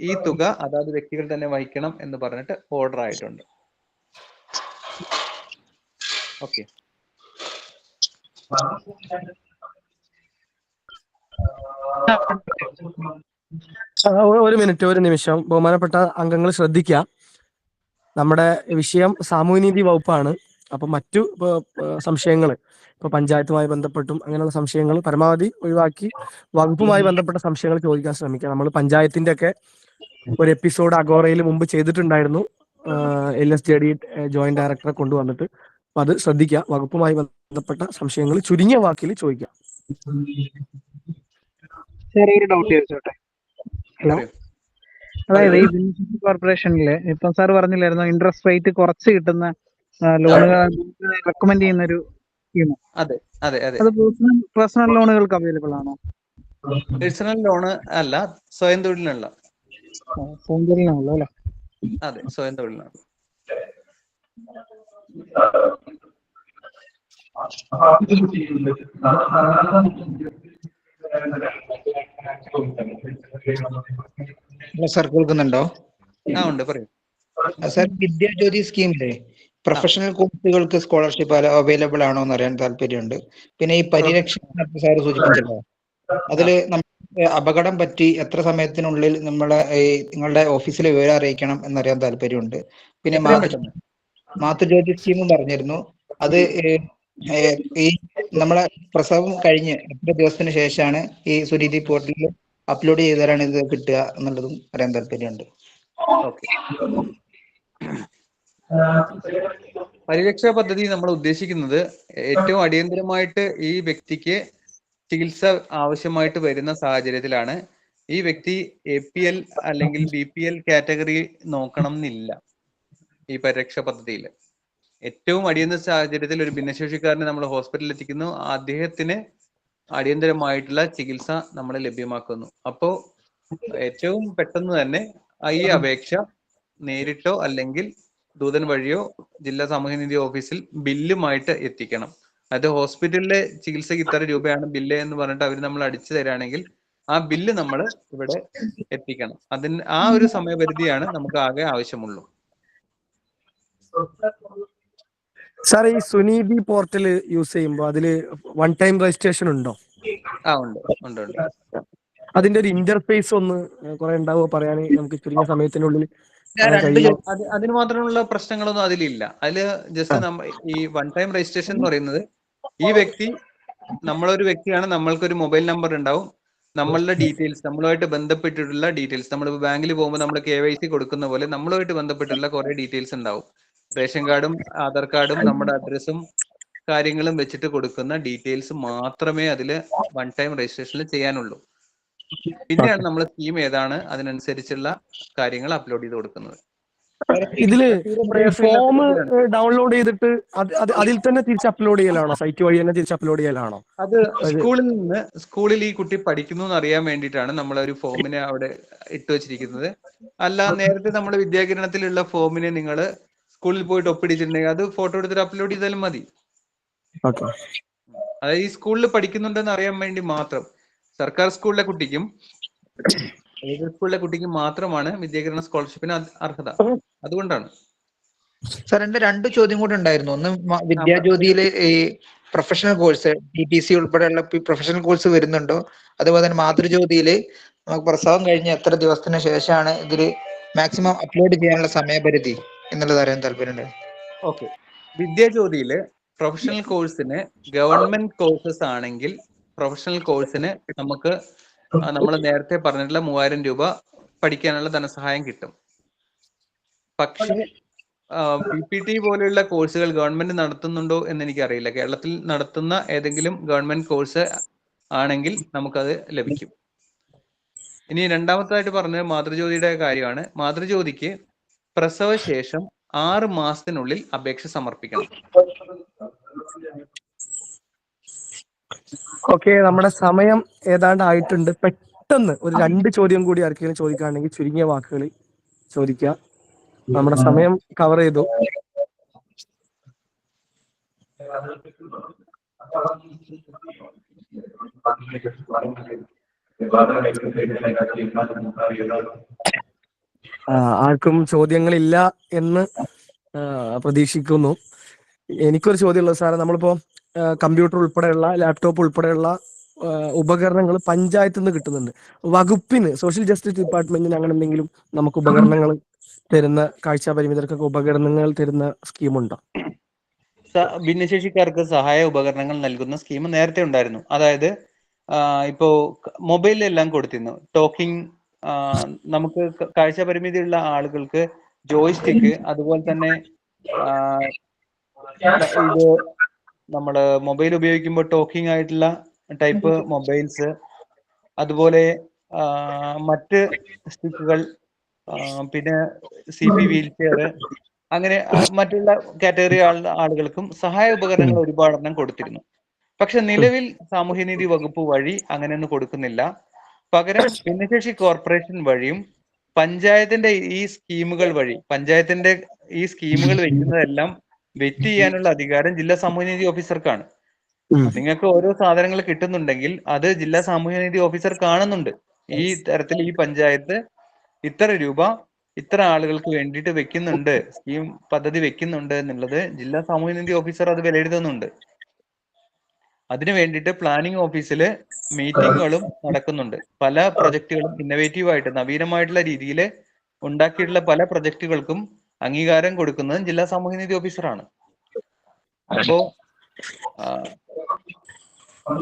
ഈ തുക അതാത് വ്യക്തികൾ തന്നെ വഹിക്കണം എന്ന് പറഞ്ഞിട്ട് ഓർഡർ ആയിട്ടുണ്ട്. ഓക്കെ. ഒരു നിമിഷം, ബഹുമാനപ്പെട്ട അംഗങ്ങൾ ശ്രദ്ധിക്കുക. നമ്മുടെ വിഷയം സാമൂഹ്യനീതി വകുപ്പാണ്. അപ്പൊ മറ്റു സംശയങ്ങൾ, ഇപ്പൊ പഞ്ചായത്തുമായി ബന്ധപ്പെട്ടും അങ്ങനെയുള്ള സംശയങ്ങൾ പരമാവധി ഒഴിവാക്കി വകുപ്പുമായി ബന്ധപ്പെട്ട സംശയങ്ങൾ ചോദിക്കാൻ ശ്രമിക്കുക. നമ്മൾ പഞ്ചായത്തിന്റെ ഒക്കെ ഒരു എപ്പിസോഡ് അഗോറയിൽ മുമ്പ് ചെയ്തിട്ടുണ്ടായിരുന്നു, LSJD ജോയിന്റ് ഡയറക്ടറെ കൊണ്ടുവന്നിട്ട്. അപ്പൊ അത് ശ്രദ്ധിക്കുക. വകുപ്പുമായി ബന്ധപ്പെട്ട സംശയങ്ങൾ ചുരുങ്ങിയ വാക്കിൽ ചോദിക്കാം. ചെറിയൊരു ഡൗട്ട് ചോദിച്ചോട്ടെ? ഹലോ, അതായത് ഈ ഭിന്നശേഷി കോർപ്പറേഷനില് ഇപ്പം സാർ പറഞ്ഞില്ലായിരുന്നു ഇൻട്രസ്റ്റ് റേറ്റ് കുറച്ച് കിട്ടുന്ന ലോണുകൾ റെക്കമെൻഡ് ചെയ്യുന്ന ഒരു സ്കീം. അതെ. അത് പേഴ്സണൽ ലോണുകൾക്ക് അവൈലബിൾ ആണോ? പേഴ്സണൽ ലോണ് അല്ല, സ്വയം തൊഴിലിനുള്ള. സ്വയം തൊഴിലിനാണല്ലോ അല്ലെ? അതെ, സ്വയം തൊഴിലിനാണ്. സാർ കേൾക്കുന്നുണ്ടോ? ഉണ്ട്, പറയൂ സാർ. വിദ്യാജ്യോതി സ്കീമിലെ പ്രൊഫഷണൽ കോഴ്സുകൾക്ക് സ്കോളർഷിപ്പ് അവൈലബിൾ ആണോ എന്ന് അറിയാൻ താല്പര്യമുണ്ട്. പിന്നെ ഈ പരിരക്ഷ സാർ സൂചിപ്പിച്ചല്ലോ, അതില് നമുക്ക് അപകടം പറ്റി എത്ര സമയത്തിനുള്ളിൽ നിങ്ങളുടെ ഓഫീസിലെ വിവരം അറിയിക്കണം എന്നറിയാൻ താല്പര്യമുണ്ട്. പിന്നെ മാതൃജ്യോതി സ്കീമും പറഞ്ഞിരുന്നു. അത് ഈ നമ്മളെ പ്രസവം കഴിഞ്ഞ് എത്ര ദിവസത്തിന് ശേഷമാണ് ഈ സുരീതി പോർട്ടലിൽ അപ്ലോഡ് ചെയ്താലാണ് ഇത് കിട്ടുക എന്നുള്ളതും അറിയാൻ താല്പര്യമുണ്ട്. പരിരക്ഷാ പദ്ധതി നമ്മൾ ഉദ്ദേശിക്കുന്നത് ഏറ്റവും അടിയന്തരമായിട്ട് ഈ വ്യക്തിക്ക് ചികിത്സ ആവശ്യമായിട്ട് വരുന്ന സാഹചര്യത്തിലാണ്. ഈ വ്യക്തി APL അല്ലെങ്കിൽ BPL കാറ്റഗറി നോക്കണം എന്നില്ല. ഈ പരിരക്ഷ പദ്ധതിയിൽ. ഏറ്റവും അടിയന്തര സാഹചര്യത്തിൽ ഒരു ഭിന്നശേഷിക്കാരനെ നമ്മൾ ഹോസ്പിറ്റലിൽ എത്തിക്കുന്നു, അദ്ദേഹത്തിന് അടിയന്തരമായിട്ടുള്ള ചികിത്സ നമ്മൾ ലഭ്യമാക്കുന്നു. അപ്പോൾ ഏറ്റവും പെട്ടെന്ന് തന്നെ ഈ അപേക്ഷ നേരിട്ടോ അല്ലെങ്കിൽ ദൂതൻ വഴിയോ ജില്ലാ സാമൂഹ്യനീതി ഓഫീസിൽ ബില്ലുമായിട്ട് എത്തിക്കണം. അത് ഹോസ്പിറ്റലിലെ ചികിത്സയ്ക്ക് ഇത്ര രൂപയാണ് ബില്ല് എന്ന് പറഞ്ഞിട്ട് അവർ നമ്മൾ അടിച്ചു തരാണെങ്കിൽ ആ ബില്ല് നമ്മൾ ഇവിടെ എത്തിക്കണം. അതിന് ആ ഒരു സമയപരിധിയാണ് നമുക്ക് ആകെ ആവശ്യമുള്ളൂ. സാർ, ഈ സുനീതി പോർട്ടൽ യൂസ് ചെയ്യുമ്പോൾ അതില് വൺ ടൈം രജിസ്ട്രേഷൻ ഉണ്ടോ? ഉണ്ട്. അതിന്റെ ഒരു ഇന്റർഫേസ് ഒന്ന് കുറെ ഉണ്ടാവോ പറയാൻ നമുക്ക് ചുരുങ്ങിയ സമയത്തിനുള്ളിൽ? അതിന് മാത്രമുള്ള പ്രശ്നങ്ങളൊന്നും അതിലില്ല. അതില് ജസ്റ്റ് ഈ വൺ ടൈം രജിസ്ട്രേഷൻ എന്ന് പറയുന്നത്, ഈ വ്യക്തി നമ്മളൊരു വ്യക്തിയാണ്, നമ്മൾക്കൊരു മൊബൈൽ നമ്പർ ഉണ്ടാവും, നമ്മളുടെ ഡീറ്റെയിൽസ്, നമ്മളുമായിട്ട് ബന്ധപ്പെട്ടിട്ടുള്ള ഡീറ്റെയിൽസ്, നമ്മൾ ബാങ്കിൽ പോകുമ്പോൾ നമ്മൾ KYC കൊടുക്കുന്ന പോലെ നമ്മളുമായിട്ട് ബന്ധപ്പെട്ടുള്ള കുറെ ഡീറ്റെയിൽസ് ഉണ്ടാവും. റേഷൻ കാർഡും ആധാർ കാർഡും നമ്മുടെ അഡ്രസ്സും കാര്യങ്ങളും വെച്ചിട്ട് കൊടുക്കുന്ന ഡീറ്റെയിൽസ് മാത്രമേ അതിൽ വൺ ടൈം രജിസ്ട്രേഷനിൽ ചെയ്യാനുള്ളൂ. പിന്നെയാണ് നമ്മൾ സ്കീം ഏതാണ് അതിനനുസരിച്ചുള്ള കാര്യങ്ങൾ അപ്ലോഡ് ചെയ്ത് കൊടുക്കുന്നത്. ഇതില് ഫോം ഡൗൺലോഡ് ചെയ്തിട്ട് അതിൽ തന്നെ തിരിച്ച് അപ്ലോഡ് ചെയ്യലാണോ? സൈറ്റ് വഴി തന്നെ തിരിച്ച് അപ്ലോഡ് ചെയ്യലാണോ? അത് സ്കൂളിൽ ഈ കുട്ടി പഠിക്കുന്നു എന്ന് അറിയാൻ വേണ്ടിയിട്ടാണ് നമ്മൾ ഒരു ഫോമിനെ അവിടെ ഇട്ട് വെച്ചിരിക്കുന്നത്. അല്ല, നേരത്തെ നമ്മുടെ വിദ്യാകിരണത്തിലുള്ള ഫോമിനെ നിങ്ങൾ സ്കൂളിൽ പോയിട്ട് ഒപ്പിടിച്ചിട്ടുണ്ടെങ്കിൽ അത് ഫോട്ടോ എടുത്തിട്ട് അപ്ലോഡ് ചെയ്താലും മതി. അതായത് ഈ സ്കൂളിൽ പഠിക്കുന്നുണ്ടെന്ന് അറിയാൻ വേണ്ടി മാത്രം. സർക്കാർ സ്കൂളിലെ കുട്ടിക്കും ഏത് സ്കൂളിലെ കുട്ടിക്കും മാത്രമാണ് വിദ്യാകിരണ സ്കോളർഷിപ്പിന് അർഹത. അതുകൊണ്ടാണ്. സാർ, എന്റെ 2 ചോദ്യം കൂടെ ഉണ്ടായിരുന്നു. ഒന്ന്, വിദ്യാജ്യോതിയില് ഈ പ്രൊഫഷണൽ കോഴ്സ് TTC ഉൾപ്പെടെയുള്ള പ്രൊഫഷണൽ കോഴ്സ് വരുന്നുണ്ടോ? അതുപോലെ തന്നെ മാതൃജ്യോതിയില് നമുക്ക് പ്രസവം കഴിഞ്ഞ് എത്ര ദിവസത്തിന് ശേഷമാണ് ഇതിൽ മാക്സിമം അപ്ലോഡ് ചെയ്യാനുള്ള സമയപരിധി എന്നുള്ളത് അറിയാൻ താല്പര്യമുണ്ട്. ഓക്കെ, വിദ്യാജ്യോതിയില് പ്രൊഫഷണൽ കോഴ്സിന് ഗവൺമെന്റ് കോഴ്സസ് ആണെങ്കിൽ പ്രൊഫഷണൽ കോഴ്സിന് നമുക്ക് നമ്മൾ നേരത്തെ പറഞ്ഞിട്ടുള്ള 3000 രൂപ പഠിക്കാനുള്ള ധനസഹായം കിട്ടും. പക്ഷേ PPT പോലെയുള്ള കോഴ്സുകൾ ഗവൺമെന്റ് നടത്തുന്നുണ്ടോ എന്ന് എനിക്കറിയില്ല. കേരളത്തിൽ നടത്തുന്ന ഏതെങ്കിലും ഗവൺമെന്റ് കോഴ്സ് ആണെങ്കിൽ നമുക്കത് ലഭിക്കും. ഇനി രണ്ടാമതായിട്ട് പറഞ്ഞത് മാതൃജ്യോതിയുടെ കാര്യമാണ്. മാതൃജ്യോതിക്ക് പ്രസവശേഷം 6 മാസത്തിനുള്ളിൽ അപേക്ഷ സമർപ്പിക്കണം. ഓക്കെ, നമ്മുടെ സമയം ഏതാണ്ട് ആയിട്ടുണ്ട്. പെട്ടെന്ന് ഒരു 2 ചോദ്യം കൂടി ആർക്കെങ്കിലും ചോദിക്കുകയാണെങ്കിൽ ചുരുങ്ങിയ വാക്കുകളിൽ ചോദിക്കുക. നമ്മുടെ സമയം കവർ ചെയ്തു. ആർക്കും ചോദ്യങ്ങളില്ല എന്ന് പ്രതീക്ഷിക്കുന്നു. എനിക്കൊരു ചോദ്യമുള്ളത് സാറേ, നമ്മളിപ്പോ കമ്പ്യൂട്ടർ ഉൾപ്പെടെയുള്ള ലാപ്ടോപ്പ് ഉൾപ്പെടെയുള്ള ഉപകരണങ്ങൾ പഞ്ചായത്തിൽ നിന്ന് കിട്ടുന്നുണ്ട്. വകുപ്പിന്, സോഷ്യൽ ജസ്റ്റിസ് ഡിപ്പാർട്ട്മെന്റിന് അങ്ങനെ എന്തെങ്കിലും നമുക്ക് ഉപകരണങ്ങൾ തരുന്ന, കാഴ്ച പരിമിതർക്കൊക്കെ ഉപകരണങ്ങൾ തരുന്ന സ്കീമുണ്ടോ? ഭിന്നശേഷിക്കാർക്ക് സഹായ ഉപകരണങ്ങൾ നൽകുന്ന സ്കീം നേരത്തെ ഉണ്ടായിരുന്നു. അതായത് ഇപ്പോ മൊബൈലിലെല്ലാം കൊടുത്തിരുന്നു. ടോക്കിംഗ്, നമുക്ക് കാഴ്ച പരിമിതിയുള്ള ആളുകൾക്ക് ജോയ്സ്റ്റിക്ക്, അതുപോലെ തന്നെ ഇത് നമ്മള് മൊബൈൽ ഉപയോഗിക്കുമ്പോൾ ടോക്കിംഗ് ആയിട്ടുള്ള ടൈപ്പ് മൊബൈൽസ്, അതുപോലെ മറ്റ് സ്റ്റിക്കുകൾ, പിന്നെ CP വീൽ ചെയർ, അങ്ങനെ മറ്റുള്ള കാറ്റഗറി ആളുകൾക്കും സഹായ ഉപകരണങ്ങൾ ഒരുപാടെണ്ണം കൊടുത്തിരുന്നു. പക്ഷെ നിലവിൽ സാമൂഹ്യനീതി വകുപ്പ് വഴി അങ്ങനെയൊന്നും കൊടുക്കുന്നില്ല. പകരം ഭിന്നശേഷി കോർപ്പറേഷൻ വഴിയും പഞ്ചായത്തിന്റെ ഈ സ്കീമുകൾ വഴി, പഞ്ചായത്തിന്റെ ഈ സ്കീമുകൾ വെക്കുന്നതെല്ലാം വെറ്റ് ചെയ്യാനുള്ള അധികാരം ജില്ലാ സാമൂഹ്യനീതി ഓഫീസർക്കാണ്. നിങ്ങൾക്ക് ഓരോ സാധനങ്ങൾ കിട്ടുന്നുണ്ടെങ്കിൽ അത് ജില്ലാ സാമൂഹ്യനീതി ഓഫീസർ കാണുന്നുണ്ട്. ഈ തരത്തിൽ ഈ പഞ്ചായത്ത് ഇത്ര രൂപ ഇത്ര ആളുകൾക്ക് വേണ്ടിയിട്ട് വെക്കുന്നുണ്ട്, സ്കീം പദ്ധതി വെക്കുന്നുണ്ട് എന്നുള്ളത് ജില്ലാ സാമൂഹ്യനീതി ഓഫീസർ അത് വിലയിരുത്തുന്നുണ്ട്. അതിനു വേണ്ടിയിട്ട് പ്ലാനിംഗ് ഓഫീസിൽ മീറ്റിങ്ങുകളും നടക്കുന്നുണ്ട്. പല പ്രൊജക്ടുകളും ഇന്നോവേറ്റീവായിട്ട് നവീനമായിട്ടുള്ള രീതിയിൽ ഉണ്ടാക്കിയിട്ടുള്ള പല പ്രൊജക്ടുകൾക്കും അംഗീകാരം കൊടുക്കുന്നത് ജില്ലാ സാമൂഹ്യനീതി ഓഫീസറാണ്. അപ്പോ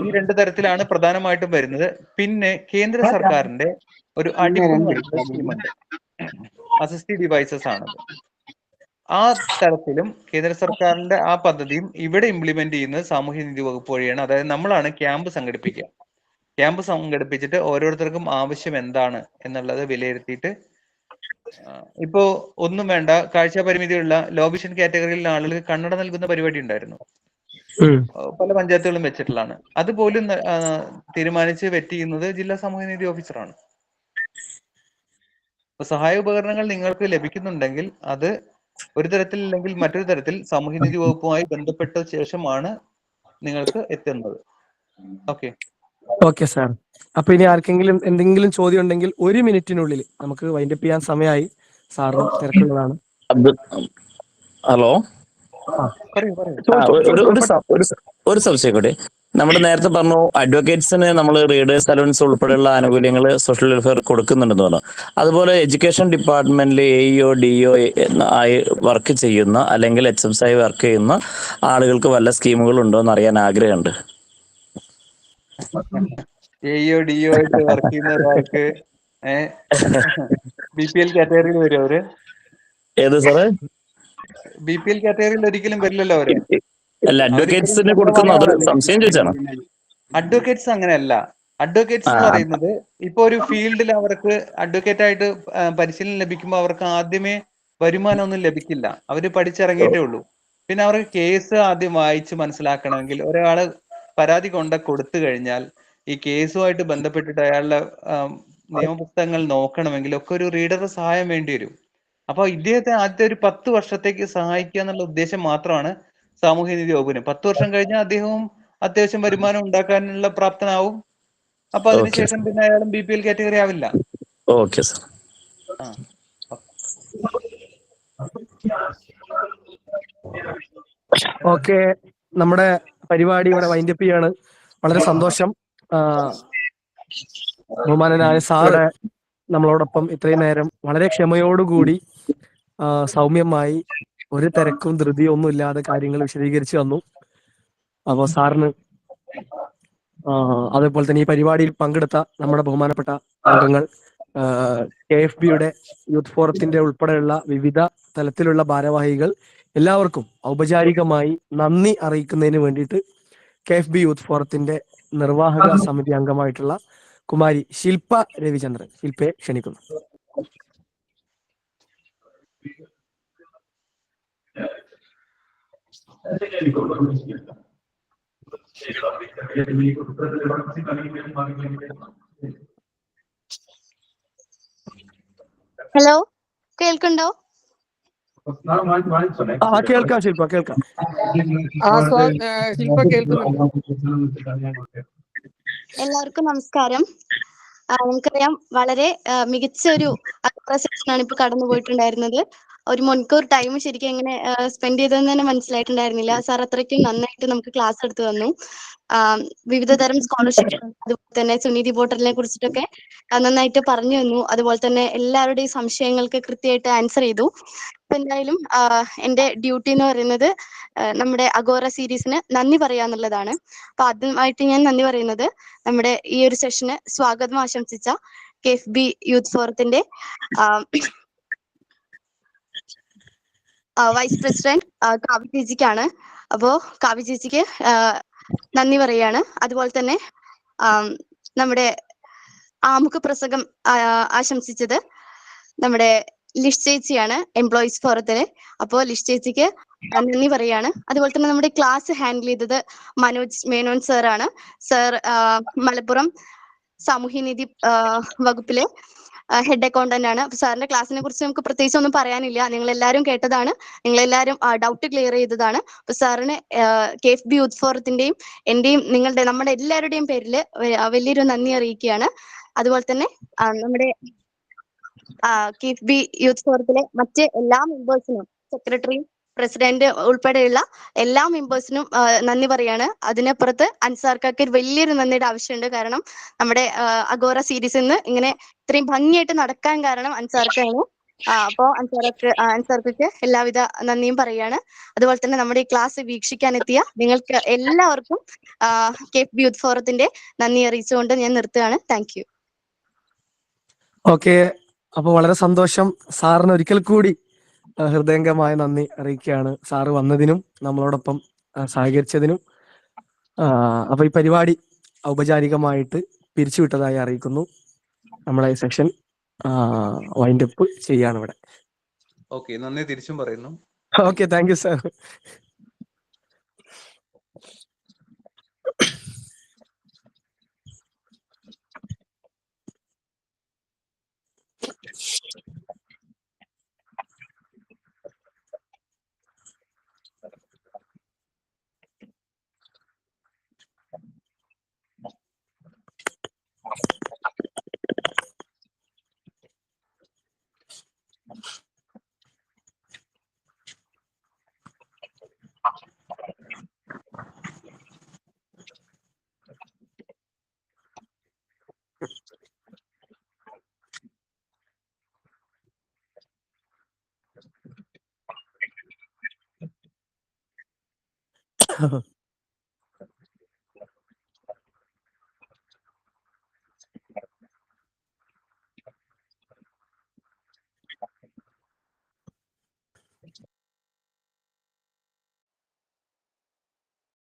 ഈ 2 തരത്തിലാണ് പ്രധാനമായിട്ടും വരുന്നത്. പിന്നെ കേന്ദ്ര സർക്കാരിന്റെ ഒരു അടിപ്പുള്ള സ്കീമുണ്ട്, അസിസ്റ്റീവ് ഡിവൈസസ് ആണത്. ആ തരത്തിലും കേന്ദ്ര സർക്കാരിന്റെ ആ പദ്ധതിയും ഇവിടെ ഇംപ്ലിമെന്റ് ചെയ്യുന്നത് സാമൂഹ്യനീതി വകുപ്പ് വഴിയാണ്. അതായത് നമ്മളാണ് ക്യാമ്പ് സംഘടിപ്പിക്കുക. ക്യാമ്പ് സംഘടിപ്പിച്ചിട്ട് ഓരോരുത്തർക്കും ആവശ്യം എന്താണ് എന്നുള്ളത് വിലയിരുത്തിയിട്ട് ഇപ്പോ ഒന്നും വേണ്ട, കാഴ്ച പരിമിതിയുള്ള ലോ വിഷൻ കാറ്റഗറിയിലുള്ള ആളുകൾക്ക് കണ്ണട നൽകുന്ന പരിപാടി ഉണ്ടായിരുന്നു. പല പഞ്ചായത്തുകളും വെച്ചിട്ടുള്ളതാണ്. അതുപോലും തീരുമാനിച്ച് വെറ്റ് ചെയ്യുന്നത് ജില്ലാ സാമൂഹ്യനീതി ഓഫീസറാണ്. സഹായ ഉപകരണങ്ങൾ നിങ്ങൾക്ക് ലഭിക്കുന്നുണ്ടെങ്കിൽ അത് ഒരു തരത്തിൽ അല്ലെങ്കിൽ മറ്റൊരു തരത്തിൽ സാമൂഹ്യനീതി വകുപ്പുമായി ബന്ധപ്പെട്ട ശേഷമാണ് നിങ്ങൾക്ക് എത്തുന്നത്. Okay okay sir. അപ്പൊ ഇനി ആർക്കെങ്കിലും എന്തെങ്കിലും ചോദ്യം ഉണ്ടെങ്കിൽ 1 മിനിറ്റിനുള്ളിൽ നമുക്ക് വൈൻഡപ്പ് ചെയ്യാൻ സമയമായി. സാറിനും തിരക്കുള്ളതാണ്. ഹലോ, ഒരു സംശയം കൂടി. നമ്മൾ നേരത്തെ പറഞ്ഞു അഡ്വക്കേറ്റ്സിന് നമ്മൾ റീഡേഴ്സ് അലവൻസ് ഉൾപ്പെടെയുള്ള ആനുകൂല്യങ്ങൾ സോഷ്യൽ വെൽഫെയർ കൊടുക്കുന്നുണ്ടെന്ന് പറഞ്ഞു. അതുപോലെ എഡ്യൂക്കേഷൻ ഡിപ്പാർട്ട്മെന്റിൽ എഇഒ ഡിഒ ആയി വർക്ക് ചെയ്യുന്ന അല്ലെങ്കിൽ HMs ആയി വർക്ക് ചെയ്യുന്ന ആളുകൾക്ക് വല്ല സ്കീമുകൾ ഉണ്ടോ എന്ന് അറിയാൻ ആഗ്രഹമുണ്ട്. എഇഒ ഡിഒ ആയിട്ട് വർക്ക് ചെയ്യുന്ന ഒരാൾക്ക് BPL കാറ്റഗറിയിൽ വരും അവര്? ഏത് സാറേ? BPL കാറ്റഗറിയിൽ ഒരിക്കലും വരില്ലല്ലോ അവര്. അല്ല, അഡ്വക്കേറ്റ്സിന് കൊടുക്കുന്ന സംശയം ചോദിച്ചാണ്. അഡ്വക്കേറ്റ്സ് അങ്ങനെയല്ല. അഡ്വക്കേറ്റ്സ് എന്ന് പറയുന്നത് ഇപ്പൊ ഒരു ഫീൽഡിൽ അവർക്ക് അഡ്വക്കേറ്റ് ആയിട്ട് പരിശീലനം ലഭിക്കുമ്പോൾ അവർക്ക് ആദ്യമേ വരുമാനം ഒന്നും ലഭിക്കില്ല. അവര് പഠിച്ചിറങ്ങിയിട്ടേ ഉള്ളൂ. പിന്നെ അവർക്ക് കേസ് ആദ്യം വായിച്ച് മനസ്സിലാക്കണമെങ്കിൽ, ഒരാള് പരാതി കൊടുത്തു കഴിഞ്ഞാൽ ഈ കേസുമായിട്ട് ബന്ധപ്പെട്ടിട്ട് അയാളുടെ നിയമപുസ്തകങ്ങൾ നോക്കണമെങ്കിൽ ഒക്കെ ഒരു റീഡറുടെ സഹായം വേണ്ടി വരും. അപ്പൊ ഇദ്ദേഹത്തെ ആദ്യത്തെ ഒരു 10 വർഷത്തേക്ക് സഹായിക്കുക എന്നുള്ള ഉദ്ദേശം മാത്രമാണ് സാമൂഹ്യനീതി വകുപ്പിന്. 10 വർഷം കഴിഞ്ഞാൽ അദ്ദേഹവും അത്യാവശ്യം വരുമാനം ഉണ്ടാക്കാനുള്ള പ്രാപ്തനാവും. അപ്പൊ അതിനുശേഷം പിന്നെ അയാളും BPL കാറ്റഗറി ആവില്ല. Okay sir. ഓക്കെ, നമ്മുടെ പരിപാടി ഇവിടെ വൈൻഡപ്പ് ചെയ്യാണ്. വളരെ സന്തോഷം. ബഹുമാനനായ സാറ് നമ്മളോടൊപ്പം ഇത്രയും നേരം വളരെ ക്ഷമയോടുകൂടി സൗമ്യമായി ഒരു തിരക്കും ധൃതിയും ഒന്നും ഇല്ലാതെ കാര്യങ്ങൾ വിശദീകരിച്ചു തന്നു. അപ്പോൾ സാറിന് അതേപോലെ തന്നെ ഈ പരിപാടിയിൽ പങ്കെടുത്ത നമ്മുടെ ബഹുമാനപ്പെട്ട അംഗങ്ങൾ, KFBയുടെ യൂത്ത് ഫോറത്തിന്റെ ഉൾപ്പെടെയുള്ള വിവിധ തലത്തിലുള്ള ഭാരവാഹികൾ, എല്ലാവർക്കും ഔപചാരികമായി നന്ദി അറിയിക്കുന്നതിന് വേണ്ടിയിട്ട് KFB യൂത്ത് ഫോറത്തിന്റെ നിർവാഹക സമിതി അംഗമായിട്ടുള്ള കുമാരി ശില്പ രവിചന്ദ്രൻ, ശില്പയെ ക്ഷണിക്കുന്നു. ഹലോ, കേൾക്കുന്നുണ്ടോ? കേൾക്കാം ശില്പ, കേൾക്കാം. ശില്പ കേൾക്കുന്നുണ്ട്. എല്ലാവർക്കും നമസ്കാരം. നമുക്കറിയാം, വളരെ മികച്ച ഒരു സെഷനാണ് ഇപ്പൊ കടന്നു പോയിട്ടുണ്ടായിരുന്നത്. ഒരു മണിക്കൂർ ടൈം ശരിക്കും എങ്ങനെ സ്പെൻഡ് ചെയ്തതെന്ന് തന്നെ മനസ്സിലായിട്ടുണ്ടായിരുന്നില്ല. സാർ അത്രയ്ക്കും നന്നായിട്ട് നമുക്ക് ക്ലാസ് എടുത്തു തന്നു. വിവിധ തരം സ്കോളർഷിപ്പ്, അതുപോലെ തന്നെ സുനിധി പോർട്ടലിനെ കുറിച്ചിട്ടൊക്കെ നന്നായിട്ട് പറഞ്ഞു തന്നു. അതുപോലെ തന്നെ എല്ലാവരുടെയും സംശയങ്ങൾക്ക് കൃത്യമായിട്ട് ആൻസർ ചെയ്തു. അപ്പൊ എന്തായാലും എന്റെ ഡ്യൂട്ടി എന്ന് പറയുന്നത് നമ്മുടെ അഗോറ സീരീസിന് നന്ദി പറയാന്നുള്ളതാണ്. അപ്പൊ ആദ്യമായിട്ട് ഞാൻ നന്ദി പറയുന്നത് നമ്മുടെ ഈ ഒരു സെഷന് സ്വാഗതം ആശംസിച്ച KFB യൂത്ത് ഫോറത്തിന്റെ വൈസ് പ്രസിഡന്റ് കാവ്യ ചേച്ചിക്കാണ്. അപ്പോ കാവ്യ ചേച്ചിക്ക് നന്ദി പറയാണ്. അതുപോലെ തന്നെ നമ്മുടെ ആമുഖ പ്രസംഗം ആശംസിച്ചത് നമ്മുടെ ലിഷ് ചേച്ചിയാണ്, എംപ്ലോയീസ് ഫോറത്തില്. അപ്പോൾ ലിഷ് ചേച്ചിക്ക് നന്ദി പറയാണ്. അതുപോലെ തന്നെ നമ്മുടെ ക്ലാസ് ഹാൻഡിൽ ചെയ്തത് മനോജ് മേനോൻ സാറാണ്. സാർ മലപ്പുറം സാമൂഹ്യനീതി വകുപ്പിലെ ഹെഡ് അക്കൗണ്ടന്റ് ആണ്. അപ്പൊ സാറിന്റെ ക്ലാസ്സിനെ കുറിച്ച് നമുക്ക് പ്രത്യേകിച്ച് ഒന്നും പറയാനില്ല. നിങ്ങൾ എല്ലാവരും കേട്ടതാണ്, നിങ്ങൾ എല്ലാവരും ഡൗട്ട് ക്ലിയർ ചെയ്തതാണ്. അപ്പൊ സാറിന് KFB യൂത്ത് ഫോറത്തിന്റെയും എന്റെയും നമ്മുടെ എല്ലാവരുടെയും പേരിൽ വലിയൊരു നന്ദി അറിയിക്കുകയാണ്. അതുപോലെ തന്നെ നമ്മുടെ KFB യൂത്ത് ഫോറത്തിലെ മറ്റ് എല്ലാ മെമ്പേഴ്സിനും, സെക്രട്ടറി, പ്രസിഡന്റ് ഉൾപ്പെടെയുള്ള എല്ലാ മെമ്പേഴ്സിനും നന്ദി പറയാണ്. അതിനപ്പുറത്ത് അൻസാർക്കൊക്കെ വലിയൊരു നന്ദിയുടെ ആവശ്യമുണ്ട്. കാരണം നമ്മുടെ അഗോറ സീരീസിൽ നിന്ന് ഇങ്ങനെ ഇത്രയും ഭംഗിയായിട്ട് നടക്കാൻ കാരണം അൻസാർക്കാണ്. അപ്പോ അൻസാർക്ക് എല്ലാവിധ നന്ദിയും പറയാണ്. അതുപോലെ തന്നെ നമ്മുടെ ഈ ക്ലാസ് വീക്ഷിക്കാനെത്തിയ നിങ്ങൾക്ക് എല്ലാവർക്കും KFB യൂത്ത് ഫോറത്തിന്റെ നന്ദി അറിയിച്ചുകൊണ്ട് ഞാൻ നിർത്തുകയാണ്. Thank you. ഓക്കെ, അപ്പൊ വളരെ സന്തോഷം. സാറിന് ഒരിക്കൽ കൂടി ഹൃദയംഗമായ നന്ദി അറിയിക്കുകയാണ്, സാറ് വന്നതിനും നമ്മളോടൊപ്പം സഹകരിച്ചതിനും. അപ്പൊ ഈ പരിപാടി ഔപചാരികമായിട്ട് പിരിച്ചുവിട്ടതായി അറിയിക്കുന്നു. നമ്മളെ സെഷൻ വൈൻഡപ്പ് ചെയ്യാണ് ഇവിടെ. ഓക്കെ, നന്ദി തിരിച്ചും പറയുന്നു. Okay, thank you sir.